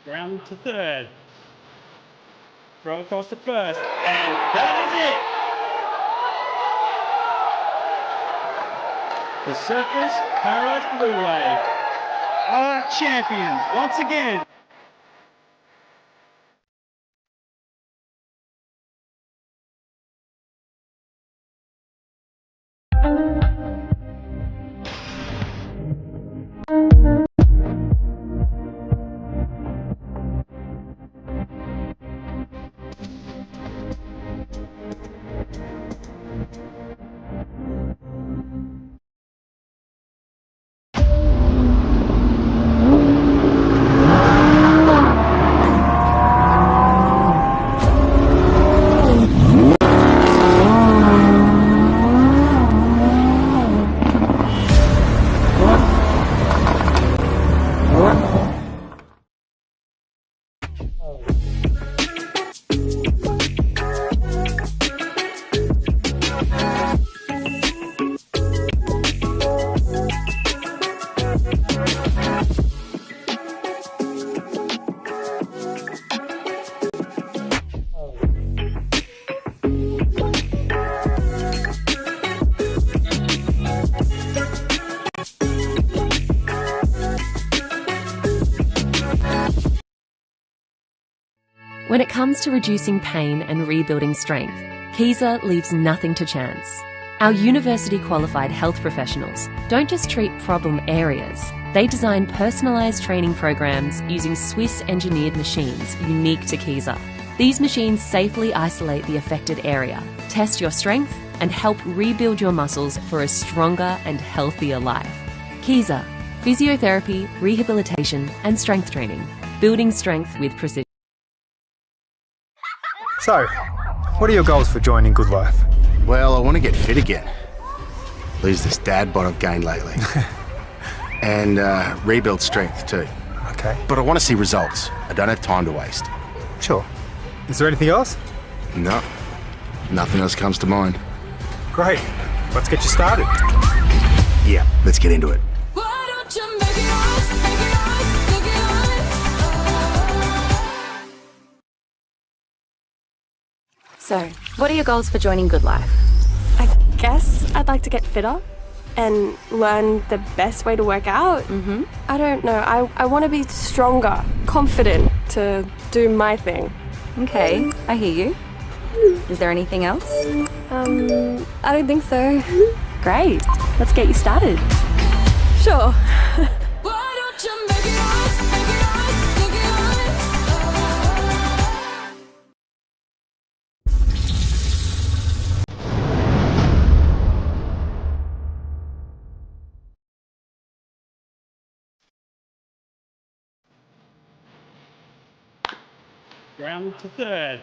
Ground to third. Throw across to first. And that is it! The Surface Paradise Bluewave are champions once again. When it comes to reducing pain and rebuilding strength, Kaiser leaves nothing to chance. Our university-qualified health professionals don't just treat problem areas, they design personalised training programs using Swiss-engineered machines unique to Kaiser. These machines safely isolate the affected area, test your strength, and help rebuild your muscles for a stronger and healthier life. Kaiser, physiotherapy, rehabilitation, and strength training, building strength with precision. So, what are your goals for joining Good Life? Well, I want to get fit again. Lose this dad bod I've gained lately. And rebuild strength too. Okay. But I want to see results. I don't have time to waste. Sure. Is there anything else? No. Nothing else comes to mind. Great. Let's get you started. Yeah, let's get into it. So, what are your goals for joining Good Life? I guess I'd like to get fitter and learn the best way to work out. I don't know. I want to be stronger, confident to do my thing. Okay, I hear you. Is there anything else? I don't think so. Great, let's get you started. Sure. Ground to third.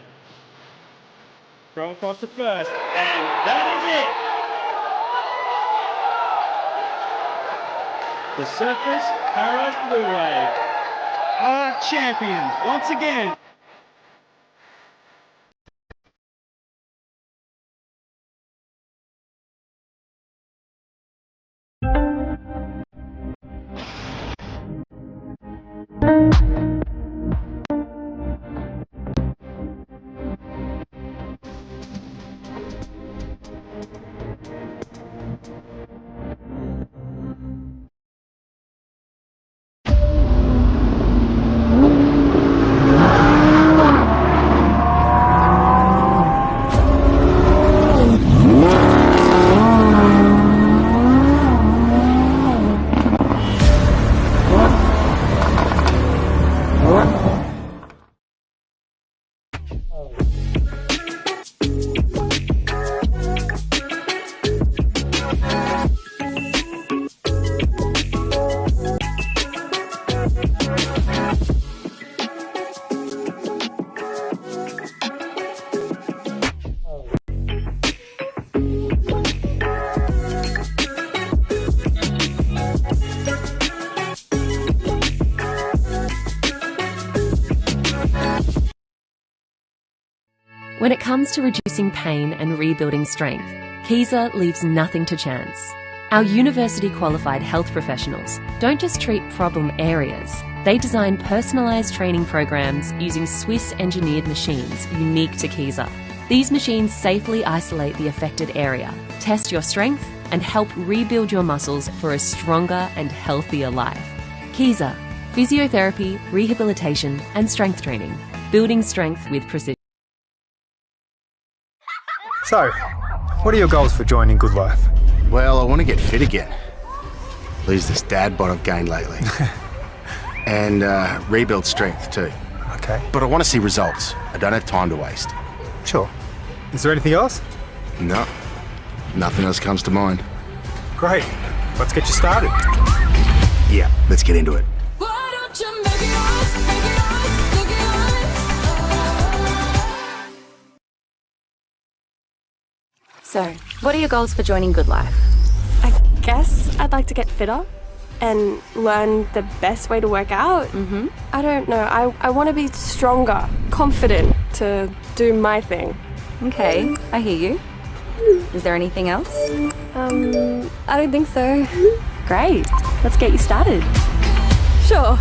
Throw across to first. And that is it! The Surface Paradise Bluewave are champions once again. When it comes to reducing pain and rebuilding strength, Kaiser leaves nothing to chance. Our university-qualified health professionals don't just treat problem areas, They design personalised training programs using Swiss-engineered machines unique to Keyser. These machines safely isolate the affected area, test your strength, and help rebuild your muscles for a stronger and healthier life. Keyser, physiotherapy, rehabilitation, and strength training, building strength with precision. So, what are your goals for joining Good Life? Well, I want to get fit again. Lose this dad bod I've gained lately. And rebuild strength too. Okay. But I want to see results. I don't have time to waste. Sure. Is there anything else? No, nothing else comes to mind. Great. Let's get you started. Yeah, let's get into it. Why don't you make it us, make it us, make it us? So, what are your goals for joining Good Life? I guess I'd like to get fitter and learn the best way to work out. I don't know. I want to be stronger, confident to do my thing. Okay, I hear you. Is there anything else? I don't think so. Great, let's get you started. Sure.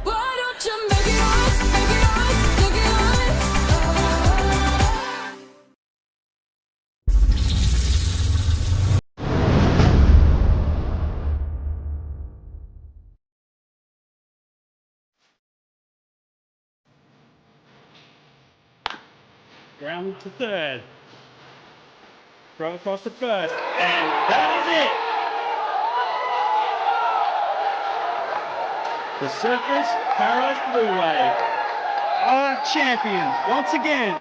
Why don't you make it us, make it us, make it Ground to third. Throw across the first. And that is it. The Surface Paradise Bluewave are champions once again.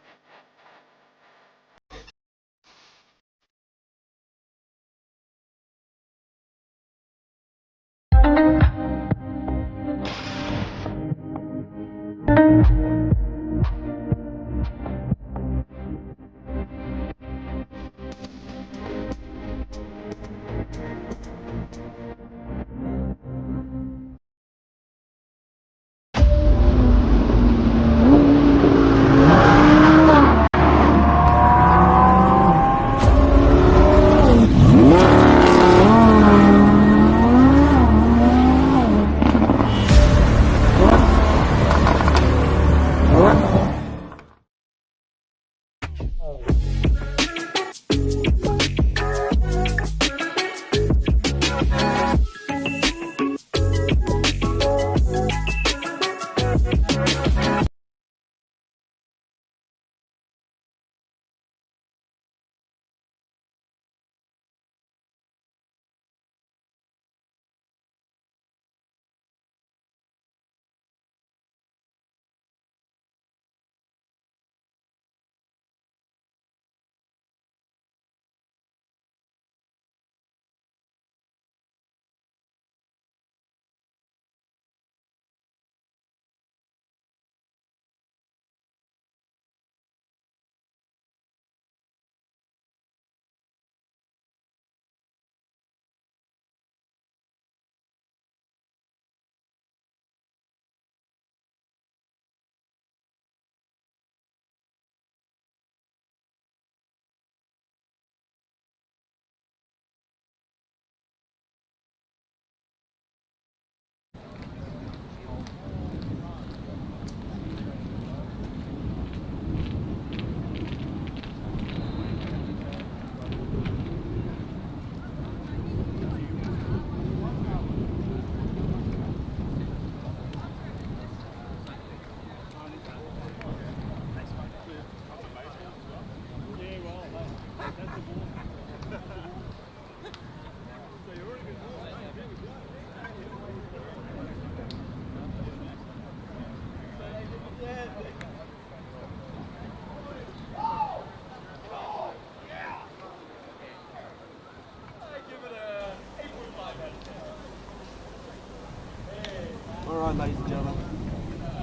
Alright, ladies and gentlemen,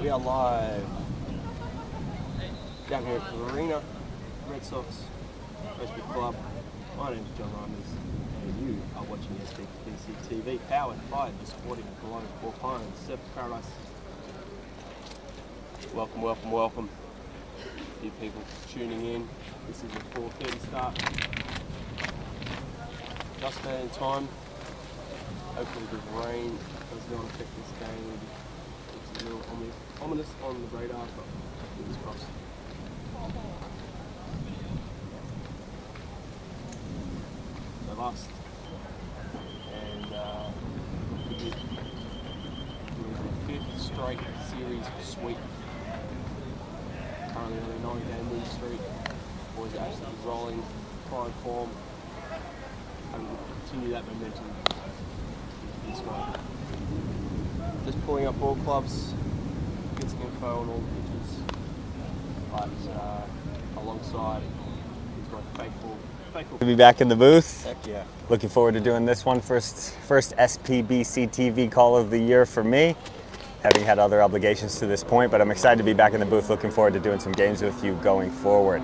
we are live down here at Carina Red Sox Rugby Club. My name is John Reimers and you are watching SPBC TV, powered by the Sporting Below 4 Pines, Surface Paradise. Welcome, welcome, welcome. A few people tuning in. This is a 4:30 start. Just about in time. Hopefully the rain does not affect this game a little ominous on the radar, but fingers crossed. So last, and could be the 5th straight series sweep. Currently on a 9-game win streak. Boys are absolutely rolling, prime form, and we'll continue that momentum this way. Just pulling up ball clubs, get some info on all the pitches, but alongside he's got faithful. To be back in the booth. Heck yeah. Looking forward to doing this one. First SPBC TV call of the year for me. Having had other obligations to this point, but I'm excited to be back in the booth. Looking forward to doing some games with you going forward.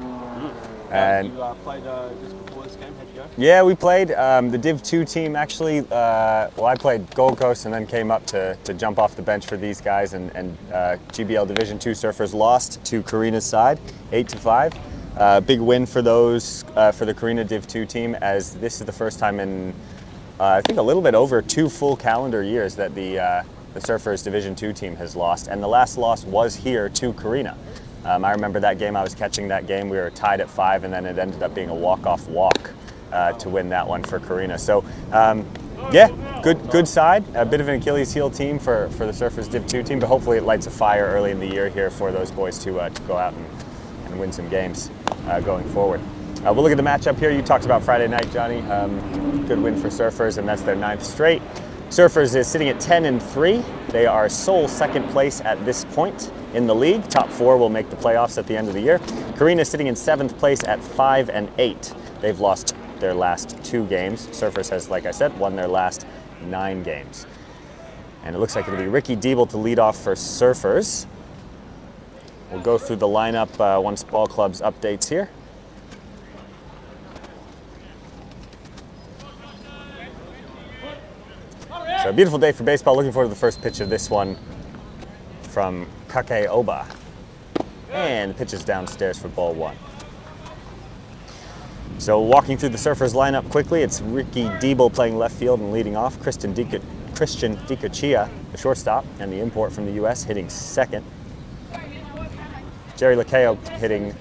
And you played just before this game. How'd you go? yeah, we played the Div 2 team actually. Well, I played Gold Coast and then came up to jump off the bench for these guys. And GBL Division 2 Surfers lost to Carina's side, 8-5. Big win for those for the Carina Div 2 team, as this is the first time in I think a little bit over 2 full calendar years that the Surfers Division 2 team has lost, and the last loss was here to Carina. I remember that game. I was catching that game. We were tied at 5, and then it ended up being a walk-off walk to win that one for Carina. So, yeah, good side. A bit of an Achilles heel team for the Surfers Div 2 team, but hopefully it lights a fire early in the year here for those boys to go out and win some games going forward. We'll look at the matchup here. You talked about Friday night, Johnny. Good win for Surfers, and that's their 9th straight. Surfers is sitting at 10-3. They are sole second place at this point in the league. Top 4 will make the playoffs at the end of the year. Carina is sitting in 7th place at 5-8. They've lost their last 2 games. Surfers has, like I said, won their last 9 games. And it looks like it'll be Ricky Diebel to lead off for Surfers. We'll go through the lineup once Ball Club's updates here. So a beautiful day for baseball. Looking forward to the first pitch of this one from Kake Oba. And the pitch is downstairs for ball 1. So walking through the Surfers lineup quickly, it's Ricky Diebel playing left field and leading off. Christian Dicochia, the shortstop, and the import from the U.S., hitting second. Jerry Lacayo hitting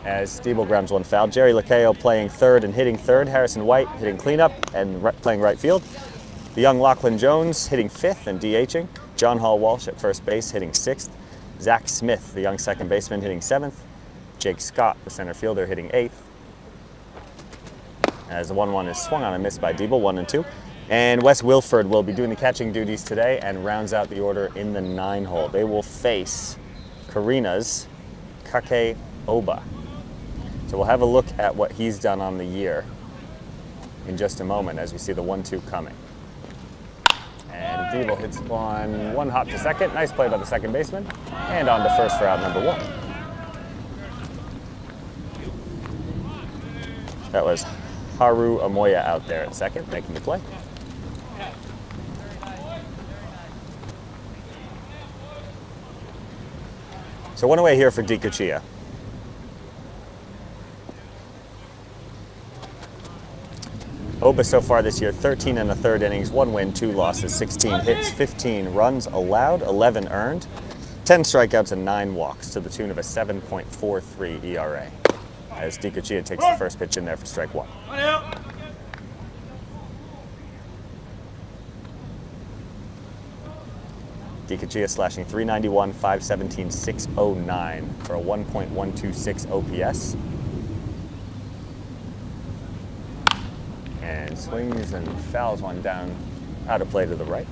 as Diebel grabs one foul. Jerry Lacayo playing third and hitting third. Harrison White hitting cleanup and playing right field. The young Lachlan Jones hitting 5th and DHing. John Hall Walsh at first base hitting 6th. Zach Smith, the young second baseman, hitting 7th. Jake Scott, the center fielder, hitting 8th. As the 1-1 is swung on and missed by Diebel, 1-2. And Wes Wilford will be doing the catching duties today and rounds out the order in the 9-hole. They will face Carina's Kake Oba. So we'll have a look at what he's done on the year in just a moment as we see the 1-2 coming. And Diebel hits on one hop to second. Nice play by the second baseman. And on to first for out number 1. That was Haru Amoya out there at second, making the play. So 1 away here for Dicochia. Oba so far this year, 13 1/3 innings, 1 win, 2 losses, 16 hits, 15 runs allowed, 11 earned, 10 strikeouts and 9 walks to the tune of a 7.43 ERA. As Dicochia takes the first pitch in there for strike 1. Dicochia slashing .391, .517, .609 for a 1.126 OPS. And swings and fouls one down out of play to the right.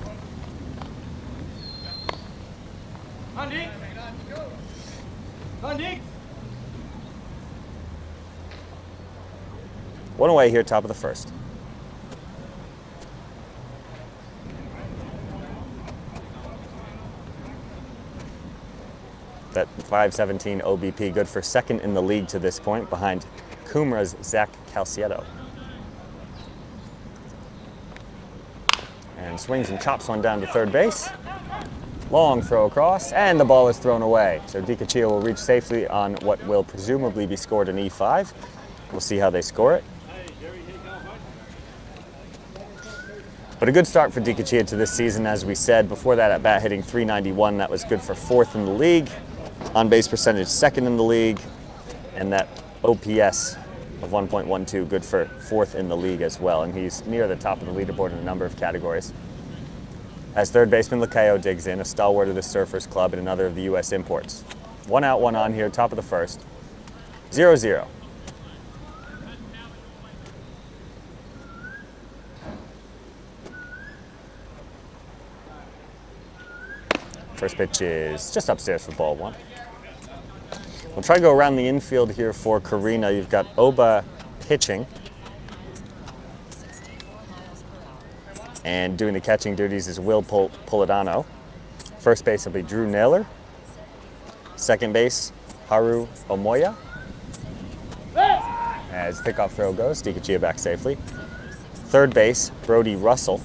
One away here, top of the first. That .517 OBP, good for second in the league to this point, behind Kumra's Zach Calcieto. And swings and chops one down to third base. Long throw across, and the ball is thrown away. So Dicochia will reach safely on what will presumably be scored an E5. We'll see how they score it. But a good start for Dikachia to this season, as we said. Before that, at bat hitting .391, that was good for 4th in the league. On-base percentage 2nd in the league. And that OPS of 1.12, good for 4th in the league as well. And he's near the top of the leaderboard in a number of categories. As third baseman, Lakeo digs in, a stalwart of the Surfers Club and another of the U.S. imports. 1 out, 1 on here, top of the first. 0-0. First pitch is just upstairs for ball 1. We'll try to go around the infield here for Carina. You've got Oba pitching. And doing the catching duties is Will Polidano. First base will be Drew Naylor. Second base, Haru Omoya. As pickoff throw goes, Dikachia back safely. Third base, Brody Russell.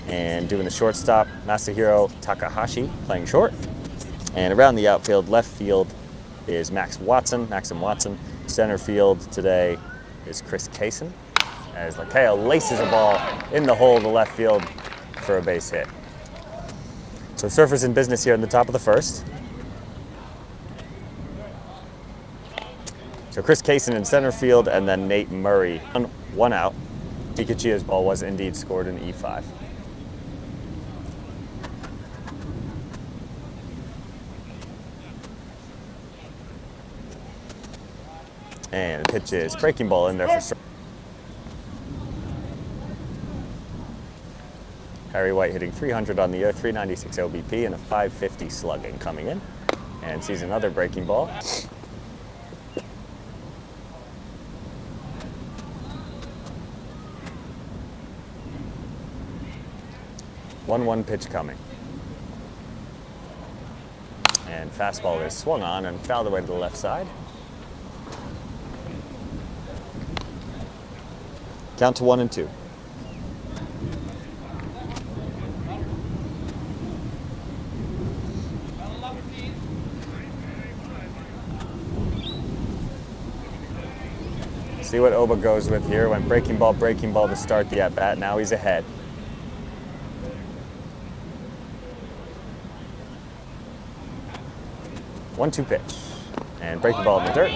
And doing the shortstop, Masahiro Takahashi, playing short. And around the outfield, left field is Maxim Watson. Center field today is Chris Kaysen, as Lakeo laces a ball in the hole to left field for a base hit. So Surfers in business here in the top of the first. So Chris Kaysen in center field, and then Nate Murray. 1 out. Dikachia's ball was indeed scored in E5. And the pitch is breaking ball in there for Harry White hitting 300 on the year, 396 OBP, and a 550 slugging coming in. And sees another breaking ball. One pitch coming. And fastball is swung on and fouled away to the left side. Count to 1 and 2. See what Oba goes with here. Went breaking ball to start the at-bat. Now he's ahead. One-two pitch. And breaking ball in the dirt.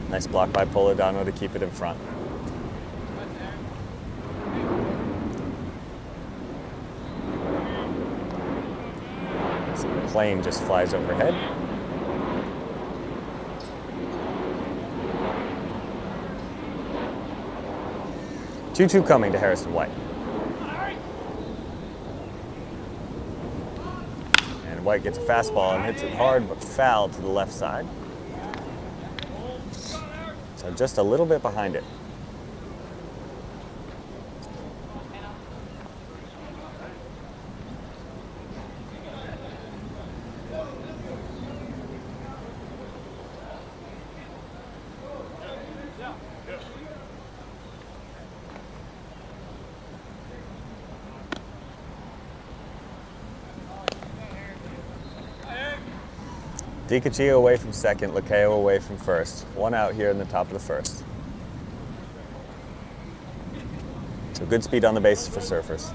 Nice block by Polidano to keep it in front. So the plane just flies overhead. Two coming to Harrison White. And White gets a fastball and hits it hard but foul to the left side. So just a little bit behind it. Dikachia away from second, Lakeo away from first. 1 out here in the top of the first. So good speed on the bases for Surfers.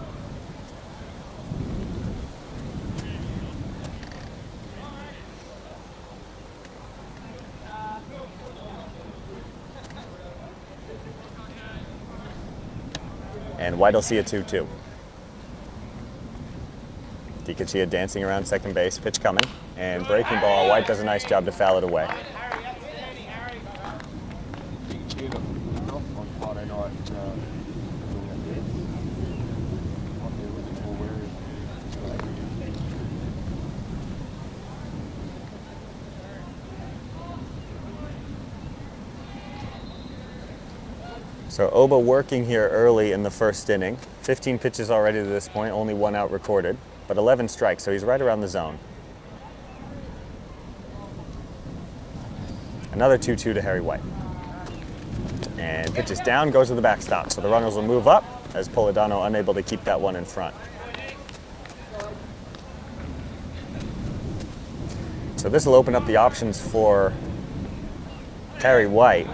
And White will see a 2-2. Dikachia dancing around second base, pitch coming. And breaking ball, White does a nice job to foul it away. So Oba working here early in the first inning. 15 pitches already to this point, only 1 out recorded, but 11 strikes, so he's right around the zone. Another 2-2 to Harry White. And pitches down, goes to the backstop. So the runners will move up as Polidano unable to keep that one in front. So this will open up the options for Harry White.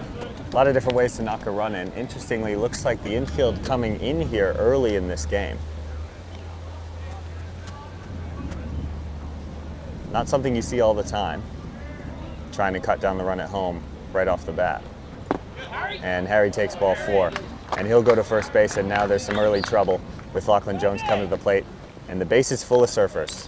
A lot of different ways to knock a run in. Interestingly, looks like the infield coming in here early in this game. Not something you see all the time, trying to cut down the run at home right off the bat. And Harry takes ball 4, and he'll go to first base, and now there's some early trouble with Lachlan Jones coming to the plate, and the base is full of surfers.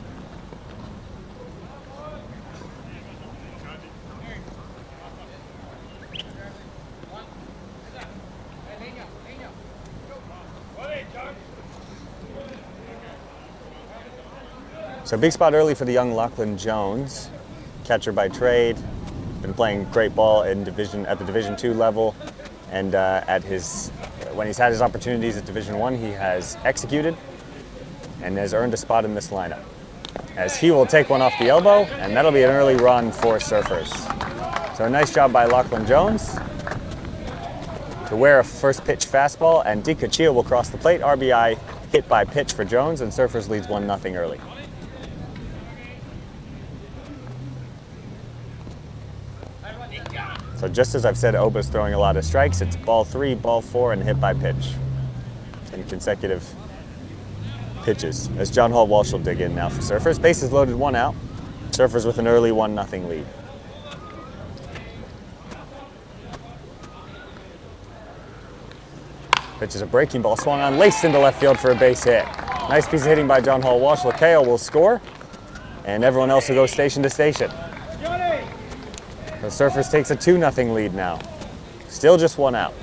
So big spot early for the young Lachlan Jones, catcher by trade, been playing great ball in at the Division II level, and when he's had his opportunities at Division I, he has executed and has earned a spot in this lineup. As he will take one off the elbow, and that'll be an early run for Surfers. So a nice job by Lachlan Jones to wear a first pitch fastball, and DiCaccio will cross the plate. RBI hit by pitch for Jones, and Surfers leads 1-0 early. So just as I've said, Oba's throwing a lot of strikes. It's ball 3, ball 4, and hit by pitch in consecutive pitches. As John Hall Walsh will dig in now for Surfers. Bases loaded, 1 out. Surfers with an early 1-0 lead. Pitch is a breaking ball, swung on, laced into left field for a base hit. Nice piece of hitting by John Hall Walsh. Lacayo will score, and everyone else will go station to station. The Surfers takes a 2-0 lead now. Still just 1 out.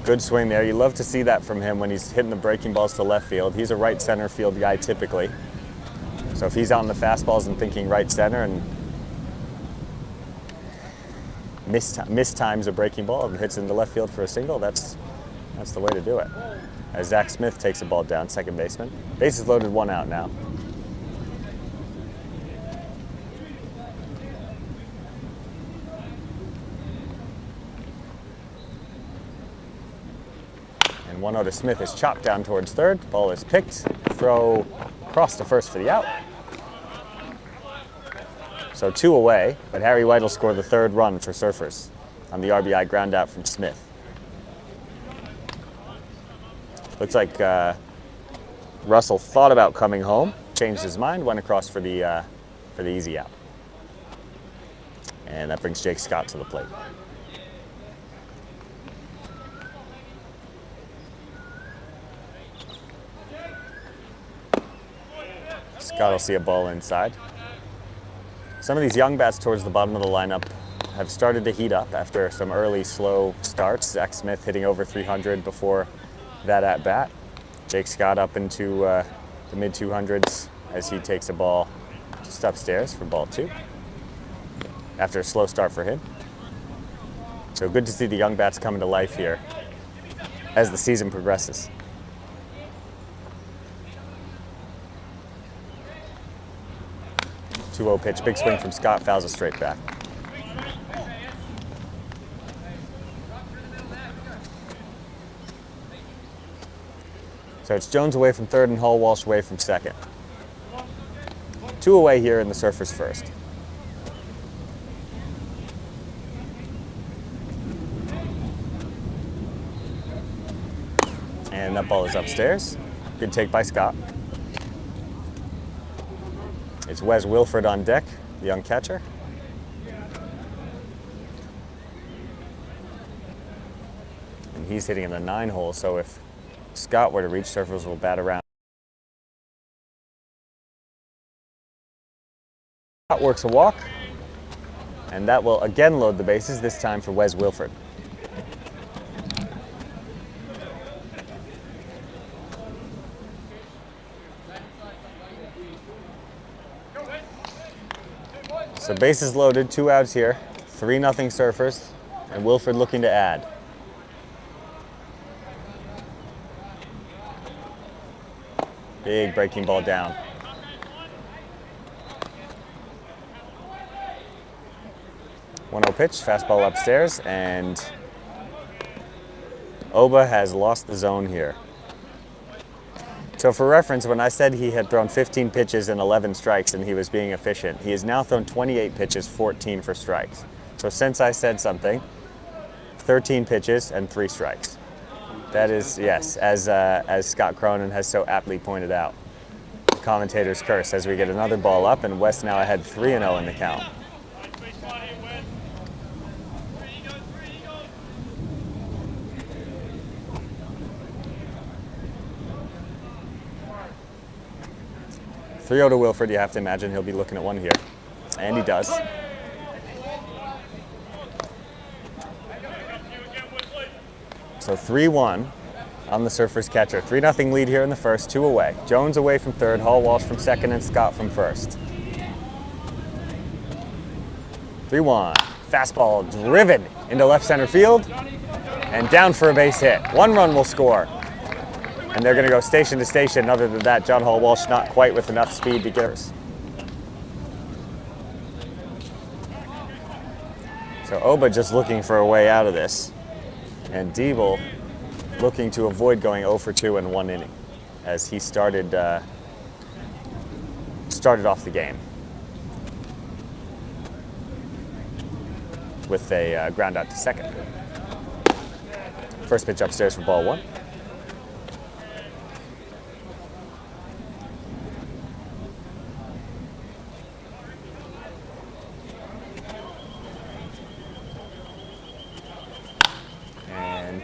Good swing there. You love to see that from him when he's hitting the breaking balls to left field. He's a right center field guy typically. So if he's on the fastballs and thinking right center and mistimes a breaking ball and hits into left field for a single, that's the way to do it. As Zach Smith takes a ball down, second baseman. Bases loaded, 1 out now. And 1-0 to Smith is chopped down towards third. Ball is picked. Throw across to first for the out. So 2 away, but Harry White will score the 3rd run for Surfers on the RBI ground out from Smith. Looks like Russell thought about coming home, changed his mind, went across for the easy out. And that brings Jake Scott to the plate. Scott will see a ball inside. Some of these young bats towards the bottom of the lineup have started to heat up after some early slow starts. Zach Smith hitting over 300 before that at bat. Jake Scott up into the mid 200s as he takes a ball just upstairs for ball 2 after a slow start for him. So good to see the young bats coming to life here as the season progresses. .2-0 pitch, big swing from Scott, fouls it straight back. So it's Jones away from third and Hall Walsh away from second. 2 away here in the Surfers first. And that ball is upstairs. Good take by Scott. It's Wes Wilford on deck, the young catcher. And he's hitting in the 9 hole, so if Scott were to reach, Surfers will bat around. Scott works a walk, and that will again load the bases, this time for Wes Wilford. So bases loaded, 2 outs here, 3-0 Surfers, and Wilford looking to add. Big breaking ball down. .1-0 pitch, fastball upstairs, and Oba has lost the zone here. So for reference, when I said he had thrown 15 pitches and 11 strikes and he was being efficient, he has now thrown 28 pitches, 14 for strikes. So since I said something, 13 pitches and 3 strikes. That is, yes, as Scott Cronin has so aptly pointed out. Commentator's curse as we get another ball up, and West now ahead 3-0 in the count. To Wilfred, you have to imagine he'll be looking at one here, and he does. So 3-1 on the Surfers catcher. 3-0 lead here in the first, 2 away. Jones away from third, Hall Walsh from second, and Scott from first. 3-1, fastball driven into left center field, and down for a base hit. 1 run will score. And they're going to go station to station. Other than that, John Hall Walsh not quite with enough speed to get us. So Oba just looking for a way out of this. And Diebel looking to avoid going 0 for 2 in 1 inning as he started off the game with a ground out to second. First pitch upstairs for ball 1.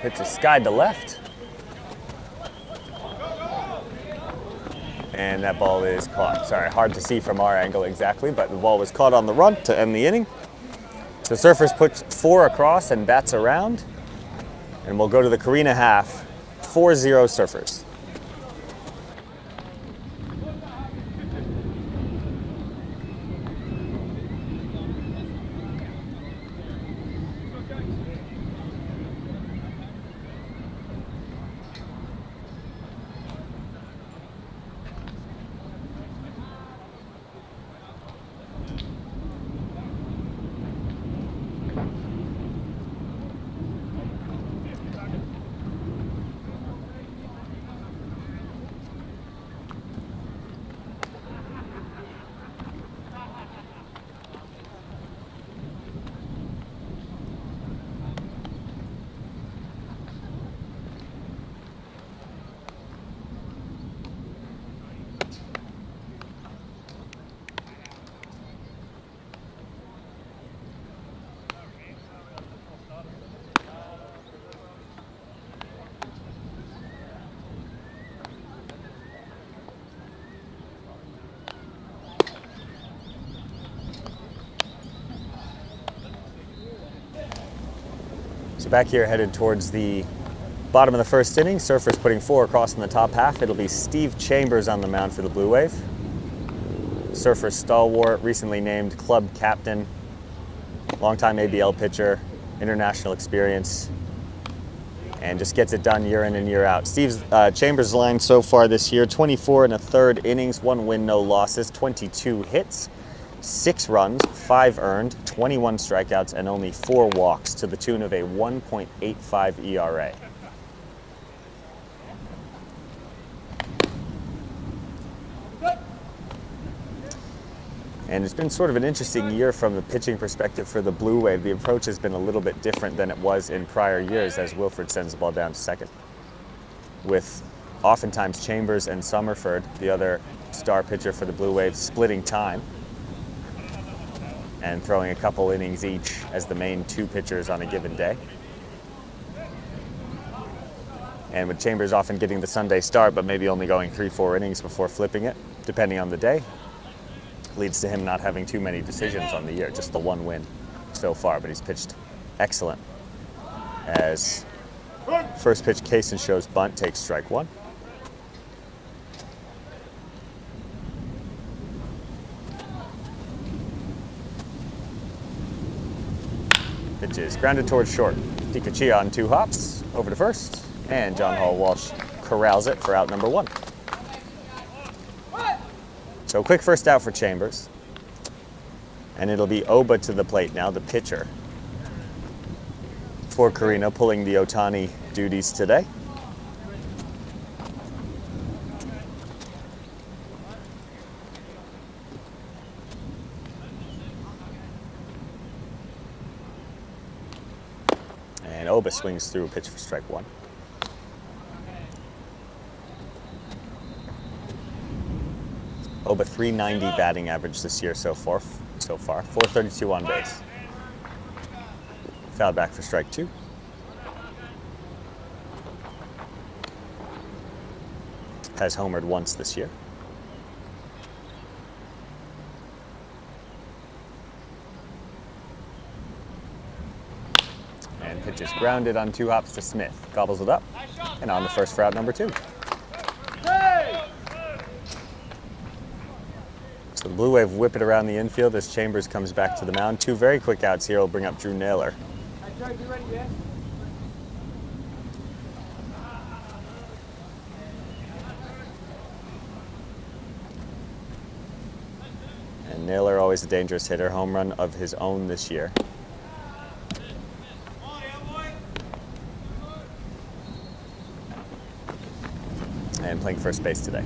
Pitch is skied to left. And that ball is caught. Sorry, hard to see from our angle exactly, but the ball was caught on the run to end the inning. So Surfers put 4 across and bats around. And we'll go to the Carina half. 4-0 Surfers. So back here headed towards the bottom of the first inning. Surfers putting 4 across in the top half. It'll be Steve Chambers on the mound for the Blue Wave. Surfers stalwart, recently named club captain, longtime ABL pitcher, international experience, and just gets it done year in and year out. Steve Chambers' line so far this year, 24 1/3 innings, 1 win, no losses, 22 hits, 6 runs, 5 earned, 21 strikeouts, and only 4 walks to the tune of a 1.85 ERA. And it's been sort of an interesting year from the pitching perspective for the Blue Wave. The approach has been a little bit different than it was in prior years as Wilfred sends the ball down to second, with oftentimes Chambers and Summerford, the other star pitcher for the Blue Wave, splitting time and throwing a couple innings each as the main 2 pitchers on a given day. And with Chambers often getting the Sunday start, but maybe only going 3-4 innings before flipping it, depending on the day, leads to him not having too many decisions on the year, just the 1 win so far, but he's pitched excellent. As first pitch Kaysen shows bunt, takes strike 1. Pitch is grounded towards short. Pikachu on 2 hops, over to first, and John Hall Walsh corrals it for out number 1. So quick first out for Chambers. And it'll be Oba to the plate now, the pitcher for Carina, pulling the Ohtani duties today. Oba swings through a pitch for strike one. Oba 390 batting average this year so far. 432 on base. Foul back for strike two. Has homered once this year. And pitch is grounded on 2 hops to Smith. Gobbles it up and on to first for out number 2. So the Blue Wave whip it around the infield as Chambers comes back to the mound. 2 very quick outs here will bring up Drew Naylor. And Naylor, always a dangerous hitter, home run of his own this year. And playing first base today.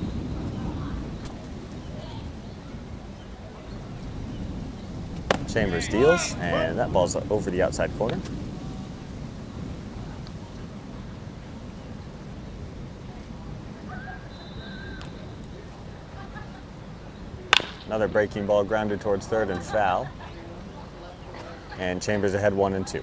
Chambers deals, and that ball's over the outside corner. Another breaking ball grounded towards third and foul. And Chambers ahead 1-2.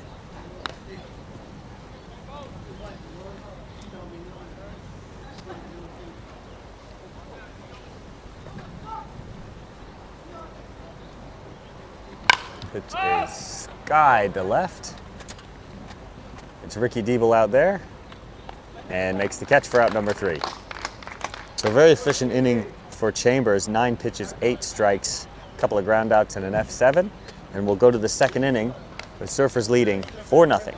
Pitch is skied to left. It's Ricky Diebel out there and makes the catch for out number 3. So a very efficient inning for Chambers. 9 pitches, 8 strikes, a couple of ground outs and an F7. And we'll go to the second inning with Surfers leading 4-0.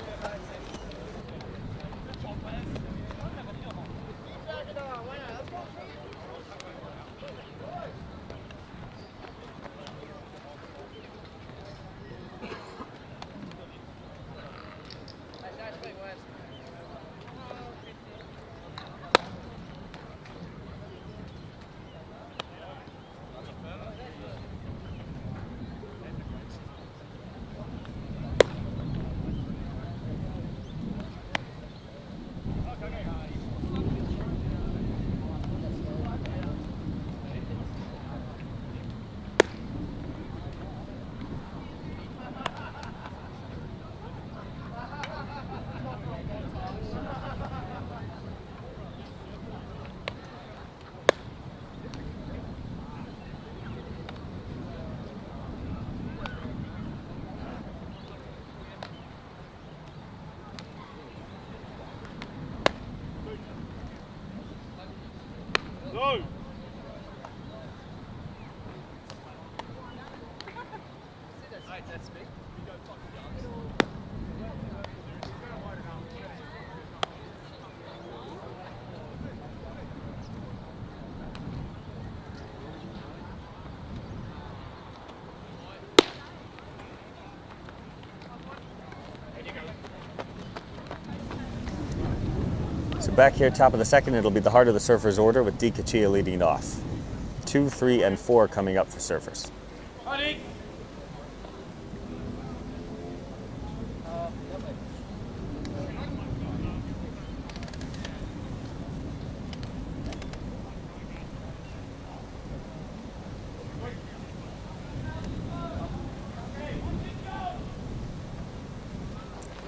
So back here, top of the second, it'll be the heart of the Surfers order with DiCaccia leading off. 2, 3, and 4 coming up for Surfers.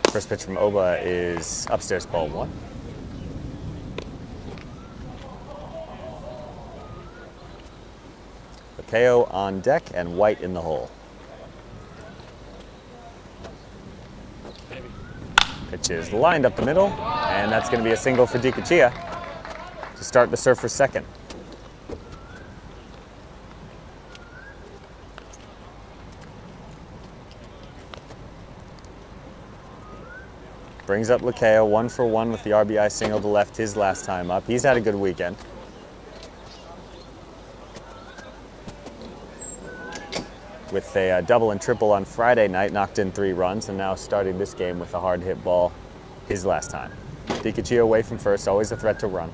First pitch from Oba is upstairs, ball 1. Bakeo on deck and White in the hole. Pitch is lined up the middle, and that's going to be a single for DiCaccia to start the Surfers second. Brings up Lakeo, 1 for 1 with the RBI single to left his last time up. He's had a good weekend. With a double and triple on Friday night, knocked in 3 runs, and now starting this game with a hard hit ball his last time. DiCaccia away from first, always a threat to run.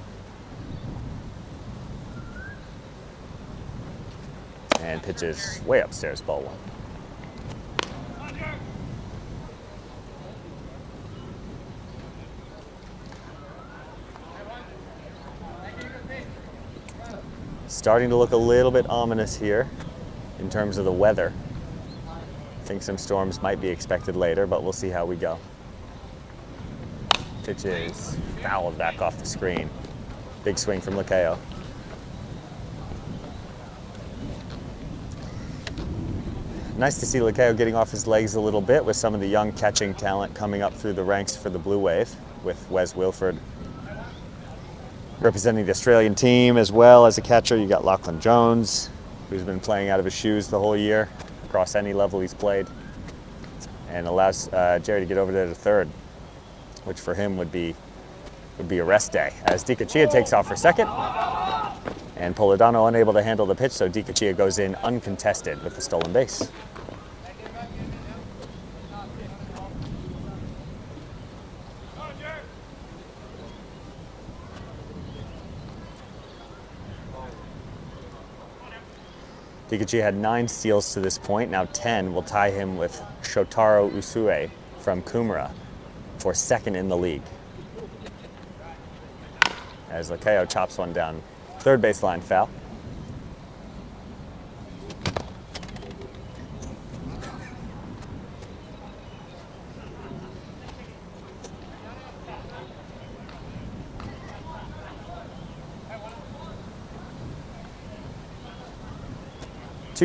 And pitches way upstairs, ball 1. starting to look a little bit ominous here in terms of the weather. I think some storms might be expected later, but we'll see how we go. Pitch is fouled back off the screen. Big swing from Lakeo. Nice to see Lakeo getting off his legs a little bit with some of the young catching talent coming up through the ranks for the Blue Wave, with Wes Wilford representing the Australian team as well as a catcher. You got Lachlan Jones, who's been playing out of his shoes the whole year across any level he's played, and allows Jerry to get over there to third, which for him would be a rest day, as DiCaccia takes off for second, and Polidano unable to handle the pitch, so DiCaccia goes in uncontested with the stolen base. DiCaccia had 9 steals to this point. Now 10 will tie him with Shotaro Usue from Kumara for second in the league, as Lakeo chops one down. Third baseline foul.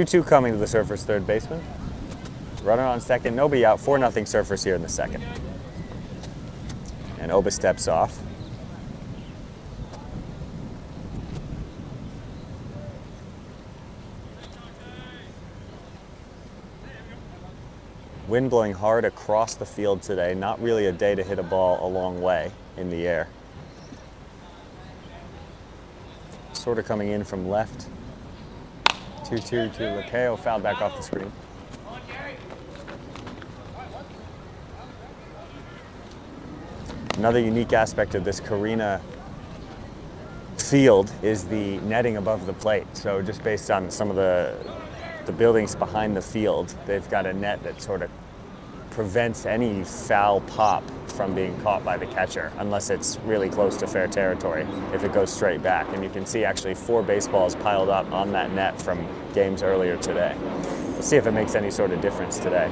Two coming to the Surfers' third baseman. Runner on second, nobody out, 4-0 Surfers here in the second. And Oba steps off. Wind blowing hard across the field today. Not really a day to hit a ball a long way in the air. Sort of coming in from left. 2-2 to Lakeo, fouled back off the screen. Another unique aspect of this Carina field is the netting above the plate. So just based on some of the buildings behind the field, they've got a net that sort of prevents any foul pop from being caught by the catcher, unless it's really close to fair territory, if it goes straight back. And you can see actually 4 baseballs piled up on that net from games earlier today. We'll see if it makes any sort of difference today,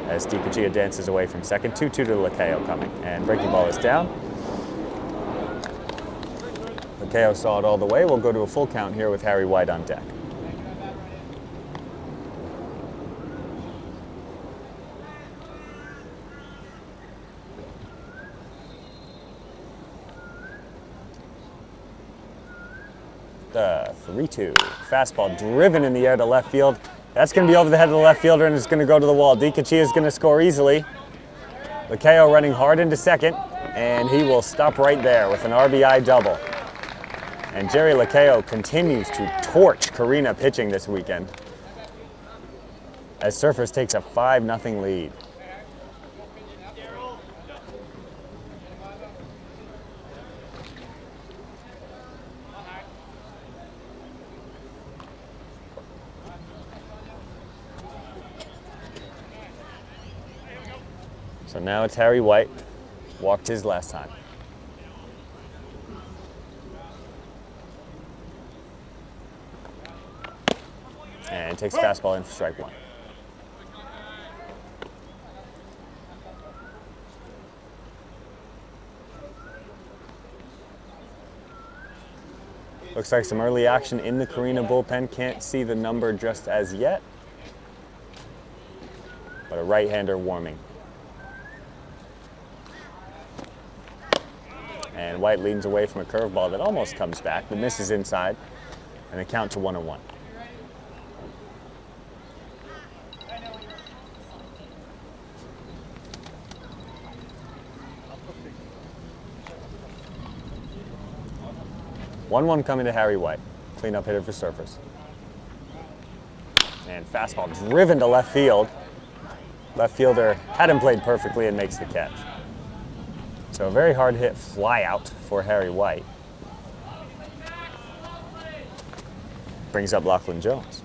as DiCaccia dances away from second. 2-2 to Lakeo coming, and breaking ball is down. Lakeo saw it all the way. We'll go to a full count here with Harry White on deck. The 3-2. Fastball driven in the air to left field. That's going to be over the head of the left fielder, and it's going to go to the wall. DiCaccia is going to score easily. Lakeo running hard into second, and he will stop right there with an RBI double. And Jerry Lakeo continues to torch Carina pitching this weekend, as Surfers takes a 5-0 lead. So now it's Harry White, walked his last time. And takes fastball in for strike 1. Looks like some early action in the Carina bullpen. Can't see the number just as yet, but a right-hander warming. And White leans away from a curveball that almost comes back, but misses inside, and a count to 1-1. One coming to Harry White, cleanup hitter for Surfers. And fastball driven to left field. Left fielder hadn't played perfectly and makes the catch. So a very hard hit fly out for Harry White. Brings up Lachlan Jones.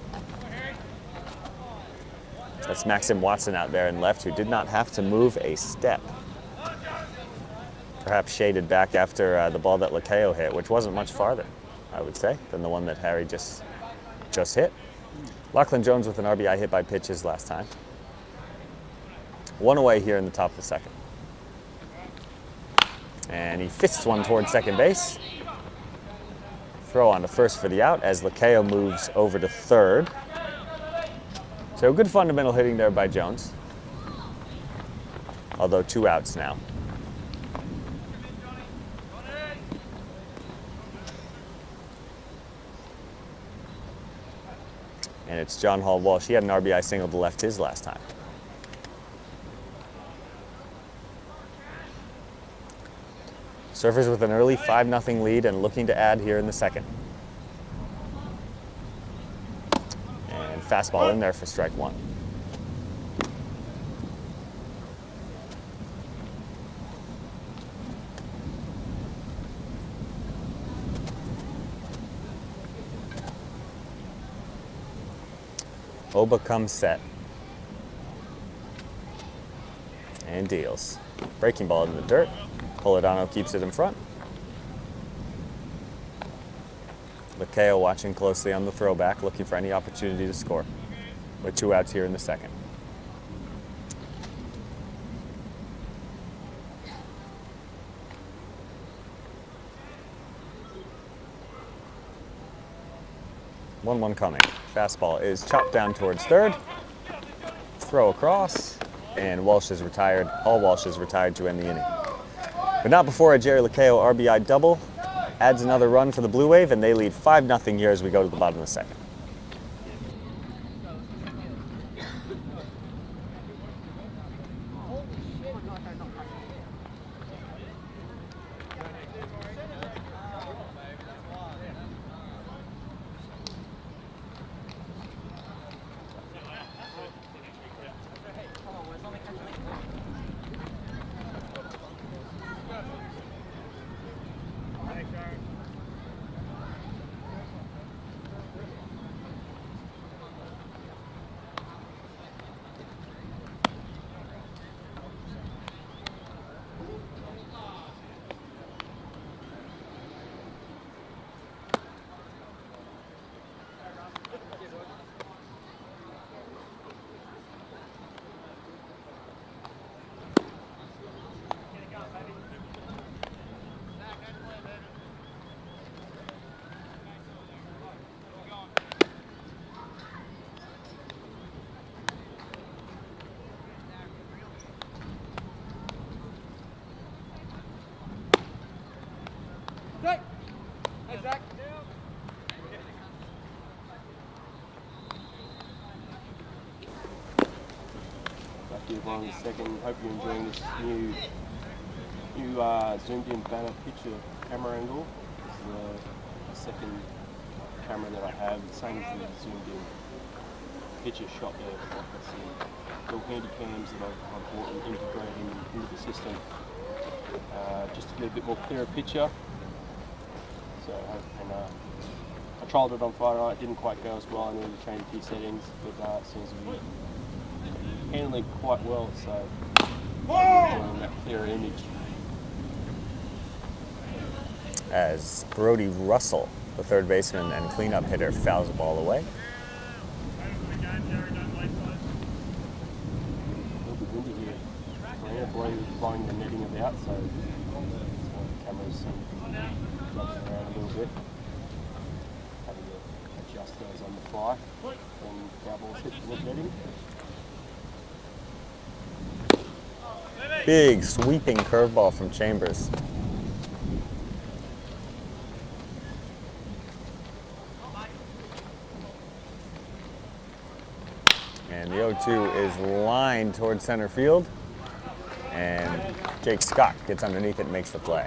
That's Maxim Watson out there in left, who did not have to move a step. Perhaps shaded back after the ball that Lakeo hit, which wasn't much farther. I would say, than the one that Harry just hit. Lachlan Jones with an RBI hit by pitches last time. 1 away here in the top of the second. And he fists one towards second base. Throw on to first for the out as Lakeo moves over to third. So good fundamental hitting there by Jones. Although 2 outs now. And it's John Hall Walsh. He had an RBI single to left his last time. Surfers with an early 5-0 lead and looking to add here in the second. And fastball in there for strike 1. Oba comes set. And deals. Breaking ball in the dirt. Polidano keeps it in front. Lakeo watching closely on the throwback, looking for any opportunity to score. With 2 outs here in the second. One coming. Fastball is chopped down towards third. Throw across, and Walsh is retired. All Walsh is retired to end the inning. But not before a Jerry Lakeo RBI double adds another run for the Blue Wave, and they lead 5-0 here as we go to the bottom of the second. On the second, hope you're enjoying this new zoomed in banner picture camera angle. This is the second camera that I have, the same as the zoomed in picture shot there. That's the little handy cams that I've bought and integrated into the system just to get a bit more clearer picture. So, and I trialled it on Friday night, it didn't quite go as well. I needed to change a few settings, but it seems to be handling quite well, so getting that clearer image. As Brody Russell, the third baseman and cleanup hitter, fouls the ball away. A little bit windy here. Carina blowing the netting about, so the cameras jumping around a little bit. Having to adjust those on the fly when foul balls hit the netting. Big sweeping curveball from Chambers. And the 0-2 is lined towards center field. And Jake Scott gets underneath it and makes the play.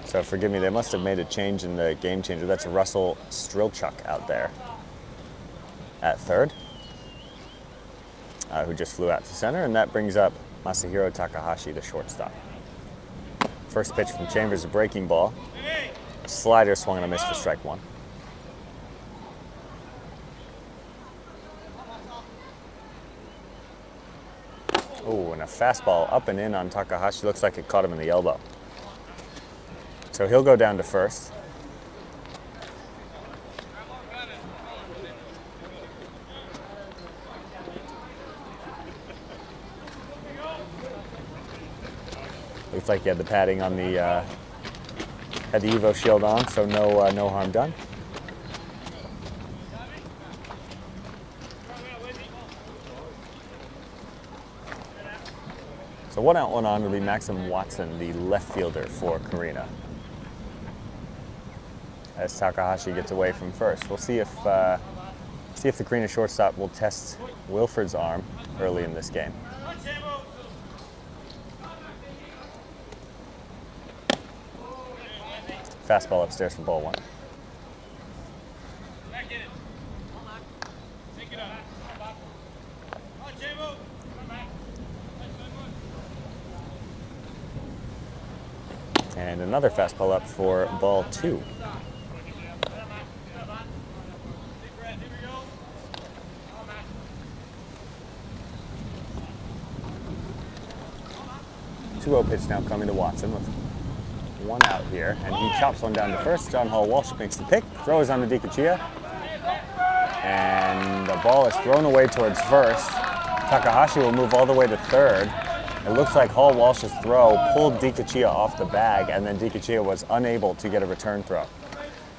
So forgive me, they must have made a change in the game changer. That's Russell Strilchuk out there at third, who just flew out to center, and that brings up Masahiro Takahashi, the shortstop. First pitch from Chambers, a breaking ball. Slider swung and a miss for strike 1. Oh, and a fastball up and in on Takahashi. Looks like it caught him in the elbow. So he'll go down to first. Looks like he had the padding on the, had the Evo shield on, so no harm done. So 1 out, 1 on will be Maxim Watson, the left fielder for Carina. As Takahashi gets away from first, we'll see if the Carina shortstop will test Wilfred's arm early in this game. Fastball upstairs for ball 1. And another fastball up for ball 2. Two-oh pitch now coming to Watson with 1 out here, and he chops one down to first. John Hall Walsh makes the pick, throws on to Dikachia, and the ball is thrown away towards first. Takahashi will move all the way to third. It looks like Hall Walsh's throw pulled Dikachia off the bag, and then Dikachia was unable to get a return throw.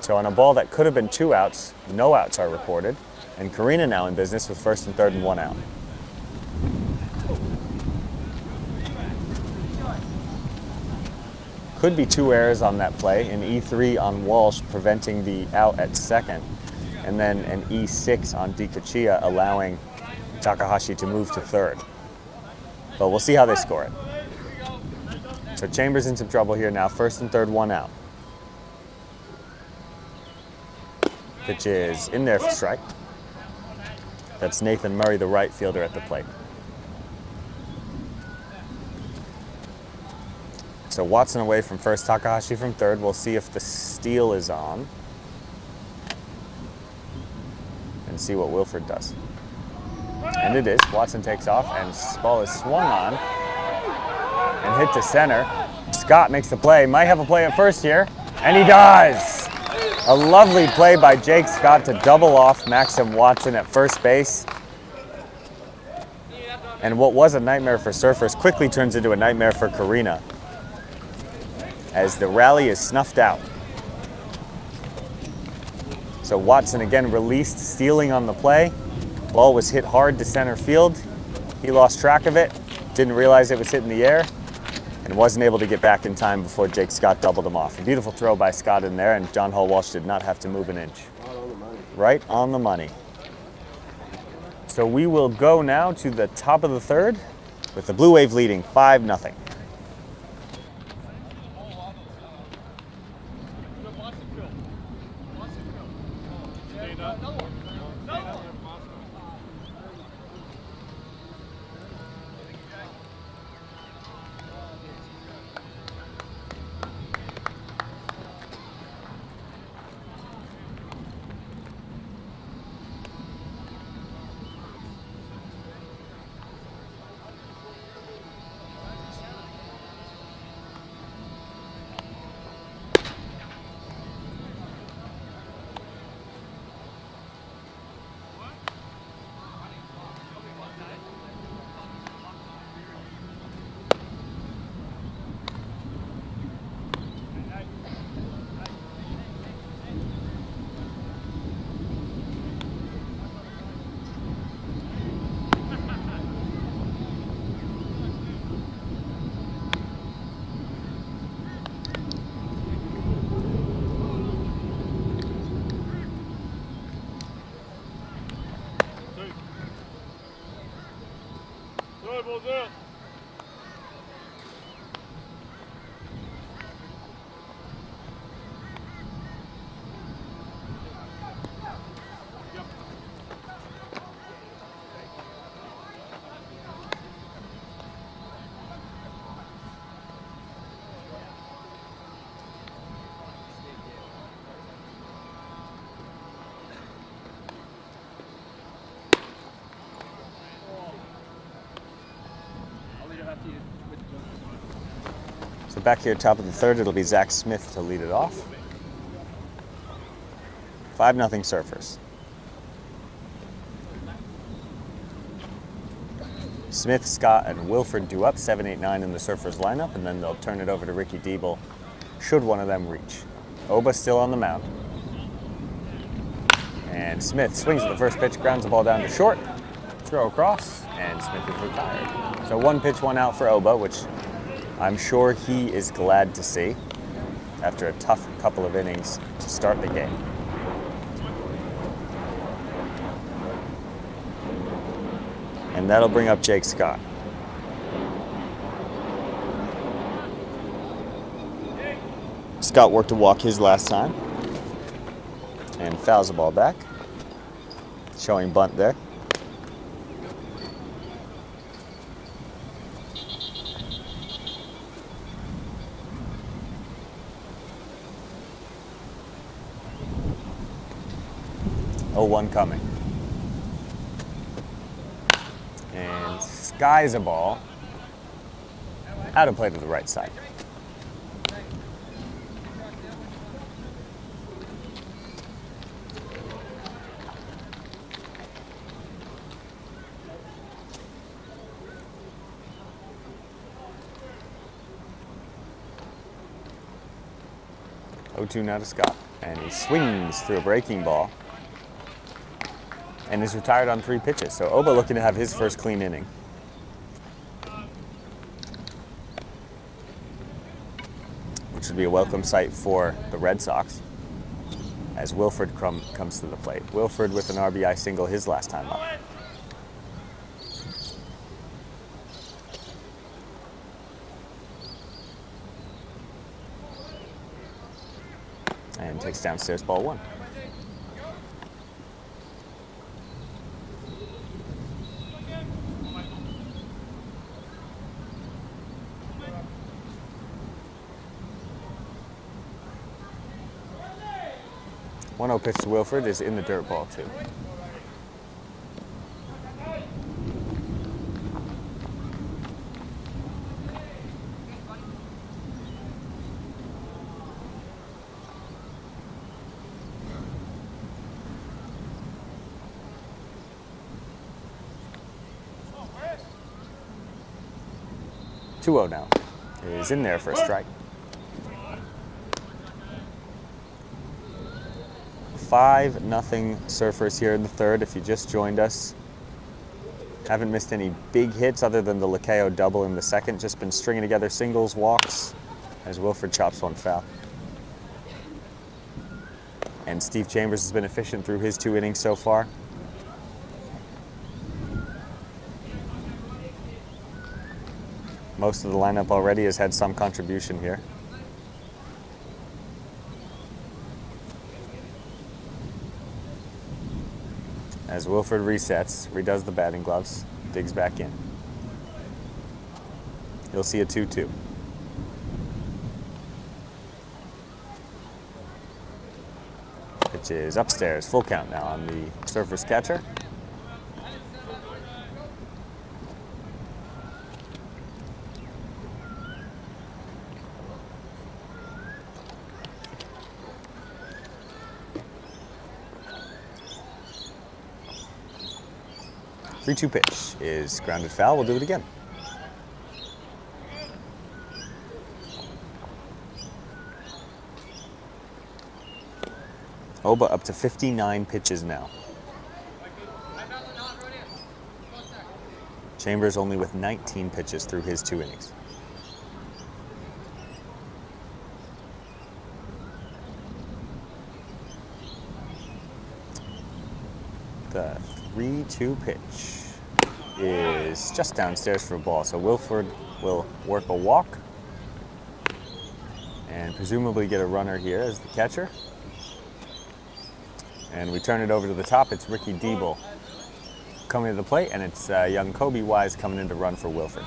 So on a ball that could have been 2 outs, no outs are recorded, and Carina now in business with first and third and 1 out. Could be 2 errors on that play, an E3 on Walsh preventing the out at second, and then an E6 on Dikachia allowing Takahashi to move to third. But we'll see how they score it. So Chambers in some trouble here now, first and third, 1 out. Pitch is in there for strike. That's Nathan Murray, the right fielder at the plate. So Watson away from first, Takahashi from third. We'll see if the steal is on. And see what Wilfred does. And it is. Watson takes off, and ball is swung on and hit to center. Scott makes the play. Might have a play at first here, and he does. A lovely play by Jake Scott to double off Maxim Watson at first base. And what was a nightmare for Surfers quickly turns into a nightmare for Carina, as the rally is snuffed out. So Watson again released, stealing on the play. Ball was hit hard to center field. He lost track of it, didn't realize it was hitting the air, and wasn't able to get back in time before Jake Scott doubled him off. A beautiful throw by Scott in there, and John Hall Walsh did not have to move an inch. Right on the money. So we will go now to the top of the third with the Blue Wave leading 5-0. back here, top of the third, it'll be Zach Smith to lead it off. 5-0 Surfers. Smith, Scott, and Wilford due up 7, 8, 9 in the Surfers lineup, and then they'll turn it over to Ricky Diebel should one of them reach. Oba still on the mound. And Smith swings at the first pitch, grounds the ball down to short, throw across, and Smith is retired. So 1 pitch, 1 out for Oba, which I'm sure he is glad to see after a tough couple of innings to start the game. And that'll bring up Jake Scott. Scott worked a walk his last time and fouls the ball back, showing bunt there. Oh, 1 coming. And skies a ball out of play to the right side. Oh-2 now to Scott, and he swings through a breaking ball and is retired on 3 pitches. So Oba looking to have his first clean inning. Which would be a welcome sight for the Red Sox as Wilford comes to the plate. Wilford with an RBI single his last time up. And takes downstairs ball 1. One 0 pitch to Wilford is in the dirt, ball 2. Two 0 now. Is in there for a strike. 5-0 Surfers here in the third. If you just joined us, haven't missed any big hits other than the Lakeo double in the second. Just been stringing together singles, walks, as Wilford chops 1 foul. And Steve Chambers has been efficient through his 2 innings so far. Most of the lineup already has had some contribution here. As Wilford resets, redoes the batting gloves, digs back in. You'll see a 2-2. Pitch is upstairs, full count now on the Surfers catcher. The 3-2 pitch is grounded foul. We'll do it again. Oba up to 59 pitches now. Chambers only with 19 pitches through his 2 innings. The 3-2 pitch is just downstairs for a ball. So Wilford will work a walk and presumably get a runner here as the catcher. And we turn it over to the top. It's Ricky Diebel coming to the plate, and it's young Kobe Wise coming in to run for Wilford.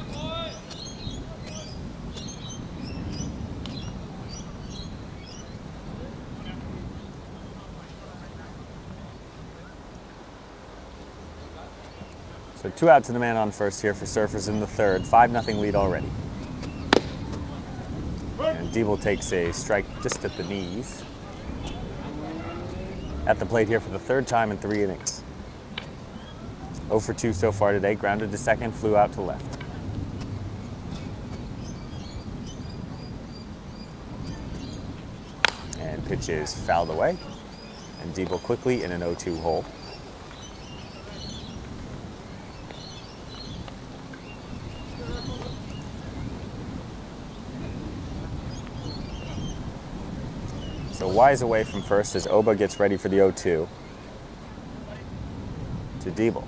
So 2 outs and a man on first here for Surfers in the third. 5-0 lead already. Diebel takes a strike just at the knees. At the plate here for the third time in 3 innings. 0 for 2 so far today, grounded to second, flew out to left. And pitch is fouled away, and Diebel quickly in an 0-2 hole. So Wise away from first as Oba gets ready for the 0-2 to Diebel.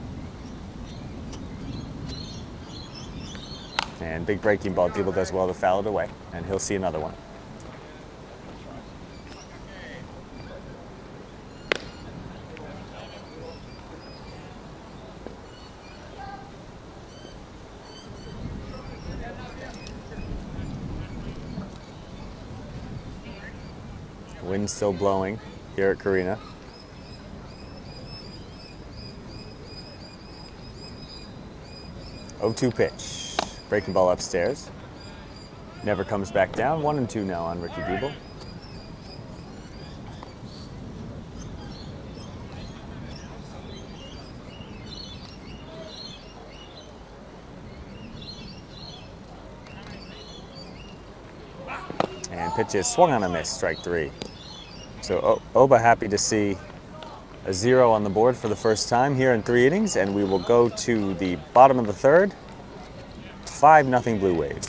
And big breaking ball, Diebel does well to foul it away, and he'll see another one. Wind's still blowing here at Carina. Oh-2 pitch. Breaking ball upstairs. Never comes back down. 1-2 now on Ricky Diebel. And pitch is swung on a miss, strike 3. So Oba happy to see a 0 on the board for the first time here in 3 innings, and we will go to the bottom of the third. 5-0 Blue Wave.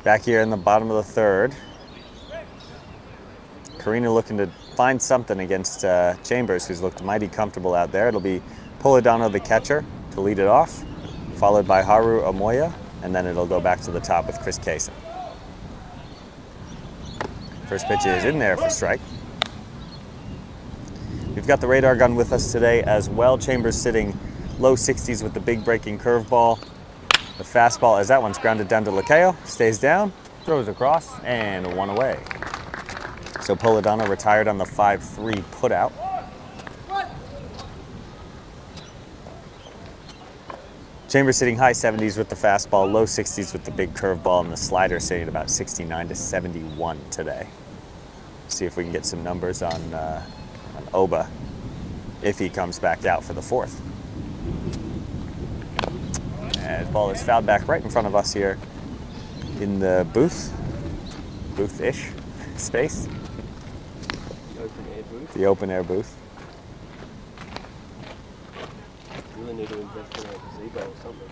Back here in the bottom of the third. Carina looking to find something against Chambers, who's looked mighty comfortable out there. It'll be Polidano, the catcher, to lead it off, followed by Haru Omoya, and then it'll go back to the top with Chris Kaysen. First pitch is in there for strike. We've got the radar gun with us today as well. Chambers sitting low 60s with the big breaking curveball. The fastball, as that one's grounded down to Lakeo, stays down, throws across, and 1 away. So Polidano retired on the 5-3 putout. Chambers sitting high 70s with the fastball, low 60s with the big curveball, and the slider sitting at about 69 to 71 today. See if we can get some numbers on Oba if he comes back out for the 4th. And the ball is fouled back right in front of us here in the booth-ish space. The open air booth. The open air booth. Really need to invest in a gazebo or something.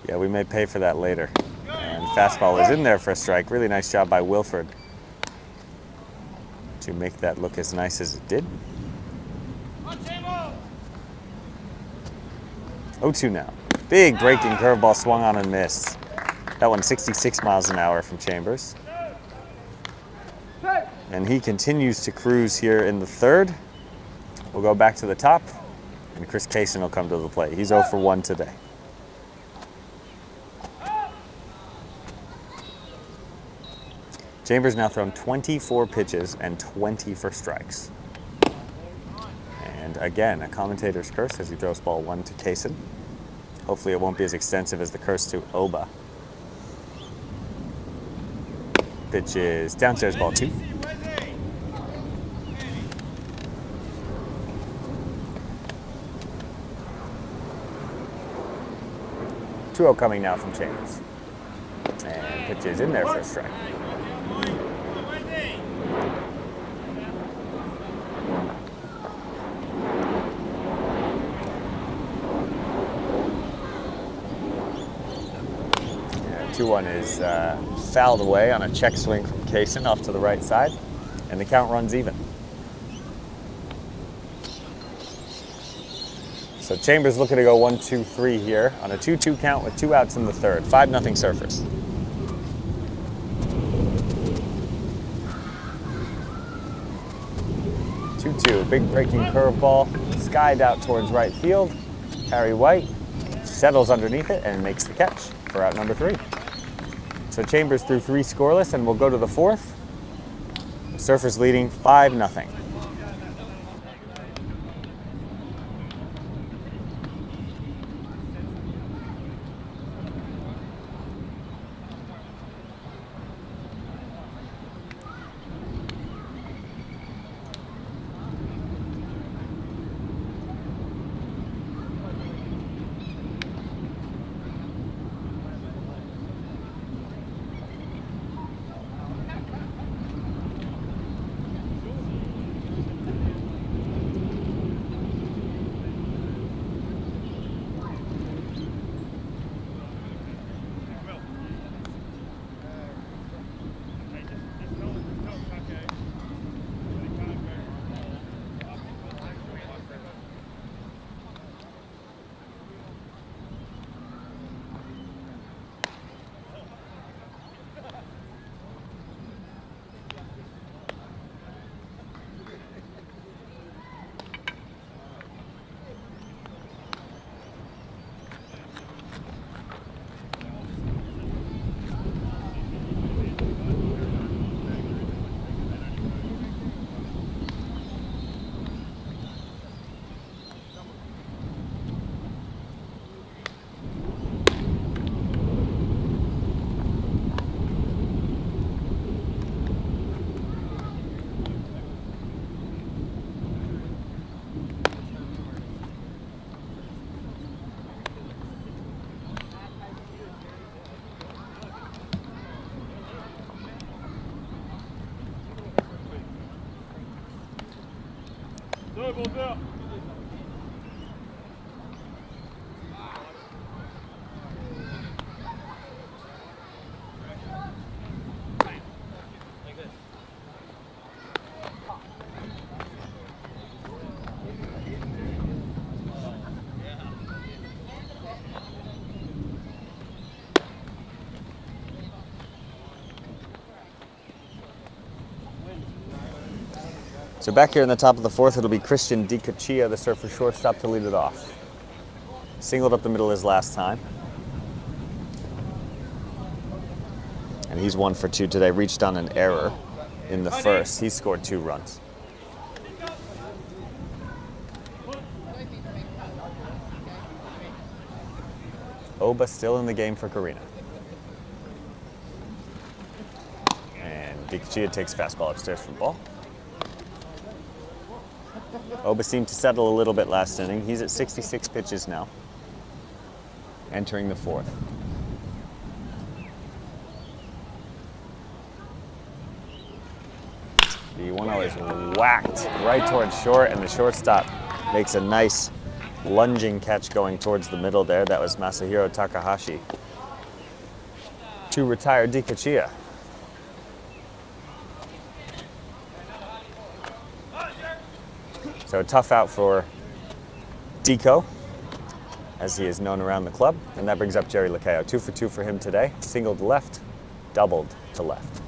Yeah, we may pay for that later. And fastball is in there for a strike. Really nice job by Wilford to make that look as nice as it did. 0-2 now. Big breaking curveball swung on and missed. That one 66 miles an hour from Chambers. And he continues to cruise here in the third. We'll go back to the top, and Chris Kaysen will come to the plate. He's 0 for 1 today. Chambers now thrown 24 pitches and 20 for strikes. And again, a commentator's curse as he throws ball 1 to Kaysen. Hopefully it won't be as extensive as the curse to Oba. Pitch is downstairs, ball 2. Two-0 coming now from Chambers. And pitch is in there for a strike. Yeah, 2-1 is fouled away on a check swing from Kaysen off to the right side, and the count runs even. So Chambers looking to go 1-2-3 here on a 2-2 count with 2 outs in the third. 5-0 Surfers. Big breaking curveball, skied out towards right field. Harry White settles underneath it and makes the catch for out number 3. So Chambers threw 3 scoreless, and we'll go to the 4th. Surfers leading 5-0. So back here in the top of the 4th, it'll be Christian DiCaccia, the Surfer shortstop, to lead it off. Singled up the middle his last time. And he's 1 for 2 today. Reached on an error in the first. He scored 2 runs. Oba still in the game for Carina. And DiCaccia takes fastball upstairs for ball. Oba seemed to settle a little bit last inning. He's at 66 pitches now, entering the 4th. The 1-0 is whacked right towards short, and the shortstop makes a nice lunging catch going towards the middle there. That was Masahiro Takahashi to retire DiCaccia. So a tough out for Deco, as he is known around the club. And that brings up Jerry Lacayo. 2 for 2 for him today. Singled left, doubled to left.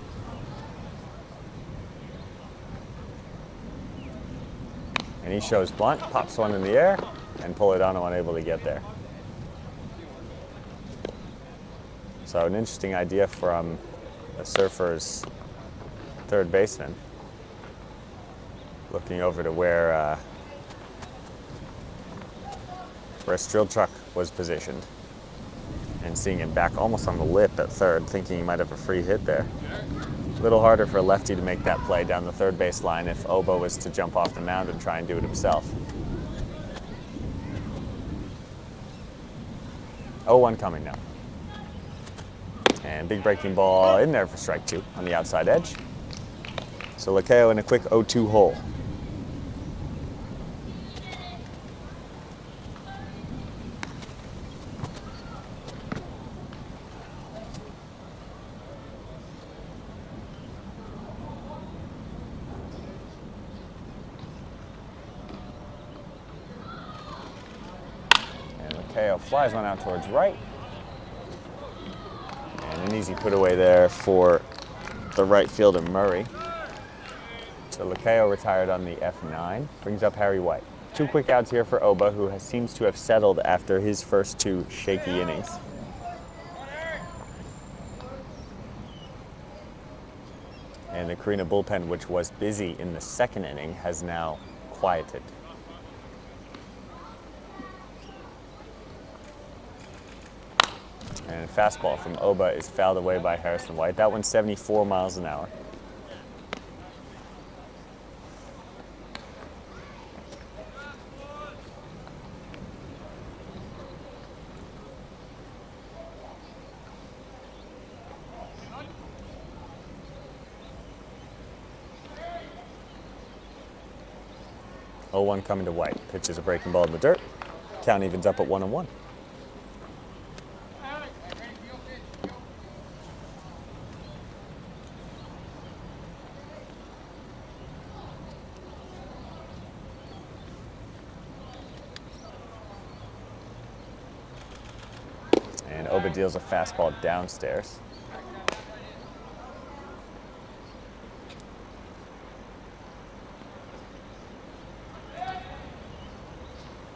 And he shows bunt, pops one in the air, and Polidano unable to get there. So an interesting idea from the Surfers third baseman, looking over to where Strelchuk was positioned and seeing him back almost on the lip at third, thinking he might have a free hit there. A little harder for a lefty to make that play down the third base line if Oba was to jump off the mound and try and do it himself. 0-1 coming now. And big breaking ball in there for strike 2 on the outside edge. So Lakeo in a quick 0-2 hole. Lakeo flies one out towards right. And an easy put away there for the right fielder Murray. So Lakeo retired on the F9, brings up Harry White. 2 quick outs here for Oba, who seems to have settled after his first 2 shaky innings. And the Carina bullpen, which was busy in the second inning, has now quieted. And a fastball from Oba is fouled away by Harrison White. That one's 74 miles an hour. Oh, 1 coming to White. Pitches a breaking ball in the dirt. Count evens up at 1-1. And Oba deals a fastball downstairs.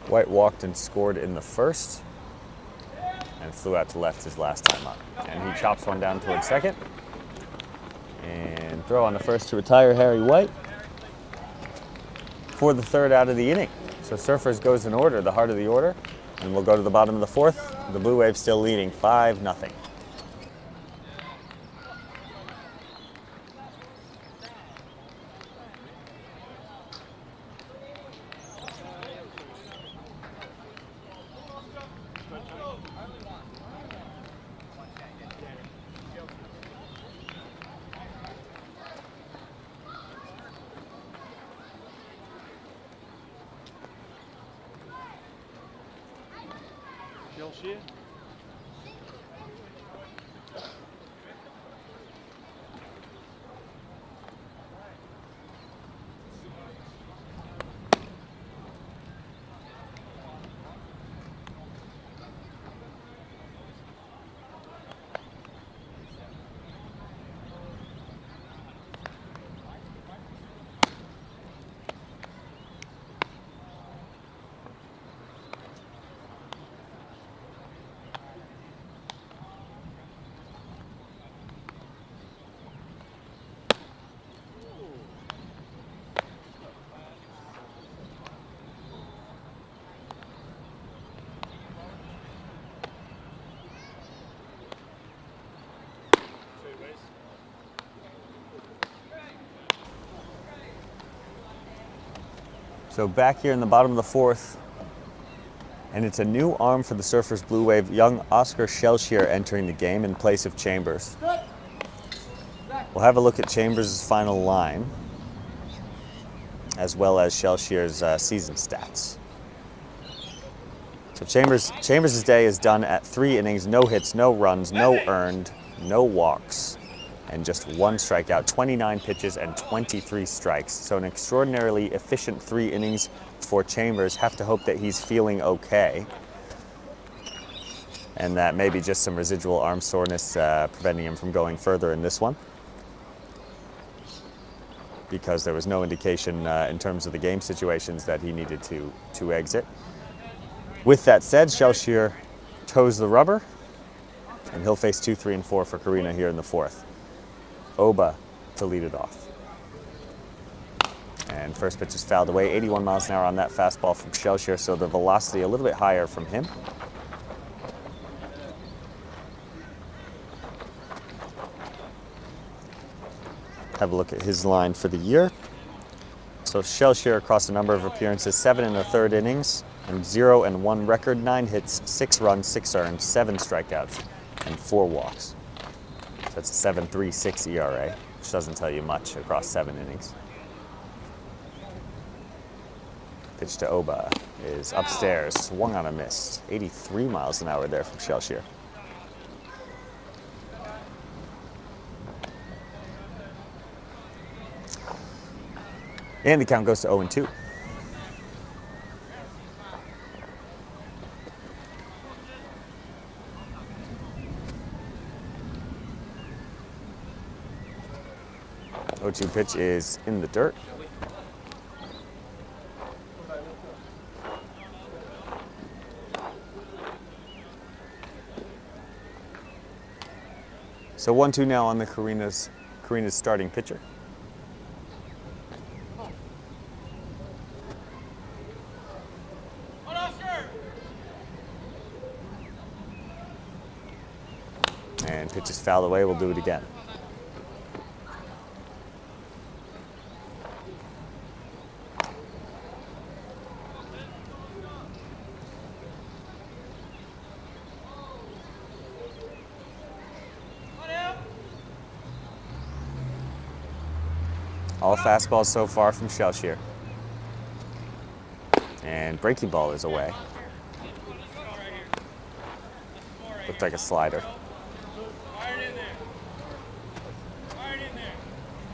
White walked and scored in the first and flew out to left his last time up. And he chops one down towards second. And throw on the first to retire Harry White for the third out of the inning. So Surfers goes in order, the heart of the order. And we'll go to the bottom of the fourth. The Blue Wave still leading 5-0. So back here in the bottom of the fourth, and it's a new arm for the Surfers Blue Wave, young Oscar Shelshear entering the game in place of Chambers. We'll have a look at Chambers' final line, as well as Shelshear's season stats. So Chambers' day is done at 3 innings, no hits, no runs, no earned, no walks, and just 1 strikeout, 29 pitches and 23 strikes. So an extraordinarily efficient 3 innings for Chambers. Have to hope that he's feeling okay, and that maybe just some residual arm soreness preventing him from going further in this one, because there was no indication in terms of the game situations that he needed to exit. With that said, Shelshear toes the rubber, and he'll face 2, 3, and 4 for Carina here in the fourth. Oba to lead it off. And first pitch is fouled away, 81 miles an hour on that fastball from Shelshier, so the velocity a little bit higher from him. Have a look at his line for the year. So Shelshier across a number of appearances, 7 1/3 innings, and 0-1 record, 9 hits, 6 runs, 6 earned, 7 strikeouts, and 4 walks. So that's a 7.36 ERA, which doesn't tell you much across 7 innings. Pitch to Oba is upstairs, swung on a miss. 83 miles an hour there from Shelshier. And the count goes to 0-2. The 0-2 pitch is in the dirt. So 1-2 now on the Carina's starting pitcher. And pitch is fouled away, we'll do it again. All fastballs so far from Shelshier. And breaking ball is away. Looked like a slider.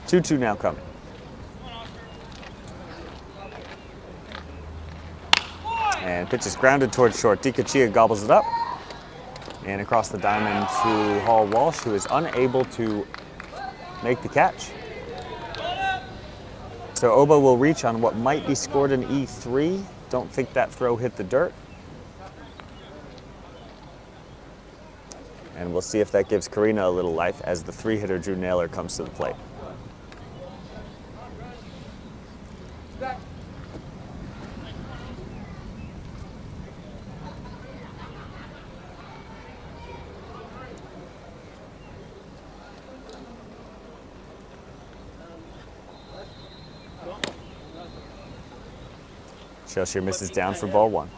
2-2 now coming. And pitch is grounded towards short. Dikachia gobbles it up. And across the diamond to Hall Walsh, who is unable to make the catch. So Oba will reach on what might be scored an E3. Don't think that throw hit the dirt. And we'll see if that gives Carina a little life as the 3-hitter Drew Naylor comes to the plate. Shelshier misses down for ball 1.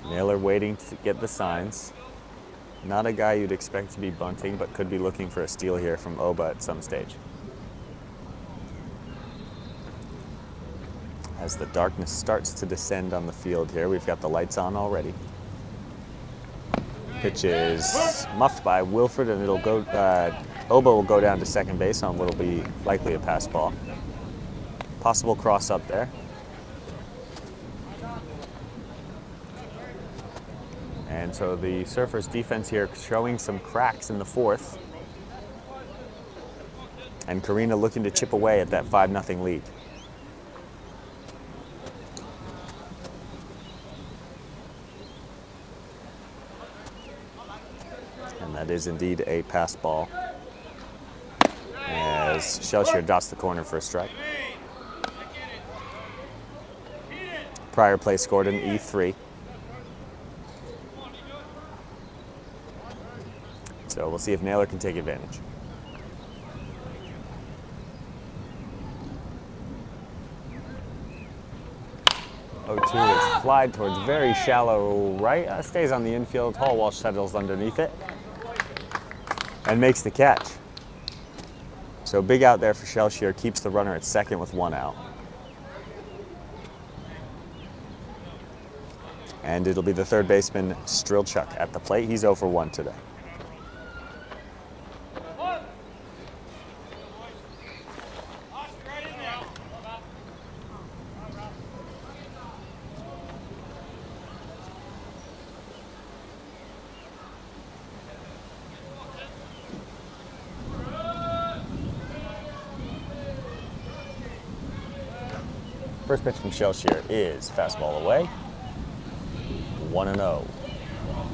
Naylor waiting to get the signs. Not a guy you'd expect to be bunting, but could be looking for a steal here from Oba at some stage. As the darkness starts to descend on the field here, we've got the lights on already. Pitch is muffed by Wilfred, and it'll go. Oba will go down to second base on what will be likely a pass ball. Possible cross up there. And so the Surfers defense here showing some cracks in the 4th. And Carina looking to chip away at that 5-0 lead. And that is indeed a pass ball, as Shelshier dots the corner for a strike. Prior play scored an E3. So we'll see if Naylor can take advantage. is flied towards very shallow right. Stays on the infield. Hall Walsh settles underneath it and makes the catch. So big out there for Shelshier, keeps the runner at second with 1 out. And it'll be the third baseman, Strilchuk, at the plate. He's 0 for 1 today. First pitch from Shelshier is fastball away. 1-0.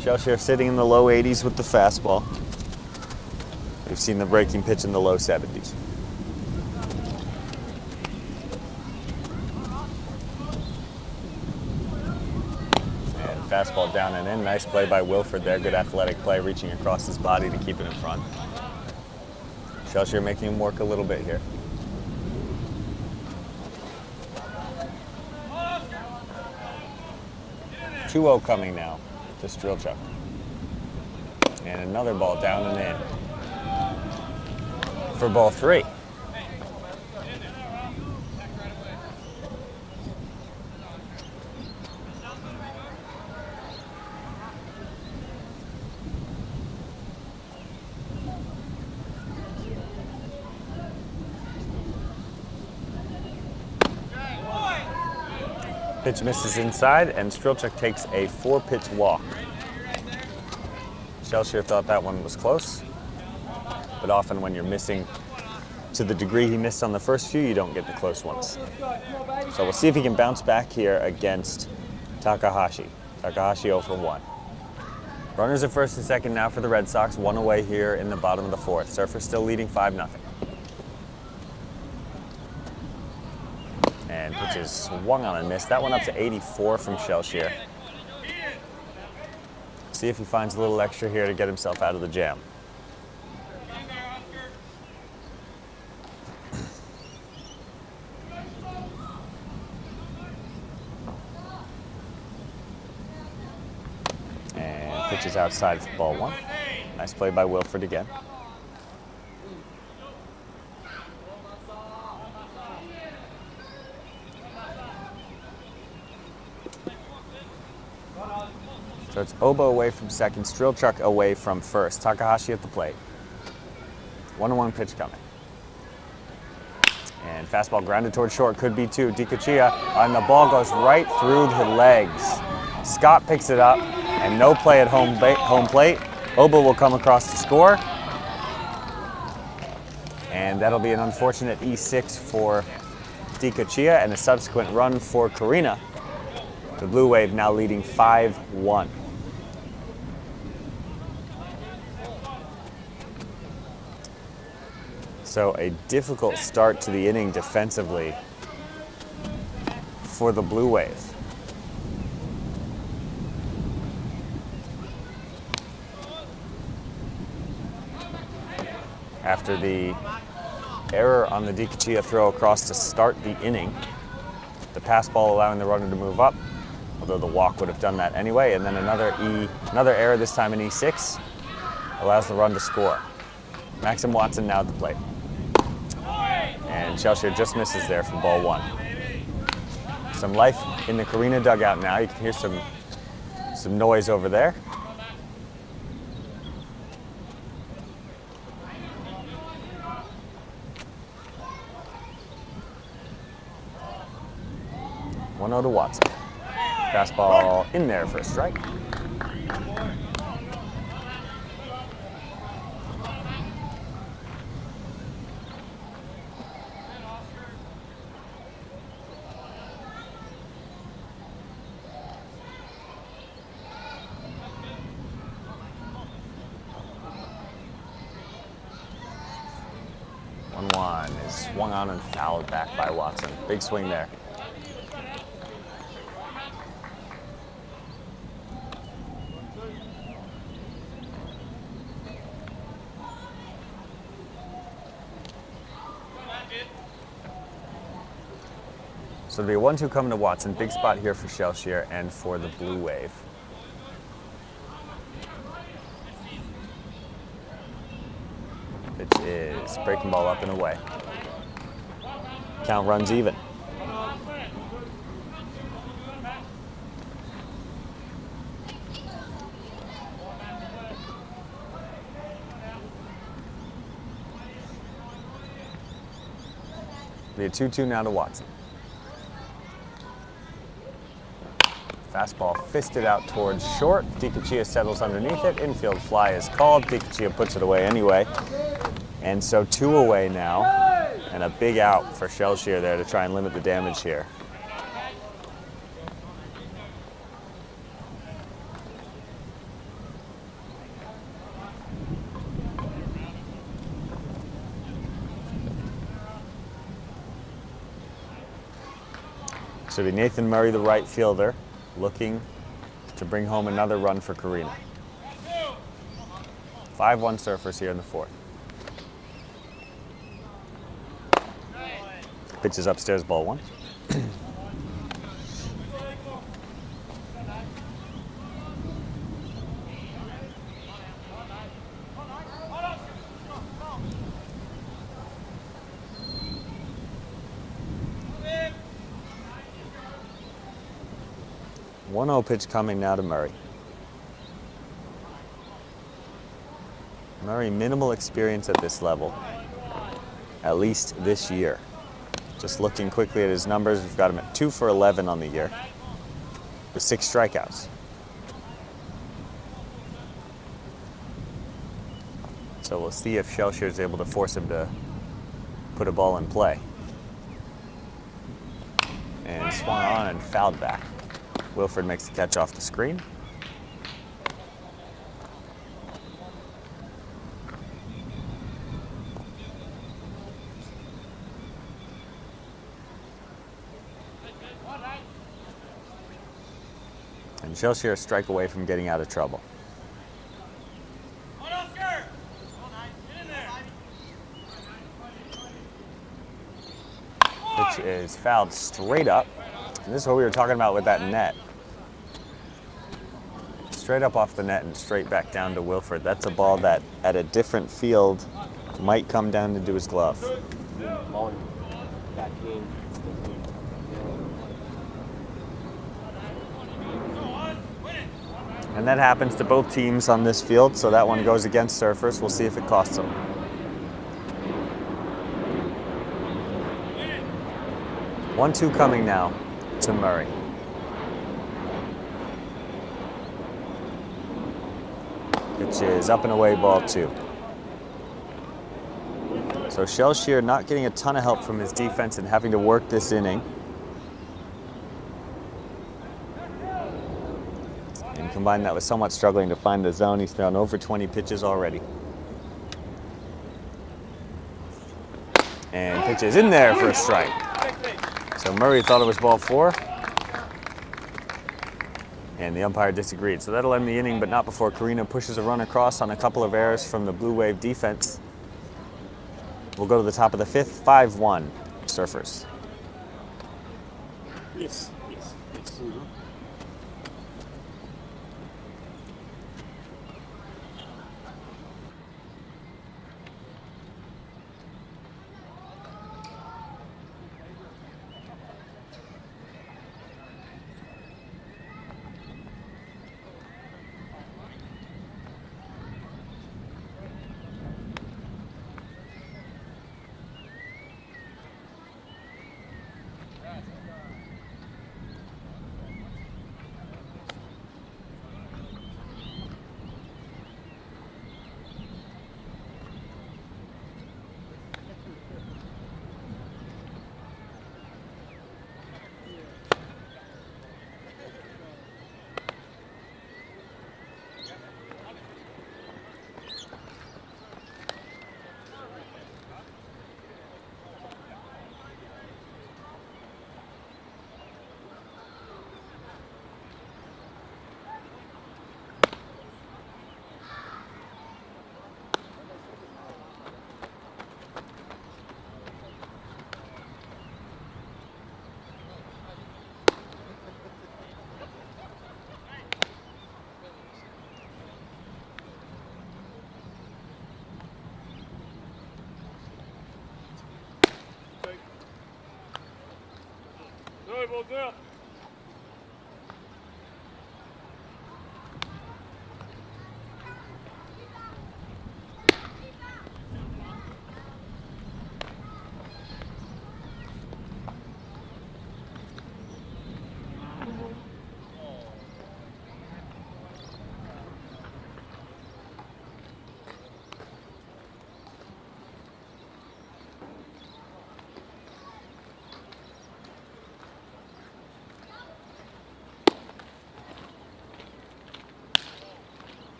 Shellshare sitting in the low 80s with the fastball. We've seen the breaking pitch in the low 70s. And fastball down and in. Nice play by Wilford there. Good athletic play, reaching across his body to keep it in front. Shellshare making him work a little bit here. "2-0 coming now to Strelchuk. And another ball down and in for ball 3. Pitch misses inside, and Strelchuk takes a 4-pitch walk. Shellshare thought that one was close, but often when you're missing to the degree he missed on the first few, you don't get the close ones. So we'll see if he can bounce back here against Takahashi. Takahashi 0 for 1. Runners at first and second now for the Red Sox, 1 away here in the bottom of the 4th. Surfers still leading 5-0. And pitch is swung on and missed. That one up to 84 from Shellshare. See if he finds a little extra here to get himself out of the jam. And pitch is outside for ball 1. Nice play by Wilford again. So it's Oba away from second, Strelchuk away from first. Takahashi at the plate. 1-1 pitch coming. And fastball grounded toward short, could be 2. DiCuccia, and the ball goes right through the legs. Scott picks it up, and no play at home plate. Oba will come across to score. And that'll be an unfortunate E6 for DiCuccia and a subsequent run for Carina. The Bluewave now leading 5-1. So a difficult start to the inning defensively for the Bluewave. After the error on the DiCuccia throw across to start the inning, the pass ball allowing the runner to move up, although the walk would have done that anyway, and then another error, this time in E6, allows the run to score. Maxim Watson now at the plate. And Shellshare just misses there for ball 1. Some life in the Carina dugout now. You can hear some noise over there. To Watson. Fastball in there for a strike. One is swung on and fouled back by Watson. Big swing there. So it'll be a 1-2 coming to Watson. Big spot here for Shellshare and for the Bluewave. Pitch is breaking ball up and away. Count runs even. It'll be a 2-2 now to Watson. Fastball fisted out towards short. DiCuccia settles underneath it. Infield fly is called. DiCuccia puts it away anyway. And so 2 away now. And a big out for Shellshare there to try and limit the damage here. So it'll be Nathan Murray, the right fielder, looking to bring home another run for Carina. 5-1 Surfers here in the fourth. Pitch is upstairs, ball one. One 1-0 pitch coming now to Murray. Murray, minimal experience at this level, at least this year. Just looking quickly at his numbers, we've got him at 2 for 11 on the year, with 6 strikeouts. So we'll see if Shelshier is able to force him to put a ball in play. And swung on and fouled back. Wilford makes the catch off the screen. And Shelshier a strike away from getting out of trouble. Pitch is fouled straight up. And this is what we were talking about with that net. Straight up off the net and straight back down to Wilford. That's a ball that at a different field might come down into his glove. Back in. And that happens to both teams on this field, so that one goes against Surfers. We'll see if it costs them. One-two coming now to Murray. Which is up and away, ball 2. So Shelshier not getting a ton of help from his defense and having to work this inning. And combine that with somewhat struggling to find the zone. He's thrown over 20 pitches already. And pitch is in there for a strike. So Murray thought it was ball 4. And the umpire disagreed. So that'll end the inning, but not before Carina pushes a run across on a couple of errors from the Blue Wave defense. We'll go to the top of the 5th, 5-1 Surfers. Yes.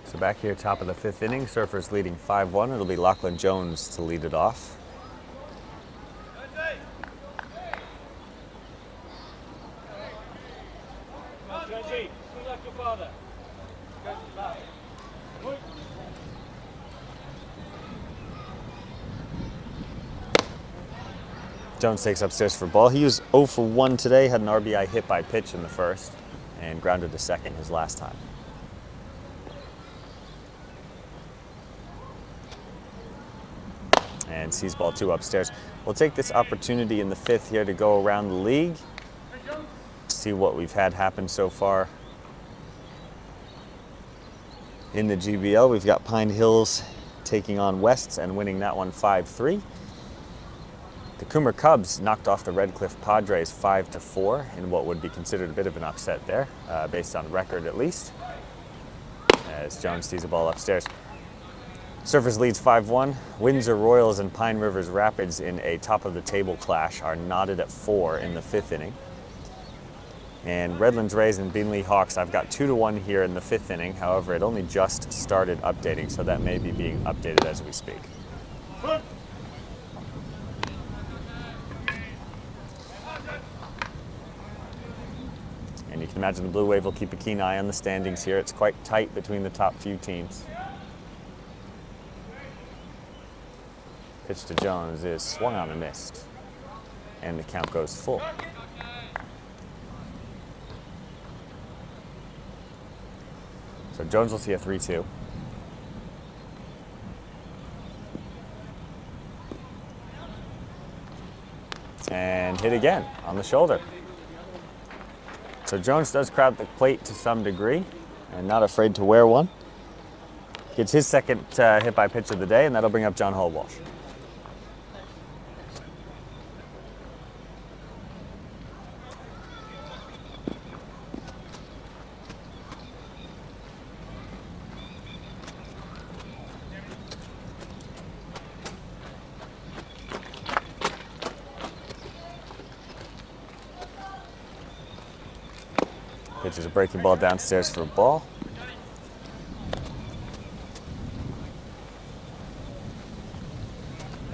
So back here, top of the 5th inning, Surfers leading 5-1. It'll be Lachlan Jones to lead it off. Jones takes upstairs for ball. He was 0 for 1 today, had an RBI hit by pitch in the first, and grounded to second his last time. And sees ball 2 upstairs. We'll take this opportunity in the 5th here to go around the league, see what we've had happen so far. In the GBL, we've got Pine Hills taking on Wests and winning that one 5-3. The Coomer Cubs knocked off the Red Cliff Padres 5-4 in what would be considered a bit of an upset there, based on record at least, as Jones sees the ball upstairs. Surfers leads 5-1. Windsor Royals and Pine Rivers Rapids in a top-of-the-table clash are knotted at 4 in the 5th inning. And Redlands Rays and Beanley Hawks, I've got 2-1 here in the 5th inning. However, it only just started updating, so that may be being updated as we speak. And you can imagine the Blue Wave will keep a keen eye on the standings here. It's quite tight between the top few teams. Pitch to Jones is swung on and missed. And the count goes full. So Jones will see a 3-2. And hit again on the shoulder. So Jones does crowd the plate to some degree and not afraid to wear one. Gets his second hit by pitch of the day, and that'll bring up John Hall-Walsh. Pitches a breaking ball downstairs for a ball.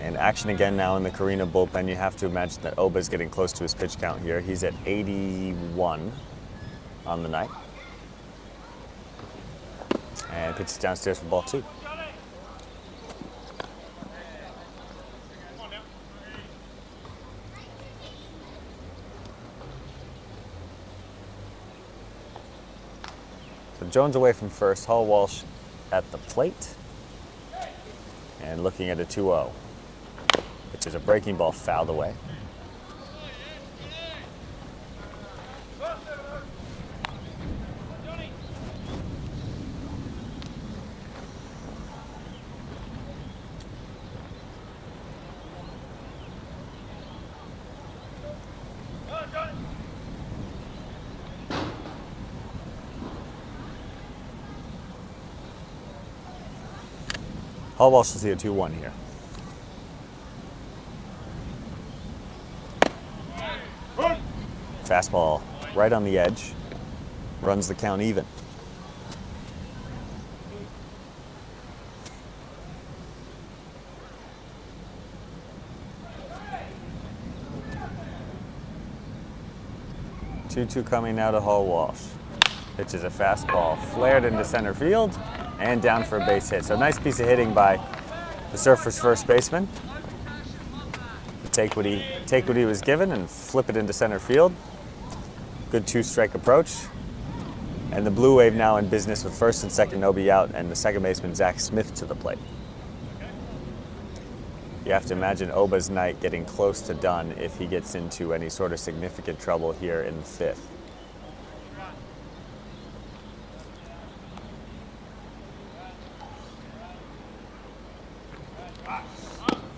And action again now in the Carina bullpen. You have to imagine that Oba's getting close to his pitch count here. He's at 81 on the night. And pitches downstairs for ball 2. Jones away from first, Hall-Walsh at the plate, and looking at a 2-0, which is a breaking ball fouled away. Hall-Walsh will see a 2-1 here. Fastball right on the edge, runs the count even. Two coming now to Hall-Walsh. Pitches a fastball, flared into center field, and down for a base hit. So nice piece of hitting by the Surfers' first baseman. Take what he was given and flip it into center field. Good 2-strike approach. And the Blue Wave now in business with first and second Nobi out and the second baseman Zach Smith to the plate. You have to imagine Oba's night getting close to done if he gets into any sort of significant trouble here in the 5th.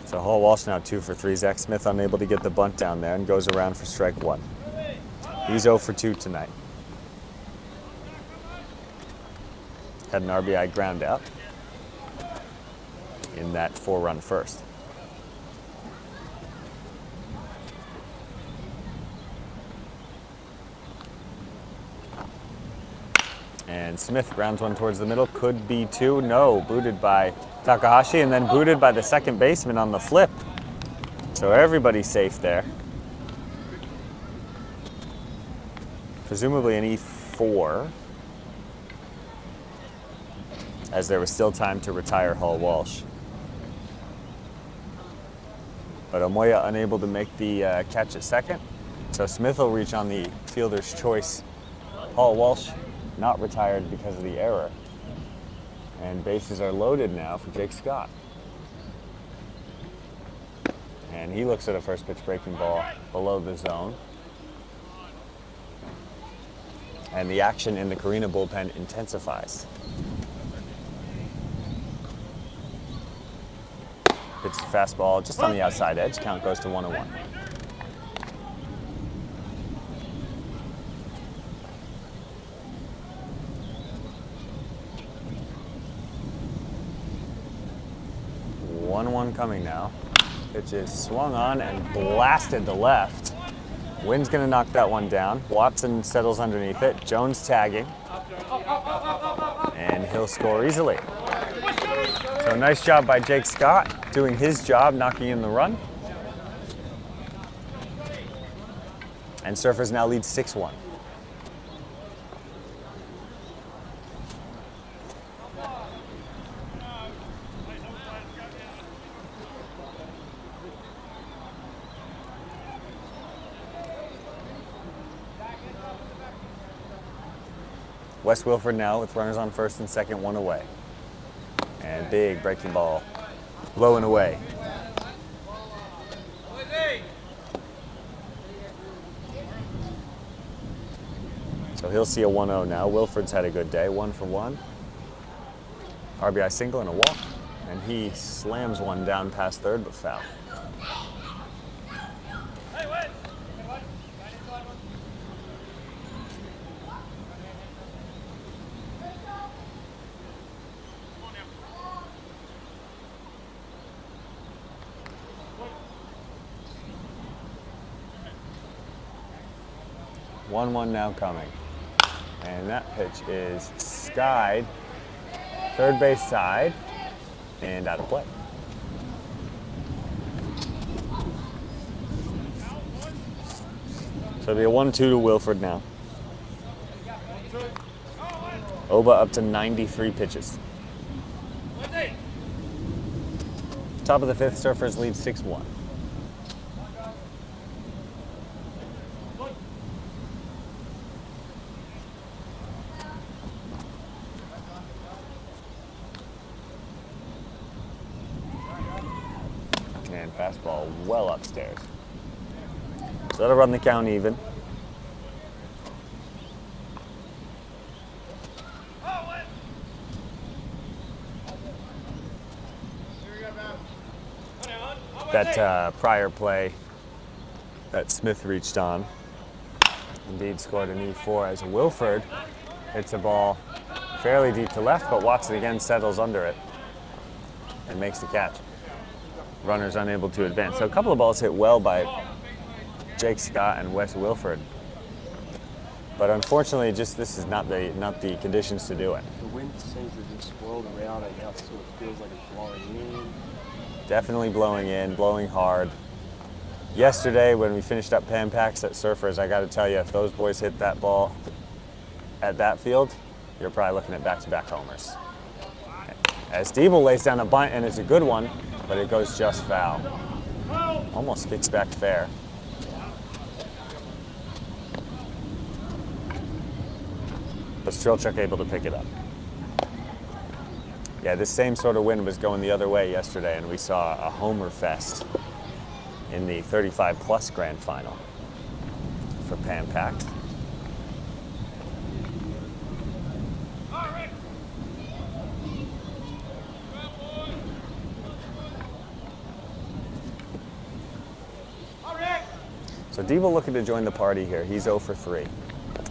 So Hall-Walsh now 2 for 3. Zach Smith unable to get the bunt down there and goes around for strike 1. He's 0 for 2 tonight. Had an RBI ground out in that 4-run first. And Smith grounds one towards the middle. Could be 2. No, booted by Takahashi and then booted by the second baseman on the flip. So everybody's safe there. Presumably an E4. as there was still time to retire Hall Walsh. But Omoya unable to make the catch at second. So Smith will reach on the fielder's choice. Hall Walsh not retired because of the error. And bases are loaded now for Jake Scott. And he looks at a first pitch breaking ball below the zone. And the action in the Carina bullpen intensifies. Pitch the fastball just on the outside edge. Count goes to 1-1. One coming now. Pitch is swung on and blasted to left. Wind's gonna knock that one down. Watson settles underneath it. Jones tagging. And he'll score easily. So nice job by Jake Scott, doing his job, knocking in the run. And Surfers now lead 6-1. Wes Wilford now with runners on first and second, 1 away. And big breaking ball, low and away. So he'll see a 1-0 now. Wilford's had a good day, 1 for 1. RBI single and a walk. And he slams one down past third, but foul. One now coming. And that pitch is skied, third base side, and out of play. So it'll be a 1-2 to Wilford now. Oba up to 93 pitches. Top of the fifth, Surfers lead 6-1. And fastball well upstairs. So that'll run the count even. That prior play that Smith reached on indeed scored an E4 as Wilford hits a ball fairly deep to left, but Watson again settles under it and makes the catch. Runners unable to advance. So a couple of balls hit well by Jake Scott and Wes Wilford. But unfortunately, just this is not the conditions to do it. The wind seems to just swirled around and now it sort of feels like it's blowing in. Definitely blowing in, blowing hard. Yesterday, when we finished up Pan Packs at Surfers, I got to tell you, if those boys hit that ball at that field, you're probably looking at back-to-back homers. As Diebel lays down a bunt, and it's a good one, but it goes just foul. Almost kicks back fair. But Strelchuk able to pick it up. Yeah, this same sort of wind was going the other way yesterday, and we saw a homer fest in the 35-plus grand final for Pan Packed. So Diebel looking to join the party here. He's 0 for 3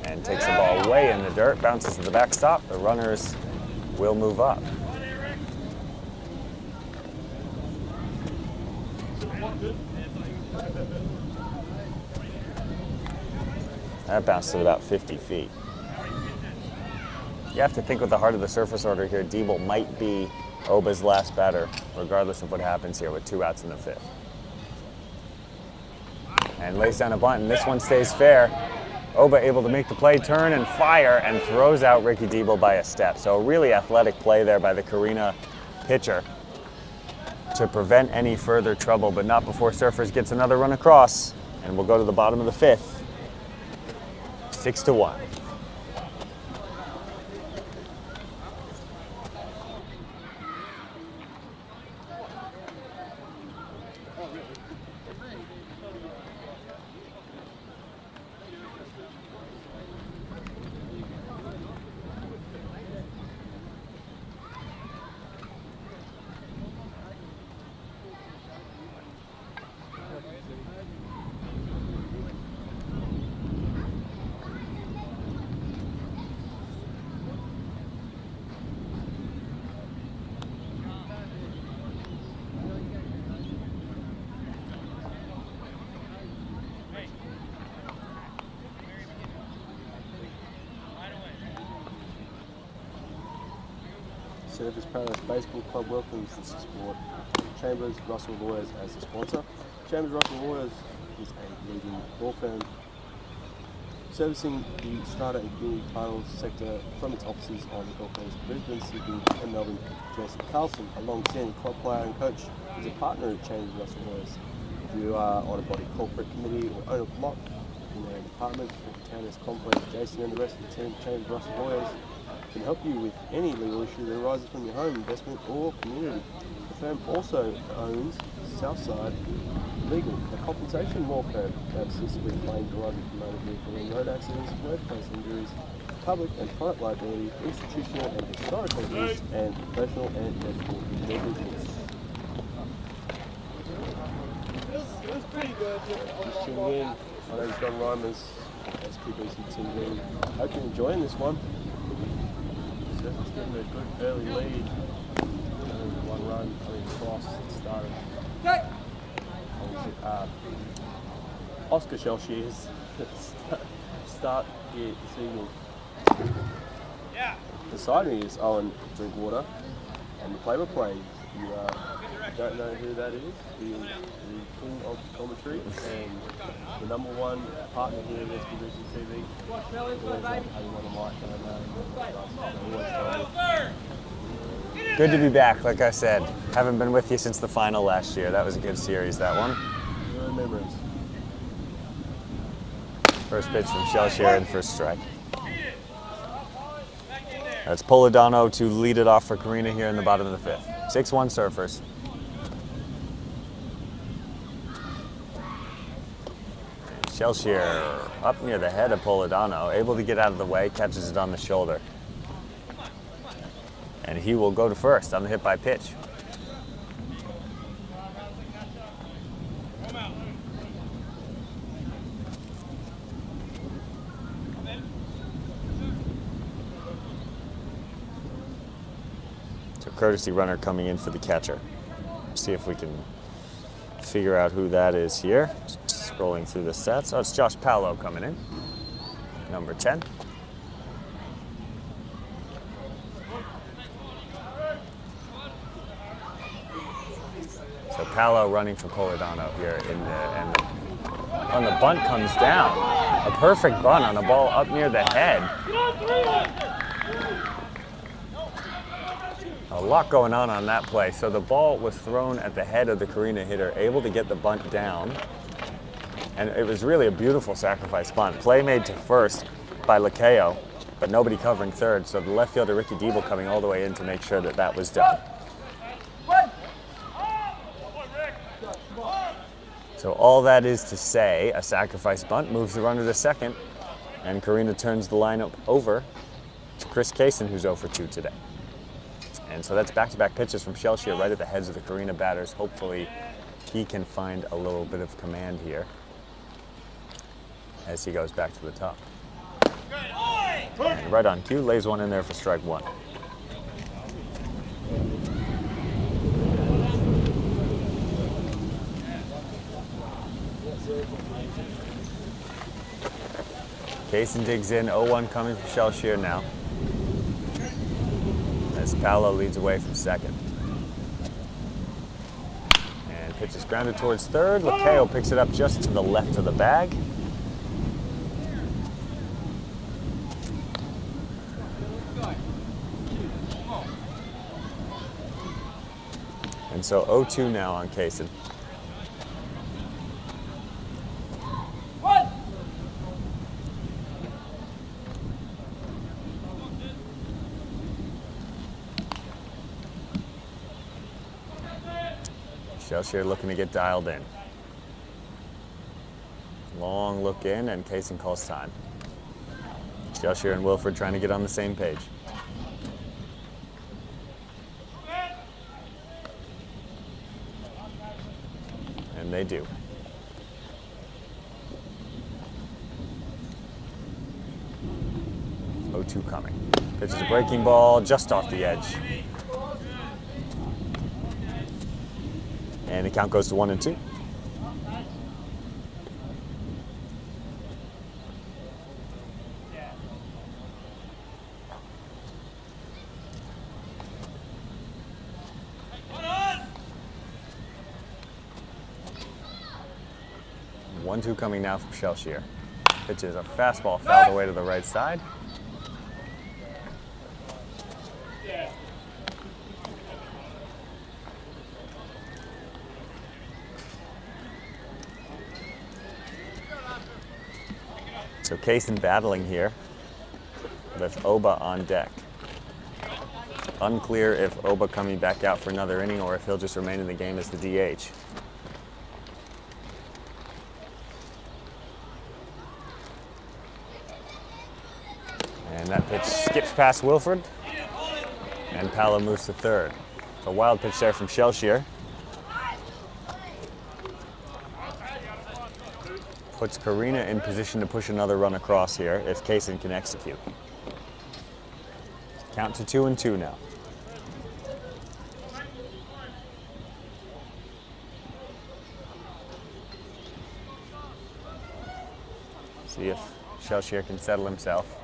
and takes the ball way in the dirt, bounces to the backstop. The runners will move up. That bounced at about 50 feet. You have to think with the heart of the surface order here, Diebel might be Oba's last batter, regardless of what happens here with 2 outs in the 5th. And lays down a bunt, and this one stays fair. Oba able to make the play, turn and fire, and throws out Ricky Diebel by a step. So a really athletic play there by the Carina pitcher to prevent any further trouble, but not before Surfers gets another run across. And we'll go to the bottom of the 5th. 6-1. Surfers Paradise Baseball Club welcomes the sport. Chambers Russell Lawyers as the sponsor. Chambers Russell Lawyers is a leading law firm servicing the strata and community titles sector from its offices on the Gulf Coast, Brisbane, Sydney and Melbourne. Jason Carlson, a long-standing club player and coach, is a partner at Chambers Russell Lawyers. If you are on a body corporate committee or own a block in a department or townhouse complex, Jason and the rest of the team, Chambers Russell Lawyers, can help you with any legal issue that arises from your home, investment or community. The firm also owns Southside Legal, a compensation law firm that assists with claims arising from motor vehicle and road accidents, workplace injuries, public and private liability, institutional and historical abuse, and professional and medical negligence. It was pretty good. Just tuning in. My name is Don Reimers, SPBC TV. Hope you're enjoying this one. Surfers getting a good early lead. One run coming across at the start of Oscar Shellshear's start here this evening. Beside me is Owen Drinkwater, and the play-by-play. You don't know who that is. He is the king of commentary and the #1 partner here at SPBC TV. Good to be back, like I said. Haven't been with you since the final last year. That was a good series, that one. Good memories. First pitch from Shellshear in for a strike. That's Polidano to lead it off for Carina here in the bottom of the 5th. 6-1 Surfers. Shellshear up near the head of Polidano, able to get out of the way, catches it on the shoulder. And he will go to first on the hit by pitch. So courtesy runner coming in for the catcher. See if we can figure out who that is here. Scrolling through the stats. Oh, it's Josh Paolo coming in, number 10. So Paolo running for Polidano here and the bunt comes down. A perfect bunt on a ball up near the head. A lot going on that play. So the ball was thrown at the head of the Carina hitter, able to get the bunt down. And it was really a beautiful sacrifice bunt. Play made to first by Lakeo, but nobody covering third. So the left fielder, Ricky Diebel, coming all the way in to make sure that that was done. So all that is to say, a sacrifice bunt moves the runner to second, and Carina turns the lineup over to Chris Kaysen, who's 0 for 2 today. And so that's back-to-back pitches from Shellshear right at the heads of the Carina batters. Hopefully he can find a little bit of command here as he goes back to the top. And right on cue, lays one in there for strike 1. Kaysen digs in, 0-1 coming from Shellshear now. As Paolo leads away from second. And pitch is grounded towards third. Lakeo picks it up just to the left of the bag. And so 0-2 now on Kaysen. Shelshear looking to get dialed in. Long look in, and Kaysen calls time. Shelshear and Wilfred trying to get on the same page. And they do. O2 coming. Pitches a breaking ball just off the edge. And the count goes to 1-2. One-two coming now from Shelshear. Pitches a fastball fouled away to the right side. So Kaysen battling here with Oba on deck. Unclear if Oba coming back out for another inning or if he'll just remain in the game as the DH. And that pitch skips past Wilfred, and Paolo moves to third. A wild pitch there from Shelshear. Puts Carina in position to push another run across here if Kaysen can execute. Count to 2-2 now. See if Shelshear can settle himself.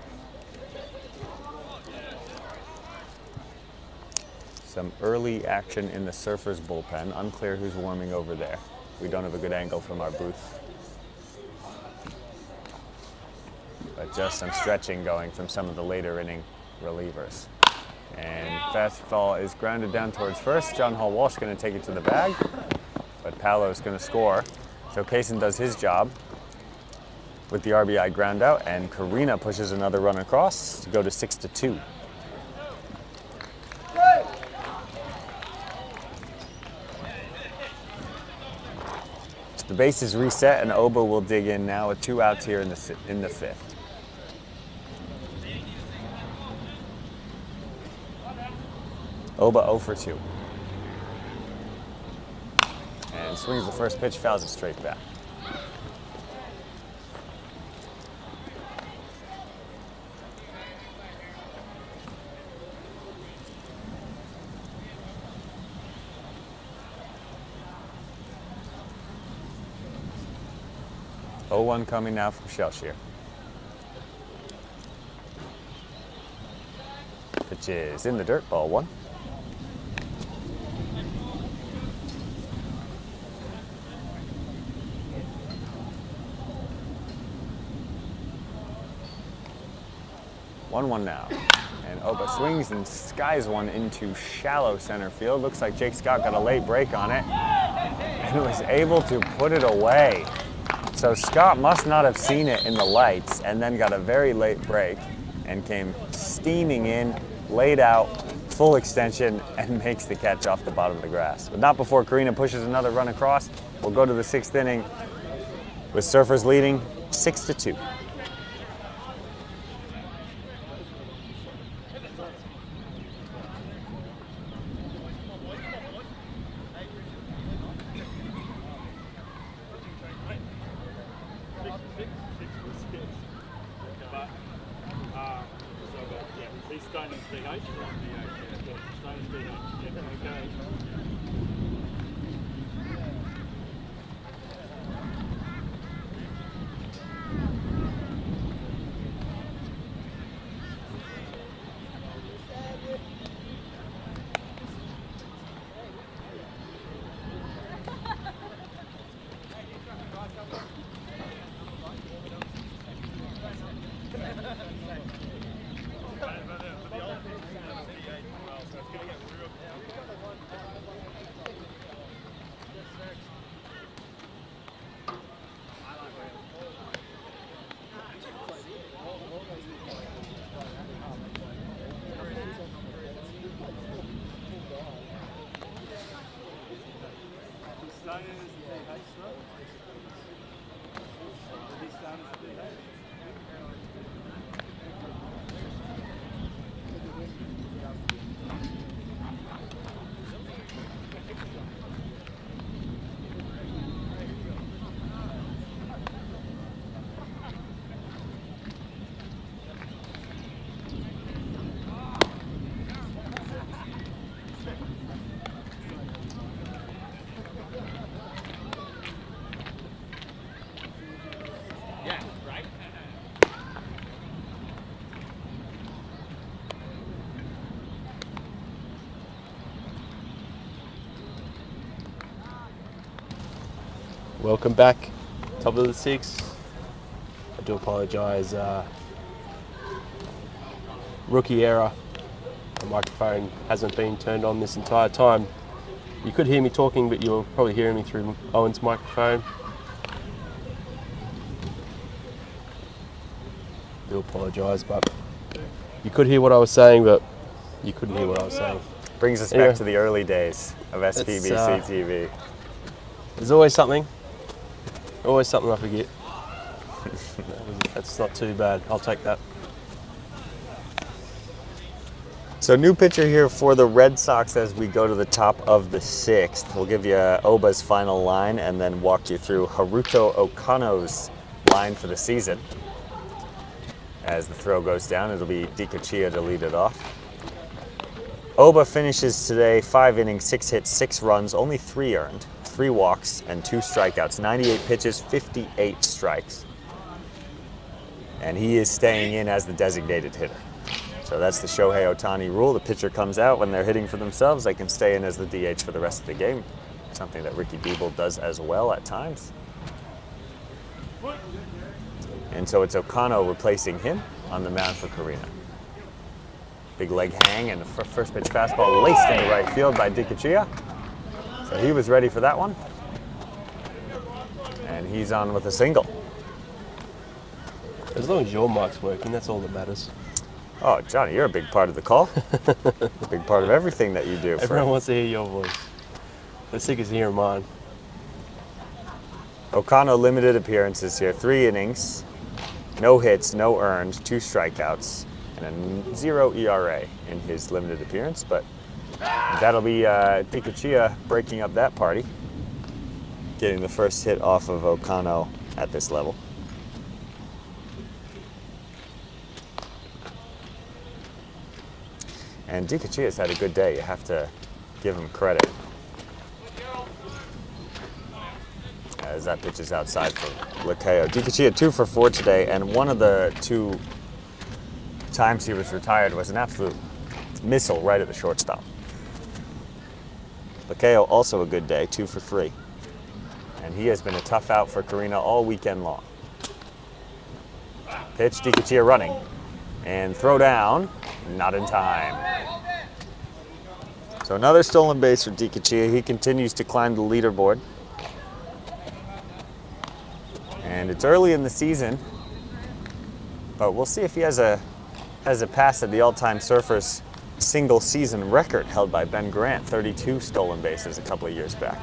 Some early action in the Surfers bullpen. Unclear who's warming over there. We don't have a good angle from our booth. But just some stretching going from some of the later inning relievers. And fastball is grounded down towards first. John Hall Walsh going to take it to the bag, but Paolo's going to score. So Kaysen does his job with the RBI ground out, and Carina pushes another run across to go to 6-2. The base is reset, and Oba will dig in now with 2 outs here in the fifth. Oba 0 for 2. And swings the first pitch, fouls it straight back. Oh-1 coming now from Shelshear. Pitch is in the dirt, ball 1. One now. And Oba swings and skies one into shallow center field. Looks like Jake Scott got a late break on it and was able to put it away. So Scott must not have seen it in the lights and then got a very late break and came steaming in, laid out, full extension, and makes the catch off the bottom of the grass. But not before Carina pushes another run across. We'll go to the 6th inning with Surfers leading 6-2. Welcome back, top of the sixth. I do apologise. Rookie error. The microphone hasn't been turned on this entire time. You could hear me talking, but you're probably hearing me through Owen's microphone. I do apologise, but you could hear what I was saying, but you couldn't hear what I was saying. Brings us Anyway, back to the early days of SPBC TV. There's always something. Always something I forget. That's not too bad. I'll take that. So new pitcher here for the Red Sox as we go to the top of the sixth. We'll give you Oba's final line and then walk you through Haruto Okano's line for the season. As the throw goes down, it'll be Dikachiya to lead it off. Oba finishes today 5 innings, 6 hits, 6 runs, only 3 earned, 3 walks, and 2 strikeouts. 98 pitches, 58 strikes. And he is staying in as the designated hitter. So that's the Shohei Ohtani rule. The pitcher comes out when they're hitting for themselves. They can stay in as the DH for the rest of the game. Something that Ricky Diebel does as well at times. And so it's Okano replacing him on the mound for Carina. Big leg hang and the first pitch fastball laced into right field by Dikachiya. So he was ready for that one. And he's on with a single. As long as your mic's working, that's all that matters. Oh, Johnny, you're a big part of the call. A big part of everything that you do. Everyone wants to hear your voice. They're sick of hearing mine. Okano limited appearances here. 3 innings, no hits, no earned, 2 strikeouts, and a 0 ERA in his limited appearance. But that'll be Dikachiya breaking up that party, getting the first hit off of Okano at this level. And Dikachiya's had a good day. You have to give him credit. As that pitch is outside for Lakeo. Dikachiya 2 for 4 today, and one of the 2 times he was retired was an absolute missile right at the shortstop. Lakeo also a good day, 2 for 3. And he has been a tough out for Carina all weekend long. Pitch, Dikachiya running. And throw down, not in time. So another stolen base for Dikachiya. He continues to climb the leaderboard. And it's early in the season, but we'll see if he has a pass at the all-time Surfers single season record held by Ben Grant, 32 stolen bases a couple of years back.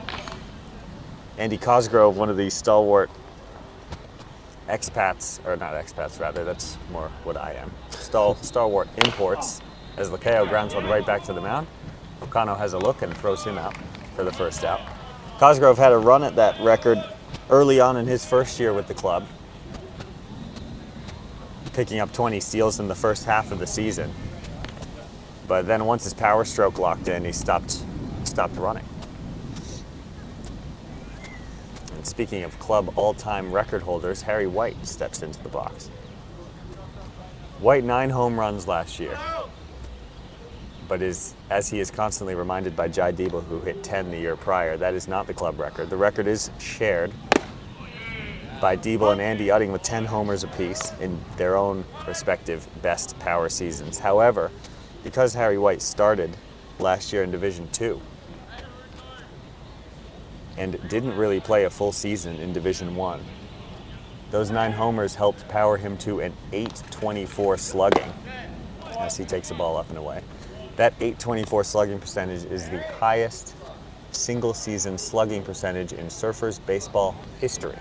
Andy Cosgrove, one of these stalwart expats, or not expats rather, that's more what I am, stalwart imports, as Lakeo grounds one right back to the mound. Okano has a look and throws him out for the first out. Cosgrove had a run at that record early on in his first year with the club, picking up 20 steals in the first half of the season. But then once his power stroke locked in, he stopped running. And speaking of club all-time record holders, Harry White steps into the box. White 9 home runs last year, but as he is constantly reminded by Jai Diebel, who hit 10 the year prior, that is not the club record. The record is shared by Diebel and Andy Utting with 10 homers apiece in their own respective best power seasons. However, because Harry White started last year in Division II and didn't really play a full season in Division I, those 9 homers helped power him to an .824 slugging as he takes the ball up and away. That .824 slugging percentage is the highest single season slugging percentage in Surfers baseball history.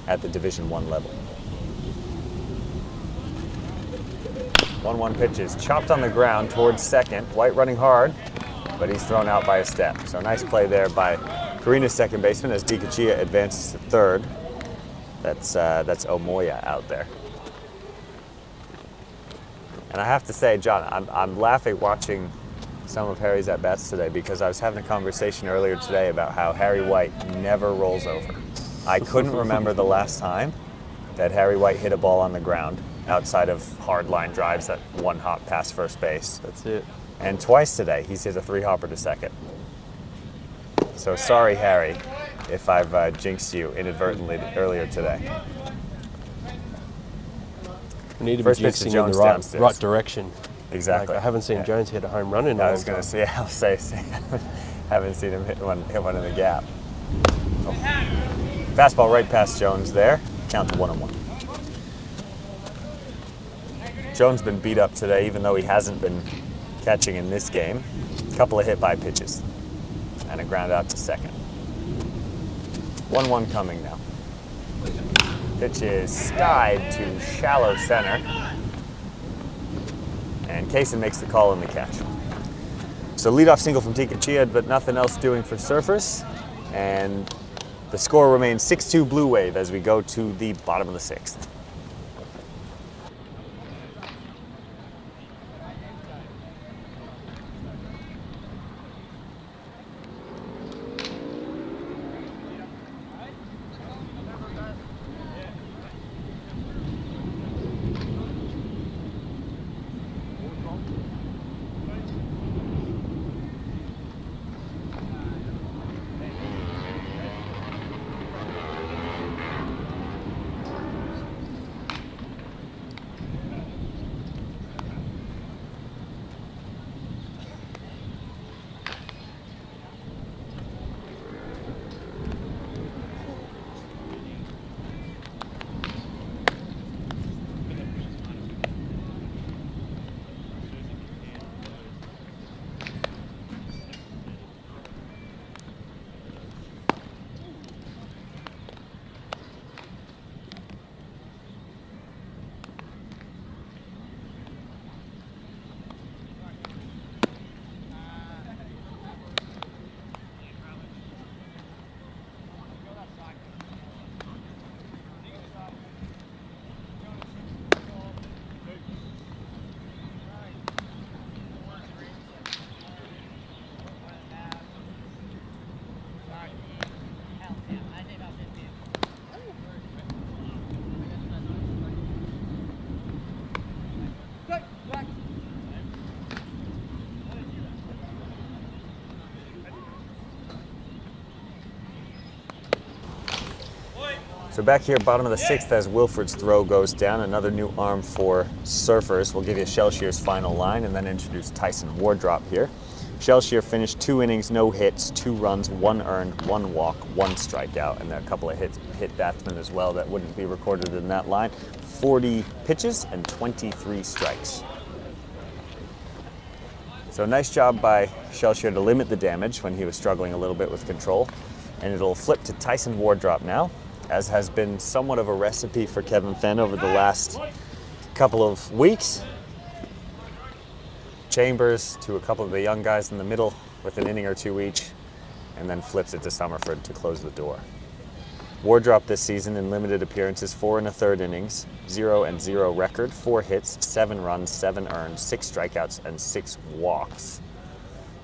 At the Division I level. 1-1 pitch is chopped on the ground towards second. White running hard, but he's thrown out by a step. So nice play there by Carina's second baseman as Dikachiya advances to third. That's Omoya out there. And I have to say, John, I'm laughing watching some of Harry's at-bats today because I was having a conversation earlier today about how Harry White never rolls over. I couldn't remember the last time that Harry White hit a ball on the ground outside of hard line drives that one hop past first base. That's it. And twice today, he's hit a 3-hopper to second. So sorry, Harry, if I've jinxed you inadvertently earlier today. We need to First be pitch to jinxing in Jones the downstairs. right direction. Exactly. Like, I haven't seen Jones hit a home run in a I long was going to time. say, I'll say, haven't seen him hit one in the gap. Oh. Fastball right past Jones there. Count to 1-1. Jones been beat up today, even though he hasn't been catching in this game. A couple of hit by pitches and a ground out to second. 1-1 coming now. Pitch is skied to shallow center. And Kaysen makes the call in the catch. So leadoff single from Tikachia, but nothing else doing for Surfers. And the score remains 6-2 Blue Wave as we go to the bottom of the 6th. So back here, bottom of the 6th, as Wilford's throw goes down, another new arm for Surfers. We'll give you Shellshear's final line and then introduce Tyson Wardrop here. Shellshear finished 2 innings, no hits, 2 runs, 1 earned, 1 walk, 1 strikeout, and a couple of hit batsmen as well that wouldn't be recorded in that line. 40 pitches and 23 strikes. So nice job by Shellshear to limit the damage when he was struggling a little bit with control. And it'll flip to Tyson Wardrop now, as has been somewhat of a recipe for Kevin Fenn over the last couple of weeks. Chambers to a couple of the young guys in the middle with an inning or 2 each, and then flips it to Summerford to close the door. Wardrop this season in limited appearances, 4 1/3 innings, 0-0 record, 4 hits, 7 runs, 7 earned, 6 strikeouts, and 6 walks.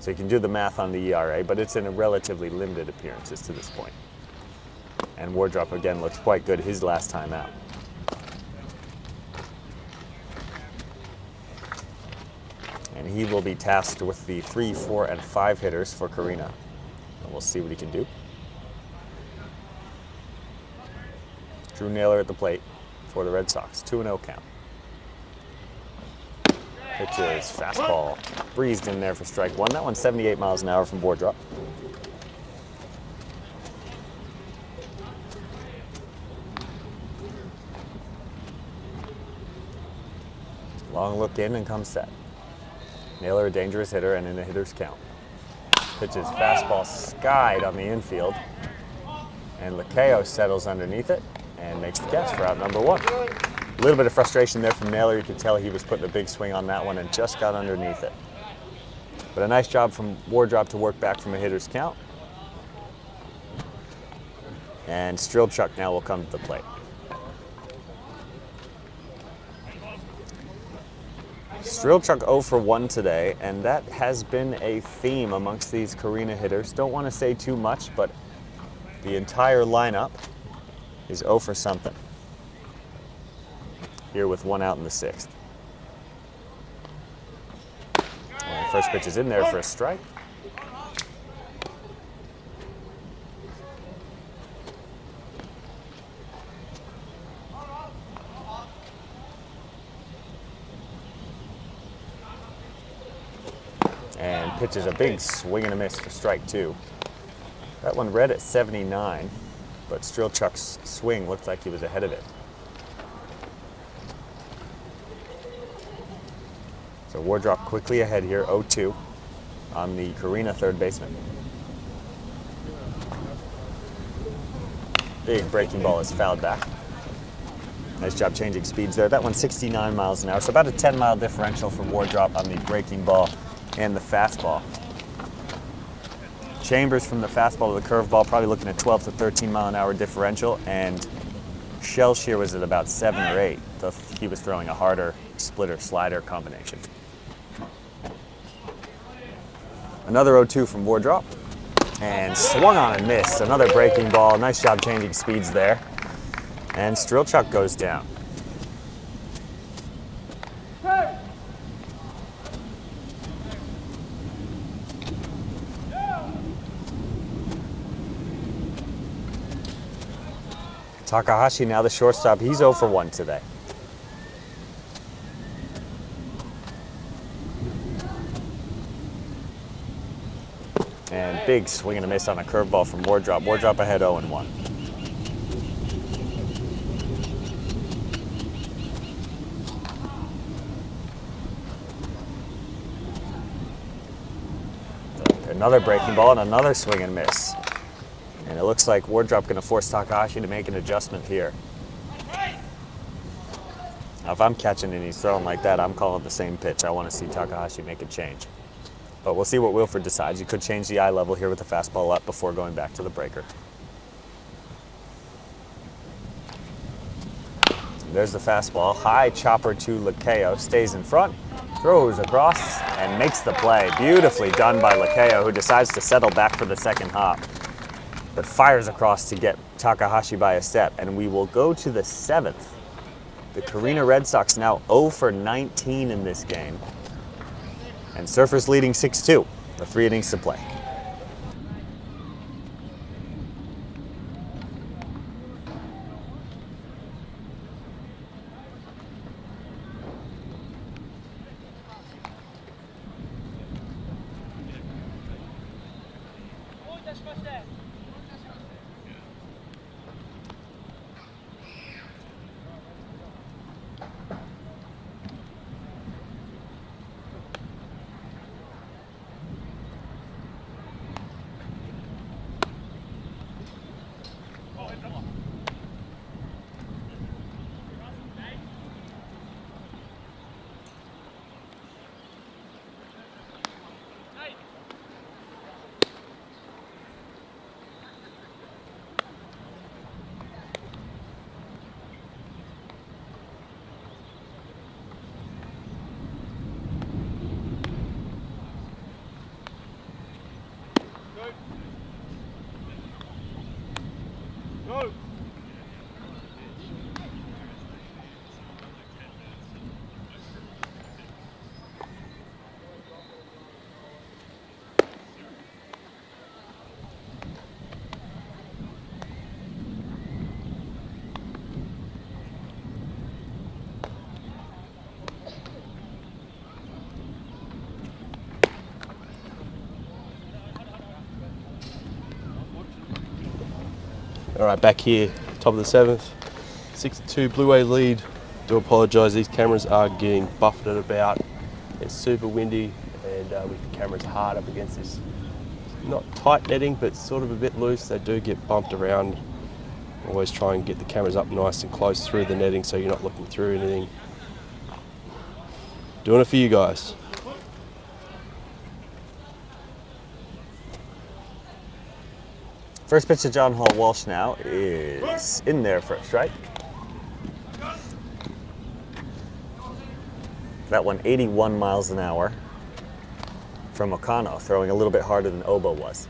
So you can do the math on the ERA, but it's in a relatively limited appearances to this point. And Wardrop again looked quite good his last time out. And he will be tasked with the 3, 4, and 5 hitters for Carina. And we'll see what he can do. Drew Naylor at the plate for the Red Sox. 2-0 count. Pitch is fastball. Breezed in there for strike 1. That one's 78 miles an hour from Wardrop. Long look in and comes set. Naylor, a dangerous hitter, and in the hitter's count. Pitch is fastball skied on the infield. And Lakeo settles underneath it and makes the catch for out number 1. A little bit of frustration there from Naylor. You could tell he was putting a big swing on that one and just got underneath it. But a nice job from Wardrop to work back from a hitter's count. And Strelchuk now will come to the plate. Strelchuk 0 for 1 today, and that has been a theme amongst these Carina hitters. Don't want to say too much, but the entire lineup is 0 for something. Here with 1 out in the 6th. And First pitch is in there for a strike. And pitches a big swing and a miss for strike 2. That one read at 79, but Strelchuk's swing looked like he was ahead of it. So Wardrop quickly ahead here, 0-2 on the Carina third baseman. Big breaking ball is fouled back. Nice job changing speeds there. That one's 69 miles an hour, so about a 10-mile differential for Wardrop on the breaking ball and the fastball. Chambers from the fastball to the curveball, probably looking at 12 to 13 mile an hour differential, and Shellshear was at about 7 or 8. So he was throwing a harder splitter slider combination. Another 0-2 from Wardrop, and swung on and missed. Another breaking ball. Nice job changing speeds there, and Strelchuk goes down. Takahashi now the shortstop. He's 0 for 1 today. And big swing and a miss on a curveball from Wardrop. Wardrop ahead 0-1. Another breaking ball and another swing and miss. And it looks like Wardrop going to force Takahashi to make an adjustment here. Now, if I'm catching and he's throwing like that, I'm calling the same pitch. I want to see Takahashi make a change. But we'll see what Wilford decides. He could change the eye level here with the fastball up before going back to the breaker. There's the fastball. High chopper to Lakeo. Stays in front, throws across, and makes the play. Beautifully done by Lakeo, who decides to settle back for the second hop, but fires across to get Takahashi by a step. And we will go to the 7th. The Carina Red Sox now 0 for 19 in this game. And Surfers leading 6-2, with 3 innings to play. All right, back here, top of the 7th, 6-2 Bluewave lead. Do apologise, these cameras are getting buffeted about. It's super windy, and with the cameras hard up against this, not tight netting, but sort of a bit loose. They do get bumped around. Always try and get the cameras up nice and close through the netting so you're not looking through anything. Doing it for you guys. First pitch to John Hall Walsh now is in there for a strike. That one 81 miles an hour from Okano, throwing a little bit harder than Obo was.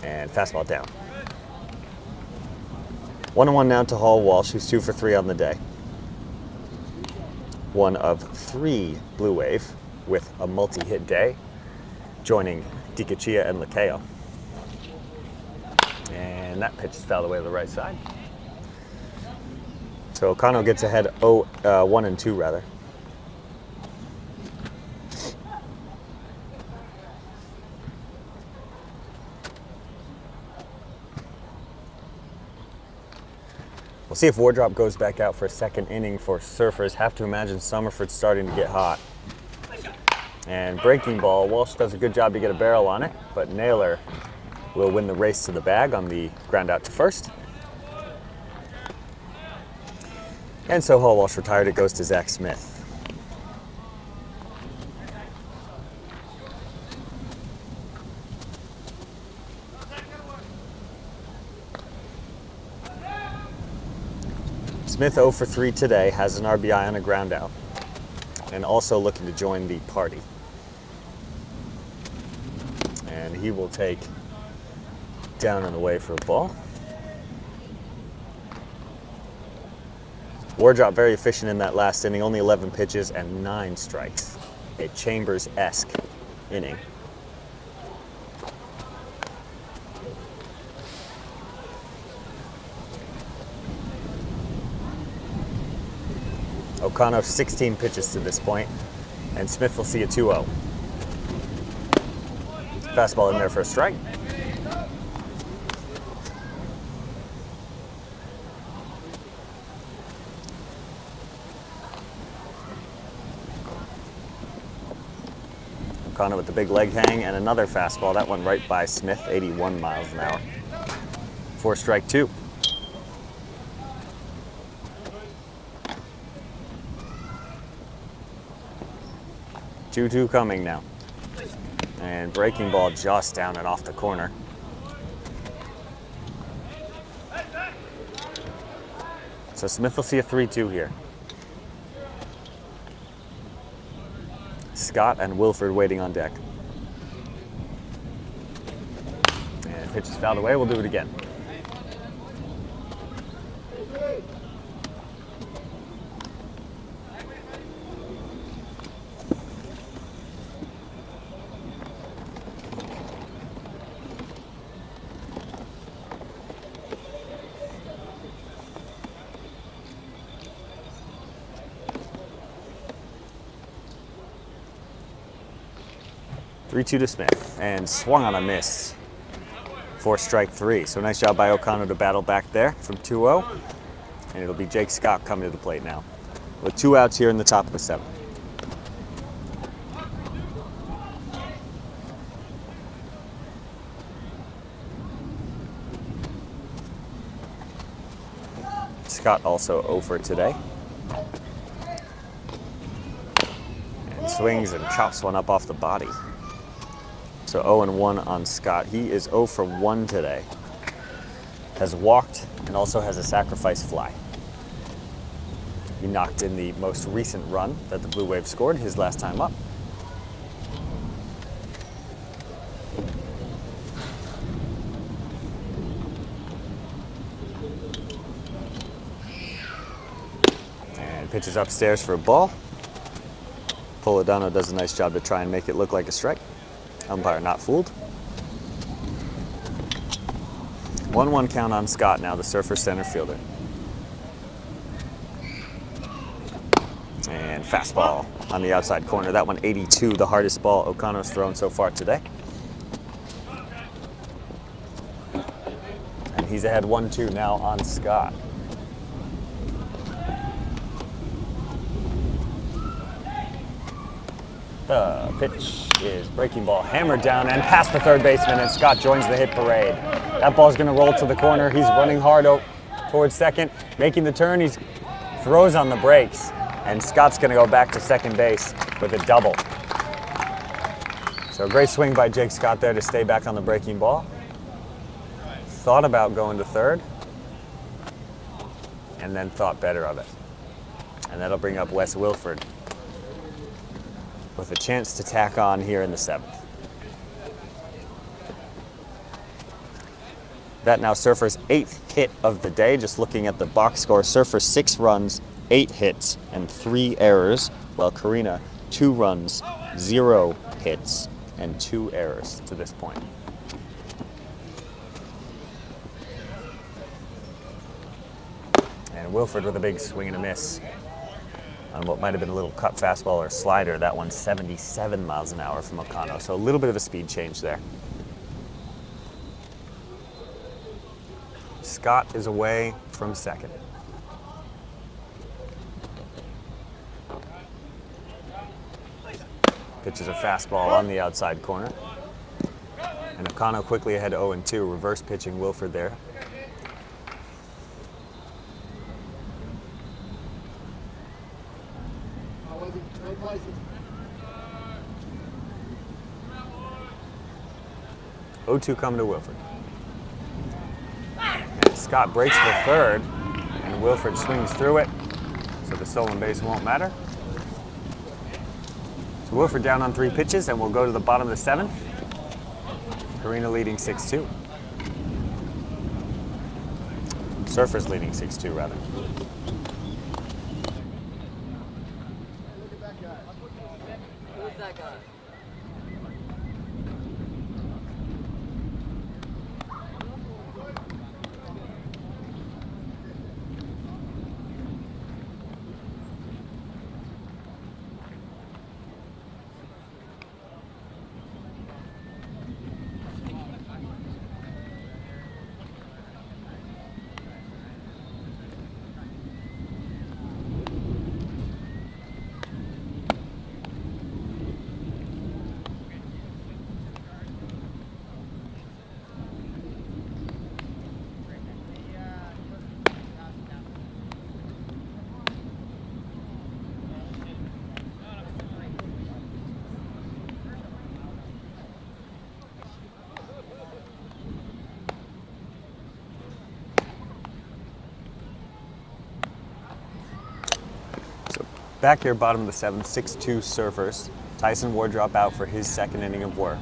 And fastball down. 1-1 now to Hall Walsh, who's 2 for 3 on the day. one of 3 Blue Wave with a multi-hit day, joining Dikachia and Lakeo. And that pitch is fouled away to the right side. So Okano gets ahead 1 and 2 rather. We'll see if Wardrop goes back out for a second inning for Surfers. Have to imagine Summerford's starting to get hot. And breaking ball, Walsh does a good job to get a barrel on it, but Naylor will win the race to the bag on the ground out to first. And so Hall Walsh retired, it goes to Zach Smith. Smith 0 for 3 today, has an RBI on a ground out, and also looking to join the party. And he will take down and away for a ball. Wardrop very efficient in that last inning, only 11 pitches and 9 strikes. A Chambers-esque inning. O'Connor 16 pitches to this point, and Smith will see a 2-0. Fastball in there for a strike. O'Connor with the big leg hang and another fastball. That one right by Smith, 81 miles an hour. 4 strike 2. Two coming now. And breaking ball just down and off the corner. So Smith will see a 3-2 here. Scott and Wilford waiting on deck. And pitch is fouled away, we'll do it again. To Smith, and swung on a miss for strike 3. So nice job by O'Connor to battle back there from 2-0. And it'll be Jake Scott coming to the plate now, with 2 outs here in the top of the 7th. Scott also 0 for today. And swings and chops one up off the body. So 0-1 on Scott. He is 0 for 1 today. Has walked and also has a sacrifice fly. He knocked in the most recent run that the Blue Wave scored his last time up. And pitches upstairs for a ball. Polidano does a nice job to try and make it look like a strike. Umpire not fooled. 1-1 count on Scott now, the Surfer center fielder. And fastball on the outside corner. That one 82, the hardest ball O'Connor's thrown so far today. And he's ahead 1-2 now on Scott. The pitch is breaking ball, hammered down and past the third baseman, and Scott joins the hit parade. That ball's going to roll to the corner. He's running hard towards second, making the turn. He throws on the brakes, and Scott's going to go back to second base with a double. So a great swing by Jake Scott there to stay back on the breaking ball. Thought about going to third, and then thought better of it. And that'll bring up Wes Wilford with a chance to tack on here in the 7th. That now Surfer's 8th hit of the day. Just looking at the box score, Surfer 6 runs, 8 hits and 3 errors, while Carina 2 runs, 0 hits and 2 errors to this point. And Wilfred with a big swing and a miss on what might have been a little cut fastball or slider. That one's 77 miles an hour from O'Connell, so a little bit of a speed change there. Scott is away from second. Pitches a fastball on the outside corner. And O'Connell quickly ahead 0-2, reverse pitching Wilfred there. O2 coming to Wilfred. And Scott breaks for third, and Wilfred swings through it, so the stolen base won't matter. So Wilfred down on 3 pitches, and we'll go to the bottom of the 7th. Carina leading 6-2. Surfers leading 6-2, rather. Who's that guy? Back here, bottom of the 7th, 6-2 Surfers. Tyson Wardrop out for his 2nd inning of work.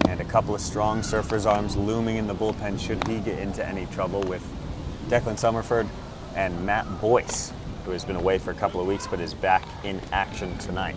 And a couple of strong Surfers arms looming in the bullpen should he get into any trouble with Declan Summerford and Matt Boyce, who has been away for a couple of weeks but is back in action tonight.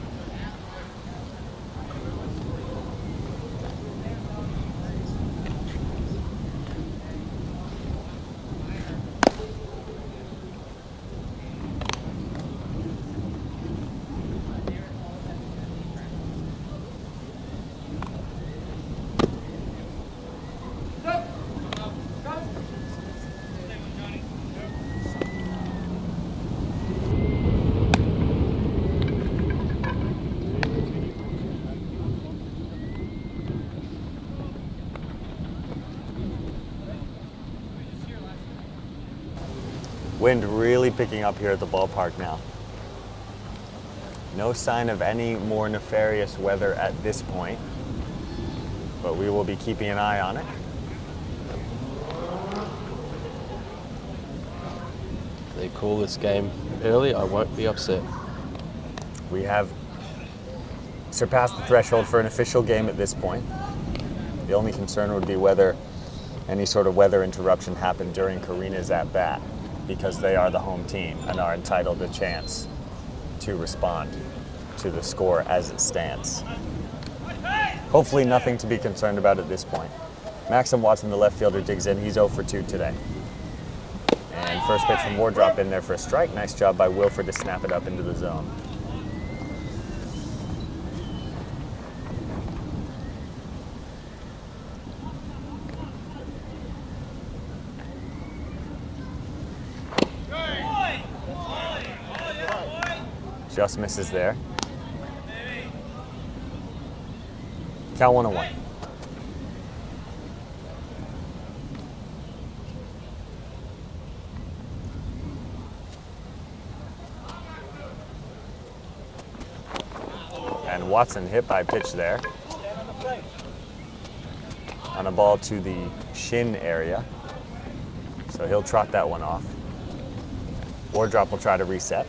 Wind really picking up here at the ballpark now. No sign of any more nefarious weather at this point, but we will be keeping an eye on it. If they call this game early, I won't be upset. We have surpassed the threshold for an official game at this point. The only concern would be whether any sort of weather interruption happened during Carina's at-bat, because they are the home team and are entitled a chance to respond to the score as it stands. Hopefully nothing to be concerned about at this point. Maxim Watson, the left fielder, digs in. He's 0 for 2 today. And first pitch from Wardrop in there for a strike. Nice job by Wilfred to snap it up into the zone. Just misses there. Count 1-1. And Watson hit by pitch there. On a ball to the shin area. So he'll trot that one off. Wardrop will try to reset.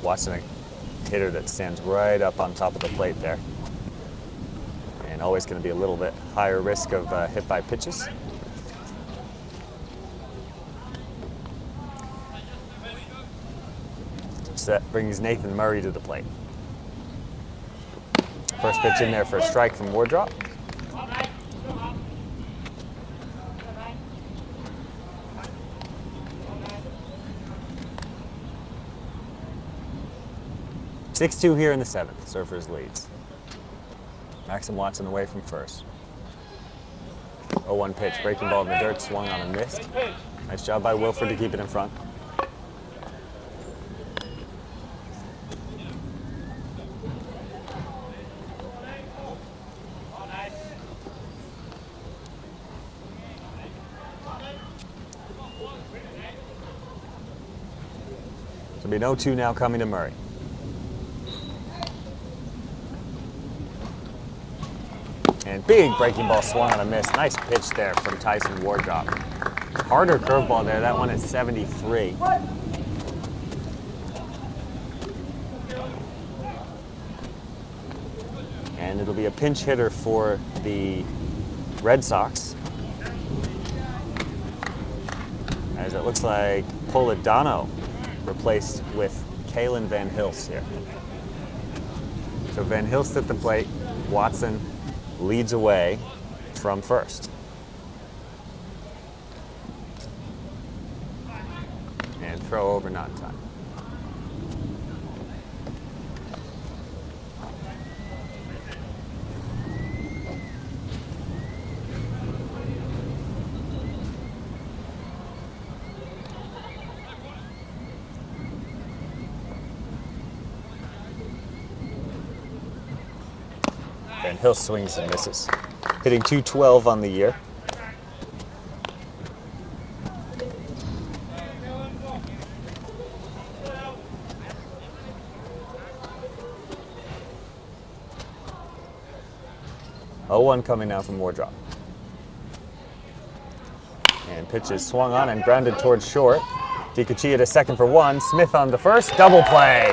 Watson, a hitter that stands right up on top of the plate there. and always going to be a little bit higher risk of hit by pitches. So that brings Nathan Murray to the plate. First pitch in there for a strike from Wardrop. (6-2) here in the 7th. Surfers leads. Maxim Watson away from first. 0-1 pitch. Breaking ball in the dirt. Swung on and missed. Nice job by Wilford to keep it in front. So be 0-2 now coming to Murray. And big breaking ball swung on a miss. Nice pitch there from Tyson Wardrop. Harder curveball there. That one at 73. And it'll be a pinch hitter for the Red Sox, as it looks like Polidano replaced with Kalen Van Hilst here. So Van Hilst at the plate. Watson leads away from first. And throw over, not in time. Van Hilst swings and misses. Hitting .212 on the year. (0-1) coming now from Wardrop. And pitches swung on and grounded towards short. DiCuccia to second for 1. Smith on the first. Double play.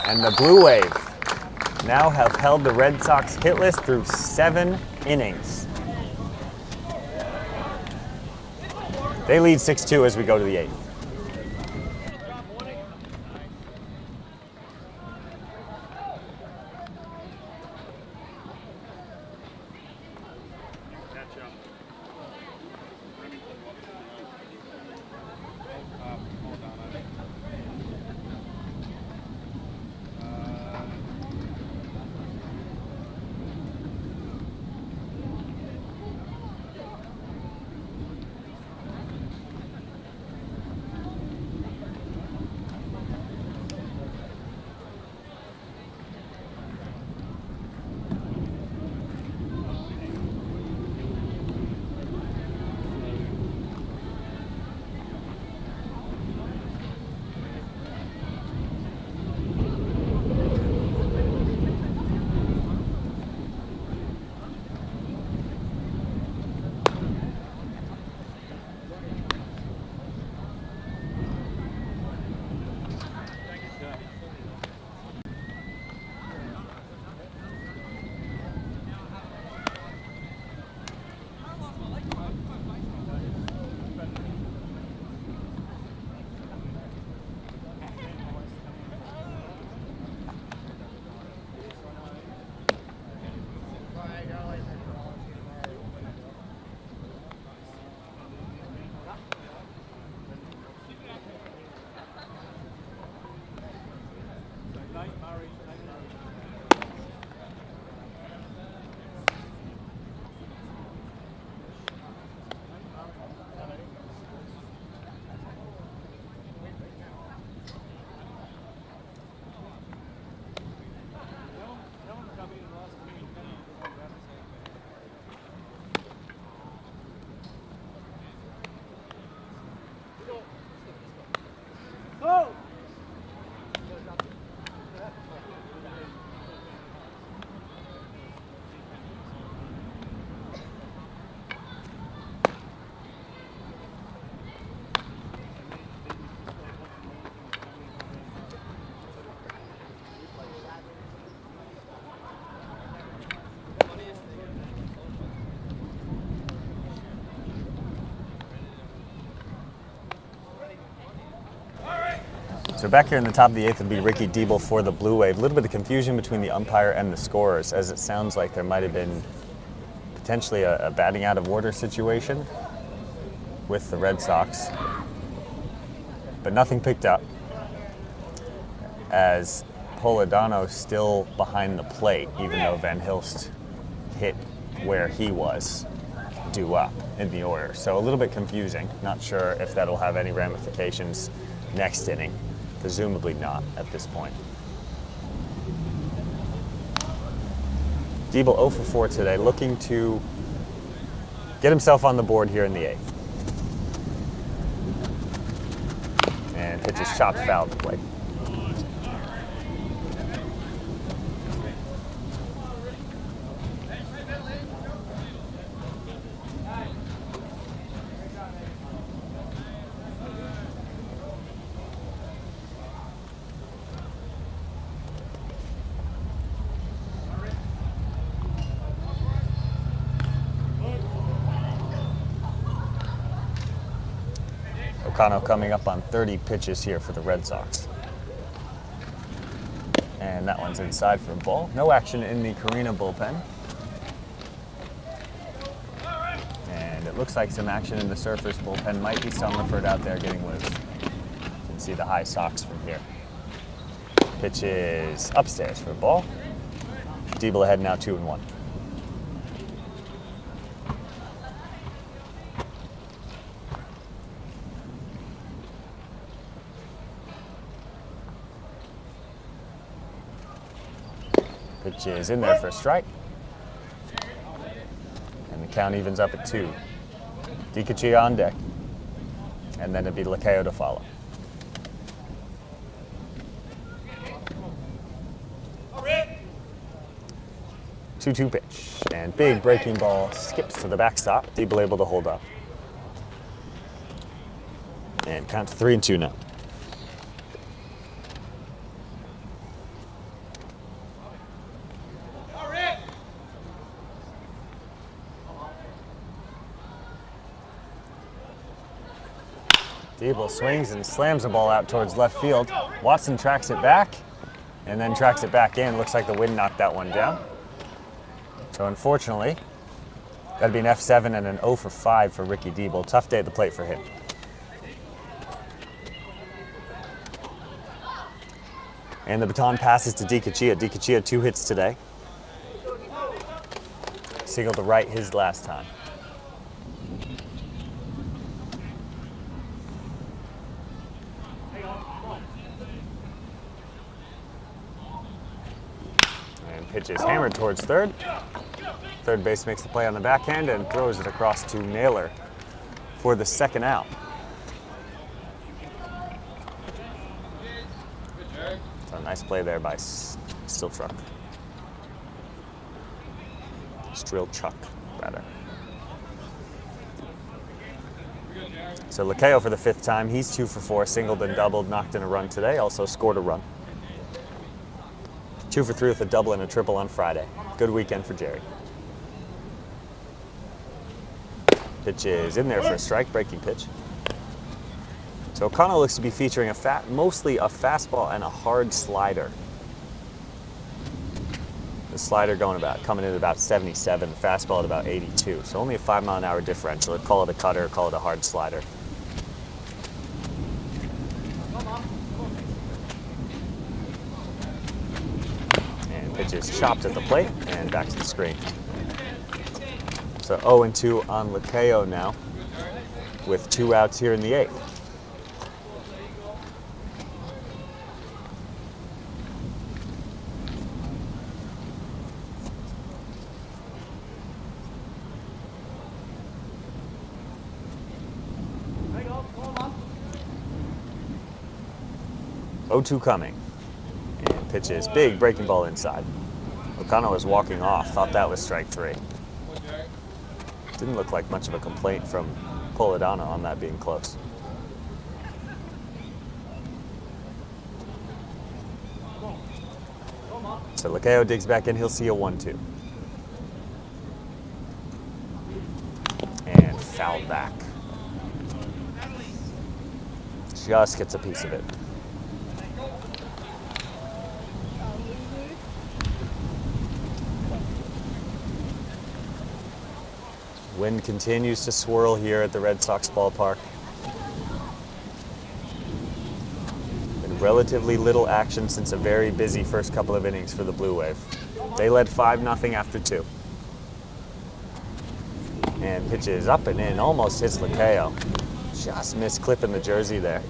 And the Bluewave now have held the Red Sox hitless through 7 innings. They lead 6-2 as we go to the 8th. So back here in the top of the 8th would be Ricky Diebel for the Blue Wave. A little bit of confusion between the umpire and the scorers, as it sounds like there might have been potentially a batting out of order situation with the Red Sox. But nothing picked up, as Polidano's still behind the plate, even though Van Hilst hit where he was due up in the order. So a little bit confusing. Not sure if that'll have any ramifications next inning. Presumably not at this point. Diebel 0 for 4 today, looking to get himself on the board here in the 8th. And pitch is chopped foul to plate. O'Connell coming up on 30 pitches here for the Red Sox. And that one's inside for a ball. No action in the Carina bullpen. And it looks like some action in the Surfers bullpen. Might be Summerford out there getting loose. You can see the high Sox from here. Pitch is upstairs for a ball. Diebel ahead now 2-1. Pitch is in there for a strike. And the count evens up at 2. DiCaccia on deck. And then it'd be Lacayo to follow. 2-2 pitch. And big breaking ball skips to the backstop. Diebel able to hold up. And count to 3-2 now. Diebel swings and slams the ball out towards left field. Watson tracks it back and then tracks it back in. Looks like the wind knocked that one down. So unfortunately, that'd be an F7 and an 0 for 5 for Ricky Diebel. Tough day at the plate for him. And the baton passes to DiCaccia. DiCaccia 2 hits today. Single to right his last time. Pitch is hammered towards third. Third base makes the play on the backhand and throws it across to Naylor for the second out. So a nice play there by Strelchuk, rather. So Lacayo for the 5th time. He's 2 for 4, singled and doubled, knocked in a run today, also scored a run. 2 for 3 with a double and a triple on Friday. Good weekend for Jerry. Pitch is in there for a strike, breaking pitch. So O'Connell looks to be featuring mostly a fastball and a hard slider. The slider coming in at about 77, the fastball at about 82. So only a 5-mile-an-hour differential. I'd call it a cutter, call it a hard slider. Pitch is chopped at the plate and back to the screen. So 0-2 on Lacayo now, with 2 outs here in the 8th. Oh-2 coming. And pitch is big, breaking ball inside. O'Connell was walking off, thought that was strike 3. Didn't look like much of a complaint from Polidano on that being close. So Lacayo digs back in, he'll see a 1-2. And fouled back. Just gets a piece of it. Wind continues to swirl here at the Red Sox ballpark. Been relatively little action since a very busy first couple of innings for the Blue Wave. They led 5-0 after 2. And pitches up and in, almost hits Lacayo. Just missed clipping the jersey there.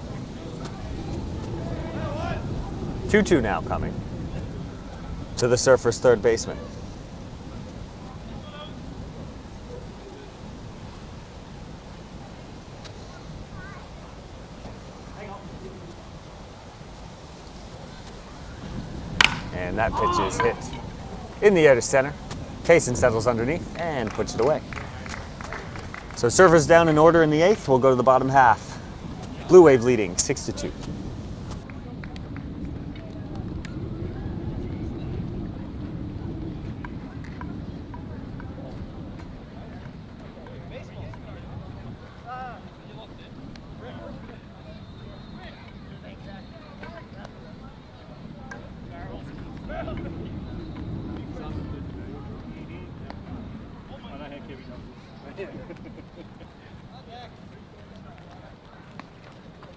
2-2 now coming to the Surfers' third baseman. And that pitch is hit in the air to center. Kaysen settles underneath and puts it away. So Surfers down in order in the 8th. We'll go to the bottom half. Blue Wave leading 6-2.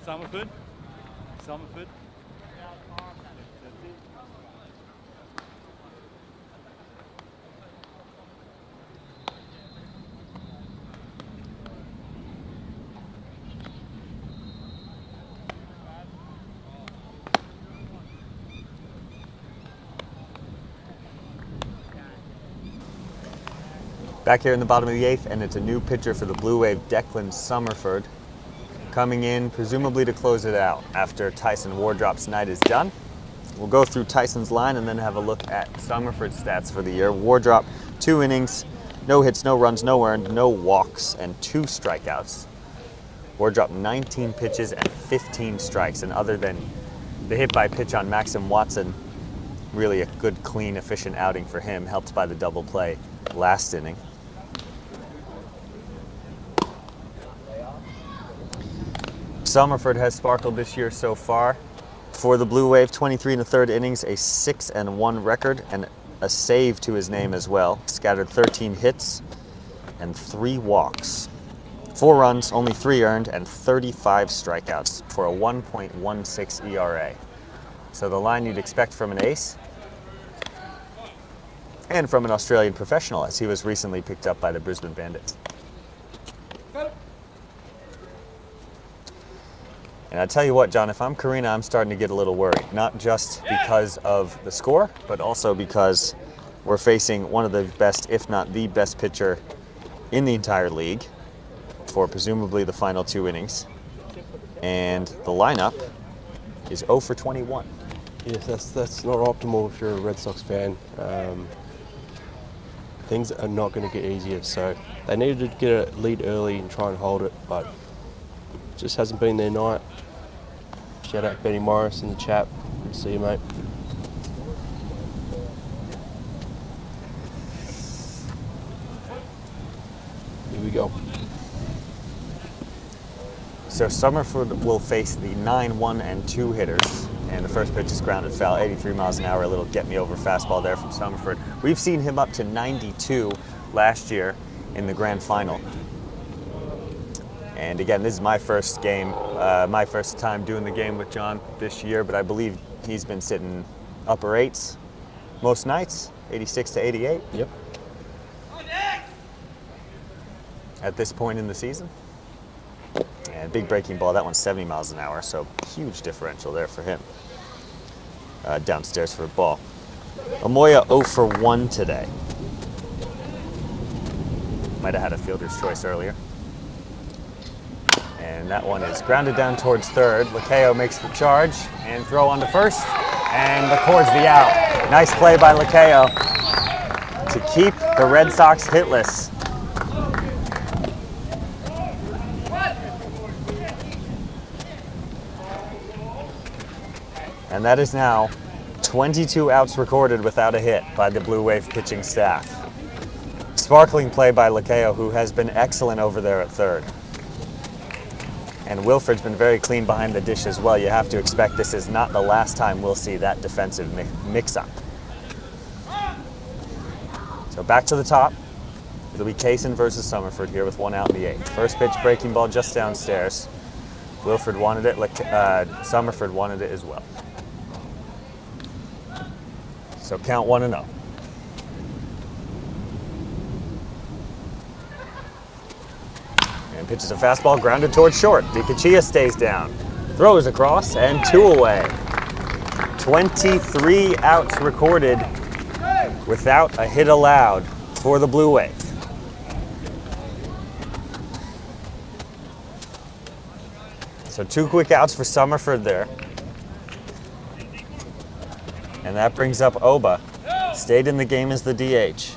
Summerford. Summerford. Back here in the bottom of the 8th, and it's a new pitcher for the Blue Wave, Declan Summerford, coming in presumably to close it out after Tyson Wardrop's night is done. We'll go through Tyson's line and then have a look at Summerford's stats for the year. Wardrop, 2 innings, no hits, no runs, no earned, no walks, and 2 strikeouts. Wardrop 19 pitches and 15 strikes, and other than the hit by pitch on Maxim Watson, really a good, clean, efficient outing for him, helped by the double play last inning. Summerford has sparkled this year so far. For the Blue Wave, 23 1/3 innings, a 6-1 record, and a save to his name as well. Scattered 13 hits and 3 walks. 4 runs, only 3 earned, and 35 strikeouts for a 1.16 ERA. So the line you'd expect from an ace and from an Australian professional, as he was recently picked up by the Brisbane Bandits. And I tell you what, John, if I'm Carina, I'm starting to get a little worried. Not just because of the score, but also because we're facing one of the best, if not the best pitcher in the entire league for presumably the final 2 innings. And the lineup is 0 for 21. Yes, that's not optimal if you're a Red Sox fan. Things are not going to get easier, so they needed to get a lead early and try and hold it, but it just hasn't been their night. Shout out Benny Morris in the chat. Good to see you, mate. Here we go. So Summerford will face the 9, 1, and 2 hitters. And the first pitch is grounded foul, 83 miles an hour, a little get-me-over fastball there from Summerford. We've seen him up to 92 last year in the grand final. And again, this is my first game, my first time doing the game with John this year, but I believe he's been sitting upper 8s most nights, 86 to 88. Yep. At this point in the season. And big breaking ball, that one's 70 miles an hour, so huge differential there for him. Downstairs for a ball. Amoya 0 for 1 today. Might have had a fielder's choice earlier. And that one is grounded down towards third. Lacayo makes the charge and throw on to first, and records the out. Nice play by Lacayo to keep the Red Sox hitless. And that is now 22 outs recorded without a hit by the Blue Wave pitching staff. Sparkling play by Lacayo, who has been excellent over there at third. And Wilfred's been very clean behind the dish as well. You have to expect this is not the last time we'll see that defensive mix-up. So back to the top. It'll be Kaysen versus Summerford here with 1 out in the 8th. First pitch, breaking ball just downstairs. Wilfred wanted it, Summerford wanted it as well. So count 1-0. And pitches a fastball grounded towards short. DiCaccia stays down. Throws across and 2 away. 23 outs recorded without a hit allowed for the Blue Wave. So 2 quick outs for Summerford there. And that brings up Oba. Stayed in the game as the DH.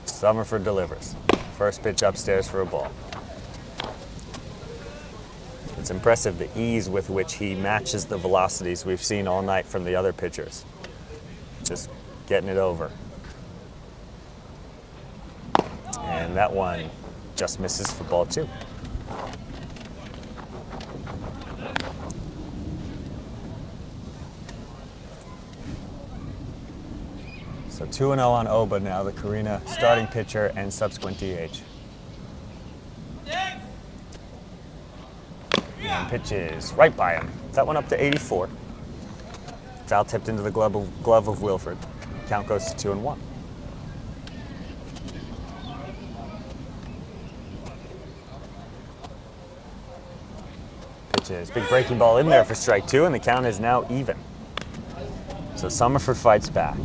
Summerford delivers. First pitch upstairs for a ball. It's impressive the ease with which he matches the velocities we've seen all night from the other pitchers. Just getting it over. And that one just misses for ball 2. So 2-0 on Oba now, the Carina starting pitcher and subsequent DH. And pitches right by him. That one up to 84. Foul tipped into the glove of Wilfred. Count goes to 2-1. Pitches, big breaking ball in there for strike 2, and the count is now even. So Summerford fights back.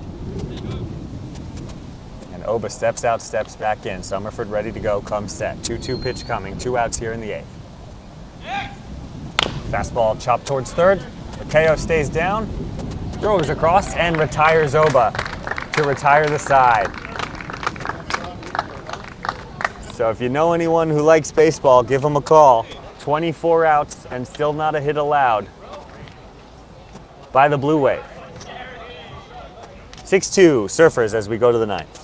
And Oba steps out, steps back in. Summerford ready to go, comes set. 2-2 pitch coming, 2 outs here in the 8th. Fastball chopped towards third. Lakeo stays down, throws across, and retires Oba to retire the side. So if you know anyone who likes baseball, give them a call. 24 outs and still not a hit allowed by the Blue Wave. 6-2 Surfers as we go to the 9th.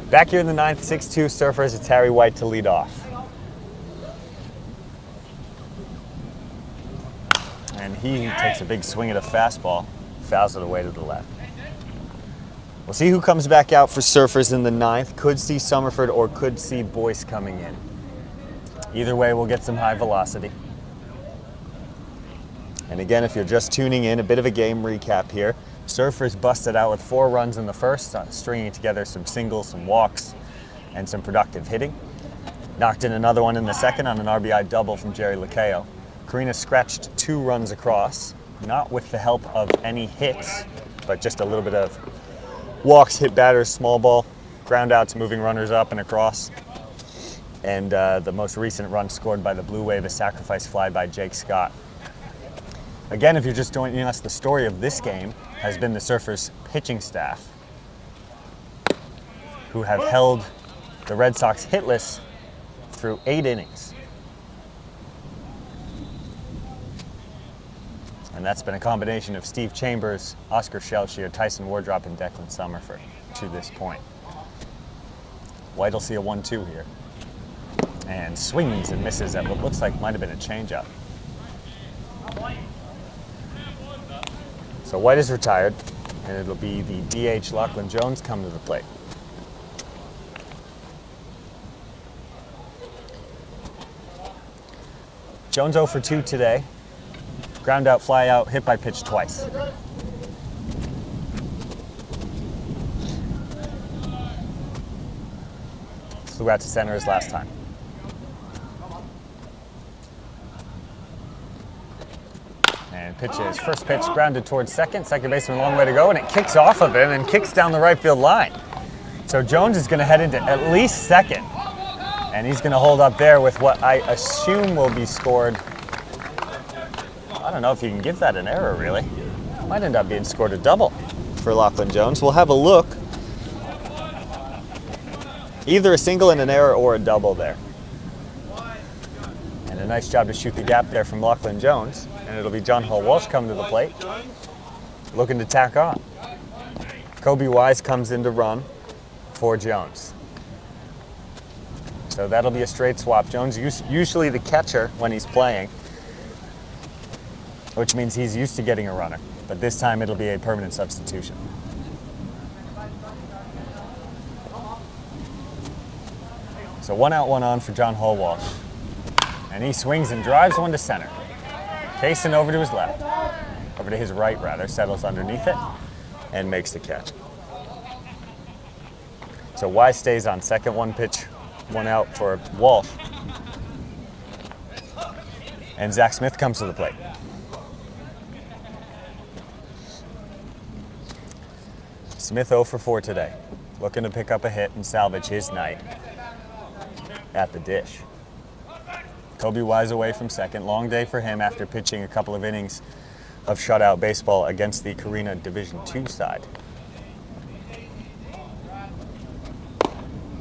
Back here in the 9th, 6-2 Surfers, it's Harry White to lead off. And he takes a big swing at a fastball, fouls it away to the left. We'll see who comes back out for Surfers in the 9th. Could see Summerford or could see Boyce coming in. Either way, we'll get some high velocity. And again, if you're just tuning in, a bit of a game recap here. Surfers busted out with 4 runs in the first, stringing together some singles, some walks, and some productive hitting. Knocked in another one in the second on an RBI double from Jerry Lakeo. Carina scratched 2 runs across, not with the help of any hits, but just a little bit of walks, hit batters, small ball, ground outs, moving runners up and across. And the most recent run scored by the Blue Wave, a sacrifice fly by Jake Scott. Again, if you're just joining us, the story of this game has been the Surfers' pitching staff, who have held the Red Sox hitless through 8 innings. And that's been a combination of Steve Chambers, Oscar Shelchier, Tyson Wardrop, and Declan Summerford to this point. White will see a 1-2 here. And swings and misses at what looks like might have been a changeup. So White is retired, and it'll be the DH Lachlan Jones come to the plate. Jones 0 for 2 today. Ground out, fly out, hit by pitch twice. Flew out to center his last time. And pitches, first pitch grounded towards second. Second baseman a long way to go, and it kicks off of him and kicks down the right field line. So Jones is going to head into at least second. And he's going to hold up there with what I assume will be scored. I don't know if you can give that an error, really. Might end up being scored a double for Lachlan Jones. We'll have a look. Either a single and an error or a double there. And a nice job to shoot the gap there from Lachlan Jones. And it'll be John Hall Walsh coming to the plate, looking to tack on. Kobe Wise comes in to run for Jones. So that'll be a straight swap. Jones usually the catcher when he's playing, which means he's used to getting a runner. But this time it'll be a permanent substitution. So 1 out, 1 on for John Hall Walsh. And he swings and drives one to center. Kaysen over to his left, over to his right rather, settles underneath it and makes the catch. So Wise stays on second, 1 pitch, 1 out for Walsh. And Zach Smith comes to the plate. Smith 0 for 4 today, looking to pick up a hit and salvage his night at the dish. Kobe Wise away from second. Long day for him after pitching a couple of innings of shutout baseball against the Carina Division II side.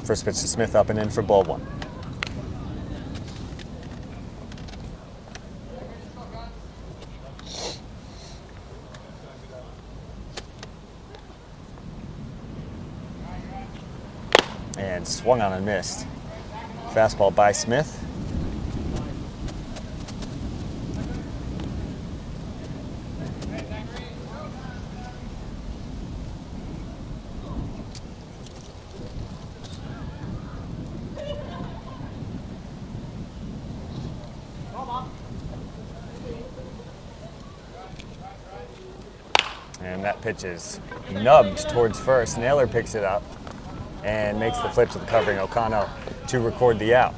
First pitch to Smith, up and in for ball 1. And swung on and missed. Fastball by Smith. And that pitch is nubbed towards first. Naylor picks it up and makes the flip to the covering O'Connell to record the out.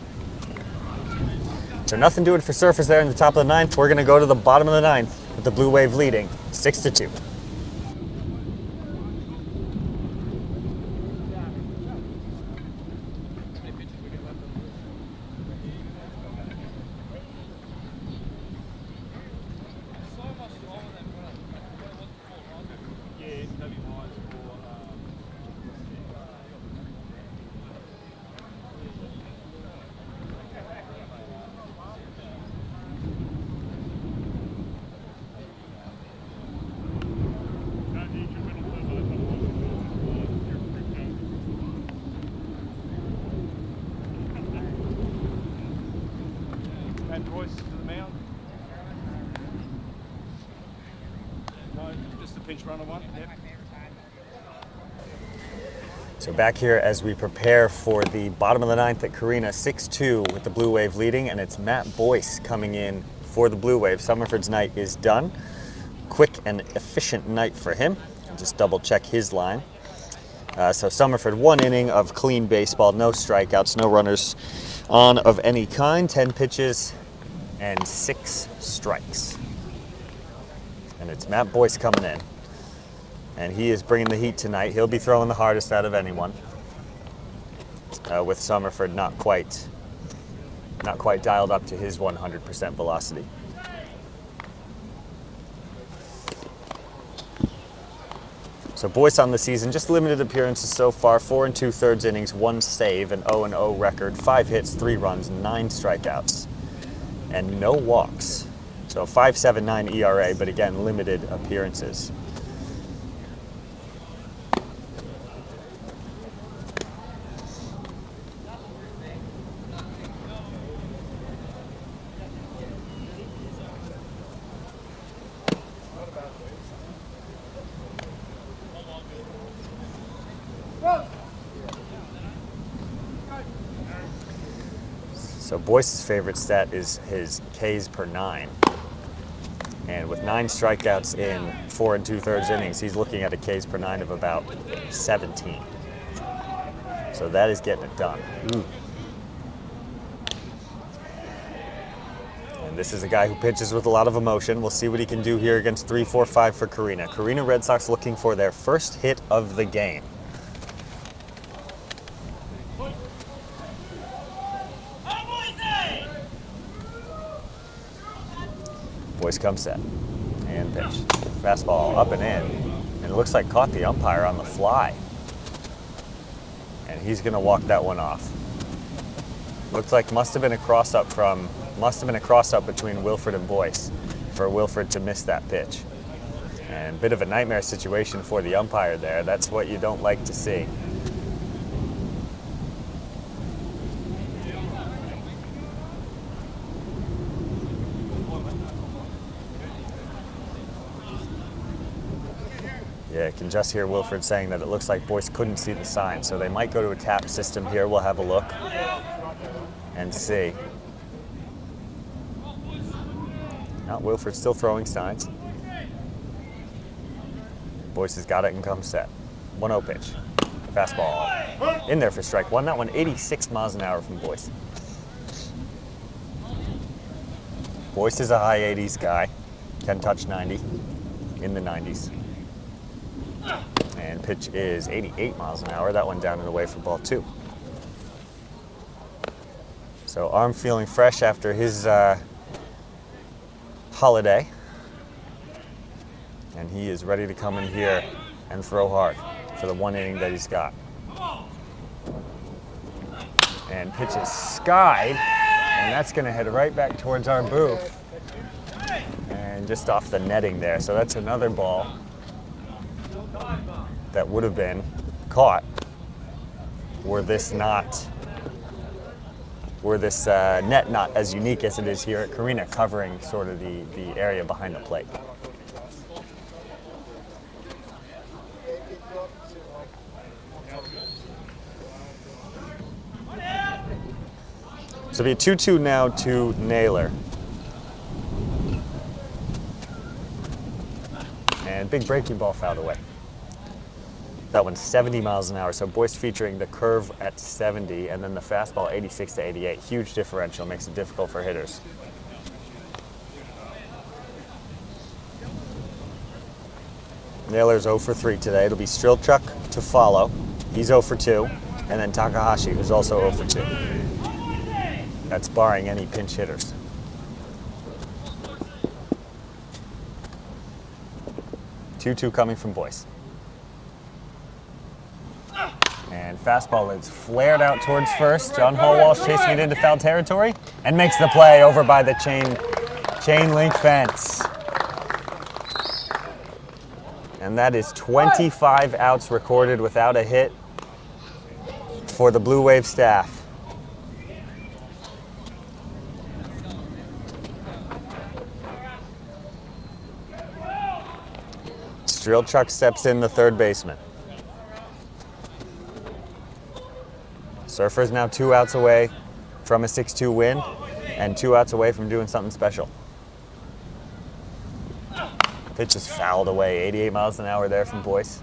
So nothing doing for Surfers there in the top of the 9th. We're going to go to the bottom of the 9th with the Blue Wave leading 6-2. Royce to the mound. No, just a pinch runner one. Yep. So back here as we prepare for the bottom of the 9th at Carina, 6-2 with the Blue Wave leading, and it's Matt Boyce coming in for the Blue Wave. Summerford's night is done. Quick and efficient night for him. I'll just double check his line. So Summerford, 1 inning of clean baseball, no strikeouts, no runners on of any kind, 10 pitches and 6 strikes. And it's Matt Boyce coming in. And he is bringing the heat tonight. He'll be throwing the hardest out of anyone. With Summerford not quite not quite dialed up to his 100% velocity. So Boyce on the season, just limited appearances so far, 4 2/3 innings, 1 save, an 0-0 record, 5 hits, 3 runs, 9 strikeouts, and no walks. So 5.79 ERA, but again, limited appearances. So Boyce's favorite stat is his Ks per 9. And with 9 strikeouts in 4 2/3 innings, he's looking at a Ks per 9 of about 17. So that is getting it done. And this is a guy who pitches with a lot of emotion. We'll see what he can do here against 3-4-5 for Carina. Carina Red Sox looking for their first hit of the game. Boyce comes set and pitch. Fastball up and in, and it looks like caught the umpire on the fly. And he's going to walk that one off. Looks like must have been a cross up between Wilfred and Boyce for Wilfred to miss that pitch. And a bit of a nightmare situation for the umpire there. That's what you don't like to see. Yeah, I can just hear Wilfred saying that it looks like Boyce couldn't see the sign, so they might go to a tap system here. We'll have a look and see. Now Wilfred's still throwing signs. Boyce has got it and comes set. 1-0 pitch. Fastball in there for strike one. That one 86 miles an hour from Boyce. Boyce is a high 80s guy. Can touch 90 in the 90s. And pitch is 88 miles an hour. That one down and away for ball 2. So arm feeling fresh after his holiday. And he is ready to come in here and throw hard for the 1 inning that he's got. And pitch is skied, and that's going to head right back towards our booth. And just off the netting there. So that's another ball that would have been caught were this net not as unique as it is here at Carina, covering sort of the area behind the plate. So it'll be a 2-2 now to Naylor. And big breaking ball fouled away. That one's 70 miles an hour, so Boyce featuring the curve at 70 and then the fastball 86 to 88. Huge differential, makes it difficult for hitters. Naylor's 0 for 3 today. It'll be Strelchuk to follow. He's 0 for 2. And then Takahashi, who's also 0 for 2. That's barring any pinch hitters. Two coming from Boyce. And fastball is flared out towards first. John Hallwalsh chasing it into foul territory and makes the play over by the chain link fence. And that is 25 outs recorded without a hit for the Bluewave staff. Strelchuk steps in, the third baseman. Surfer's now 2 outs away from a 6-2 win and 2 outs away from doing something special. Pitch is fouled away, 88 miles an hour there from Boyce.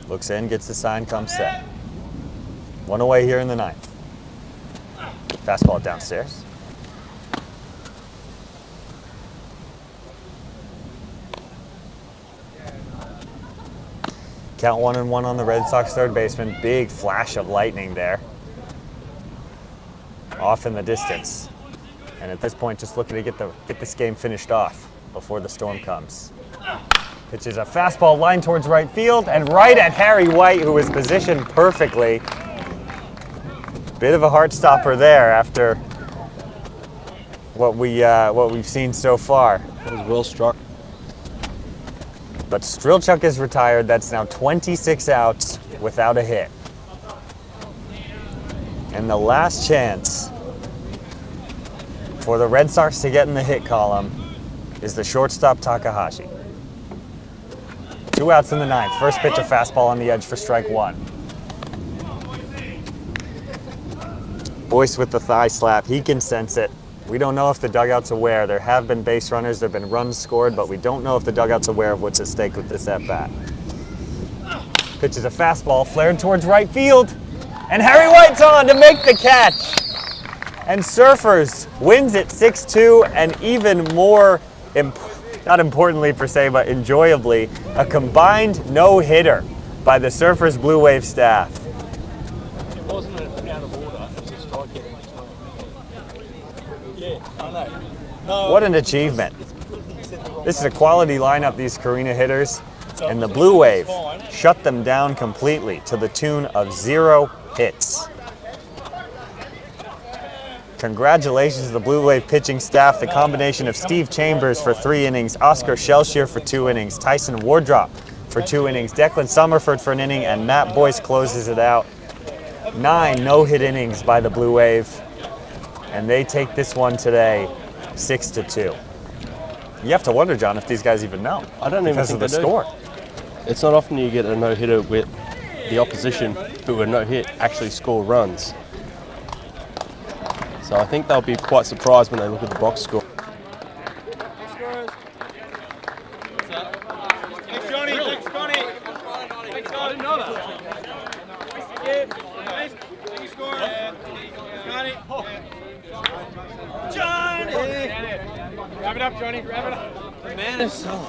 Looks in, gets the sign, comes set. 1 away here in the 9th. Fastball downstairs. count 1-1 on the Red Sox third baseman. Big flash of lightning there. Off in the distance. And at this point, just looking to get this game finished off before the storm comes. Pitches a fastball line towards right field and right at Harry White, who is positioned perfectly. Bit of a heart stopper there after what we've seen so far. That was well struck. But Strelchuk is retired. That's now 26 outs without a hit. And the last chance for the Red Sox to get in the hit column is the shortstop Takahashi. 2 outs in the ninth. First pitch, a fastball on the edge for strike one. Boyce with the thigh slap. He can sense it. We don't know if the dugout's aware. There have been base runners, there have been runs scored, but we don't know if the dugout's aware of what's at stake with this at-bat. Pitches a fastball, flared towards right field, and Harry White's on to make the catch. And Surfers wins it 6-2, and even more, not importantly per se, but enjoyably, a combined no-hitter by the Surfers Blue Wave staff. It wasn't out of order, it was a strike getting What an achievement. This is a quality lineup, these Carina hitters, and the Blue Wave shut them down completely to the tune of 0 hits. Congratulations to the Blue Wave pitching staff, the combination of Steve Chambers for 3 innings, Oscar Shelshear for 2 innings, Tyson Wardrop for 2 innings, Declan Summerford for an inning, and Matt Boyce closes it out. 9 no-hit innings by the Blue Wave, and they take this one today 6-2. You have to wonder, John, if these guys even know. I don't even think because of they the score. It's not often you get a no-hitter with the opposition who a no-hit actually score runs. So I think they'll be quite surprised when they look at the box score. Wrap it up, Johnny. Wrap it up. The man is solid.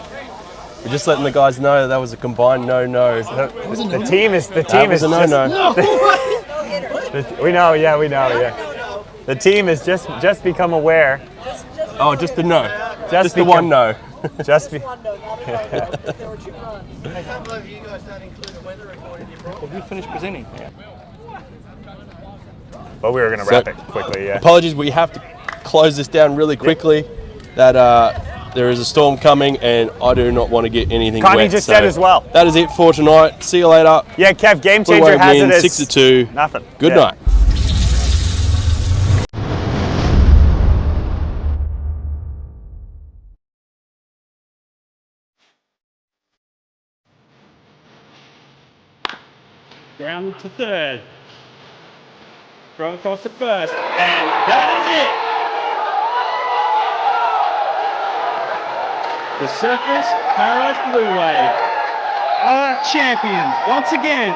We're just letting the guys know that was a combined no-no. The team is a no-no. We know, yeah. The team has just become aware. Oh, just the no. Just the one no. Just be. I can't believe you guys don't include the weather report in your broadcast. Well, we finished presenting. Yeah. But we were going to wrap it quickly, yeah. Apologies, we have to close this down really quickly. That there is a storm coming, and I do not want to get anything Connie wet. just said as well. That is it for tonight. See you later. Yeah, Kev, game Blue changer Wave has win, it as 6-2. Nothing. Good Yeah. night. Ground to third. Throw across to first. And that is it. The Surfers Paradise Blue Wave are champions once again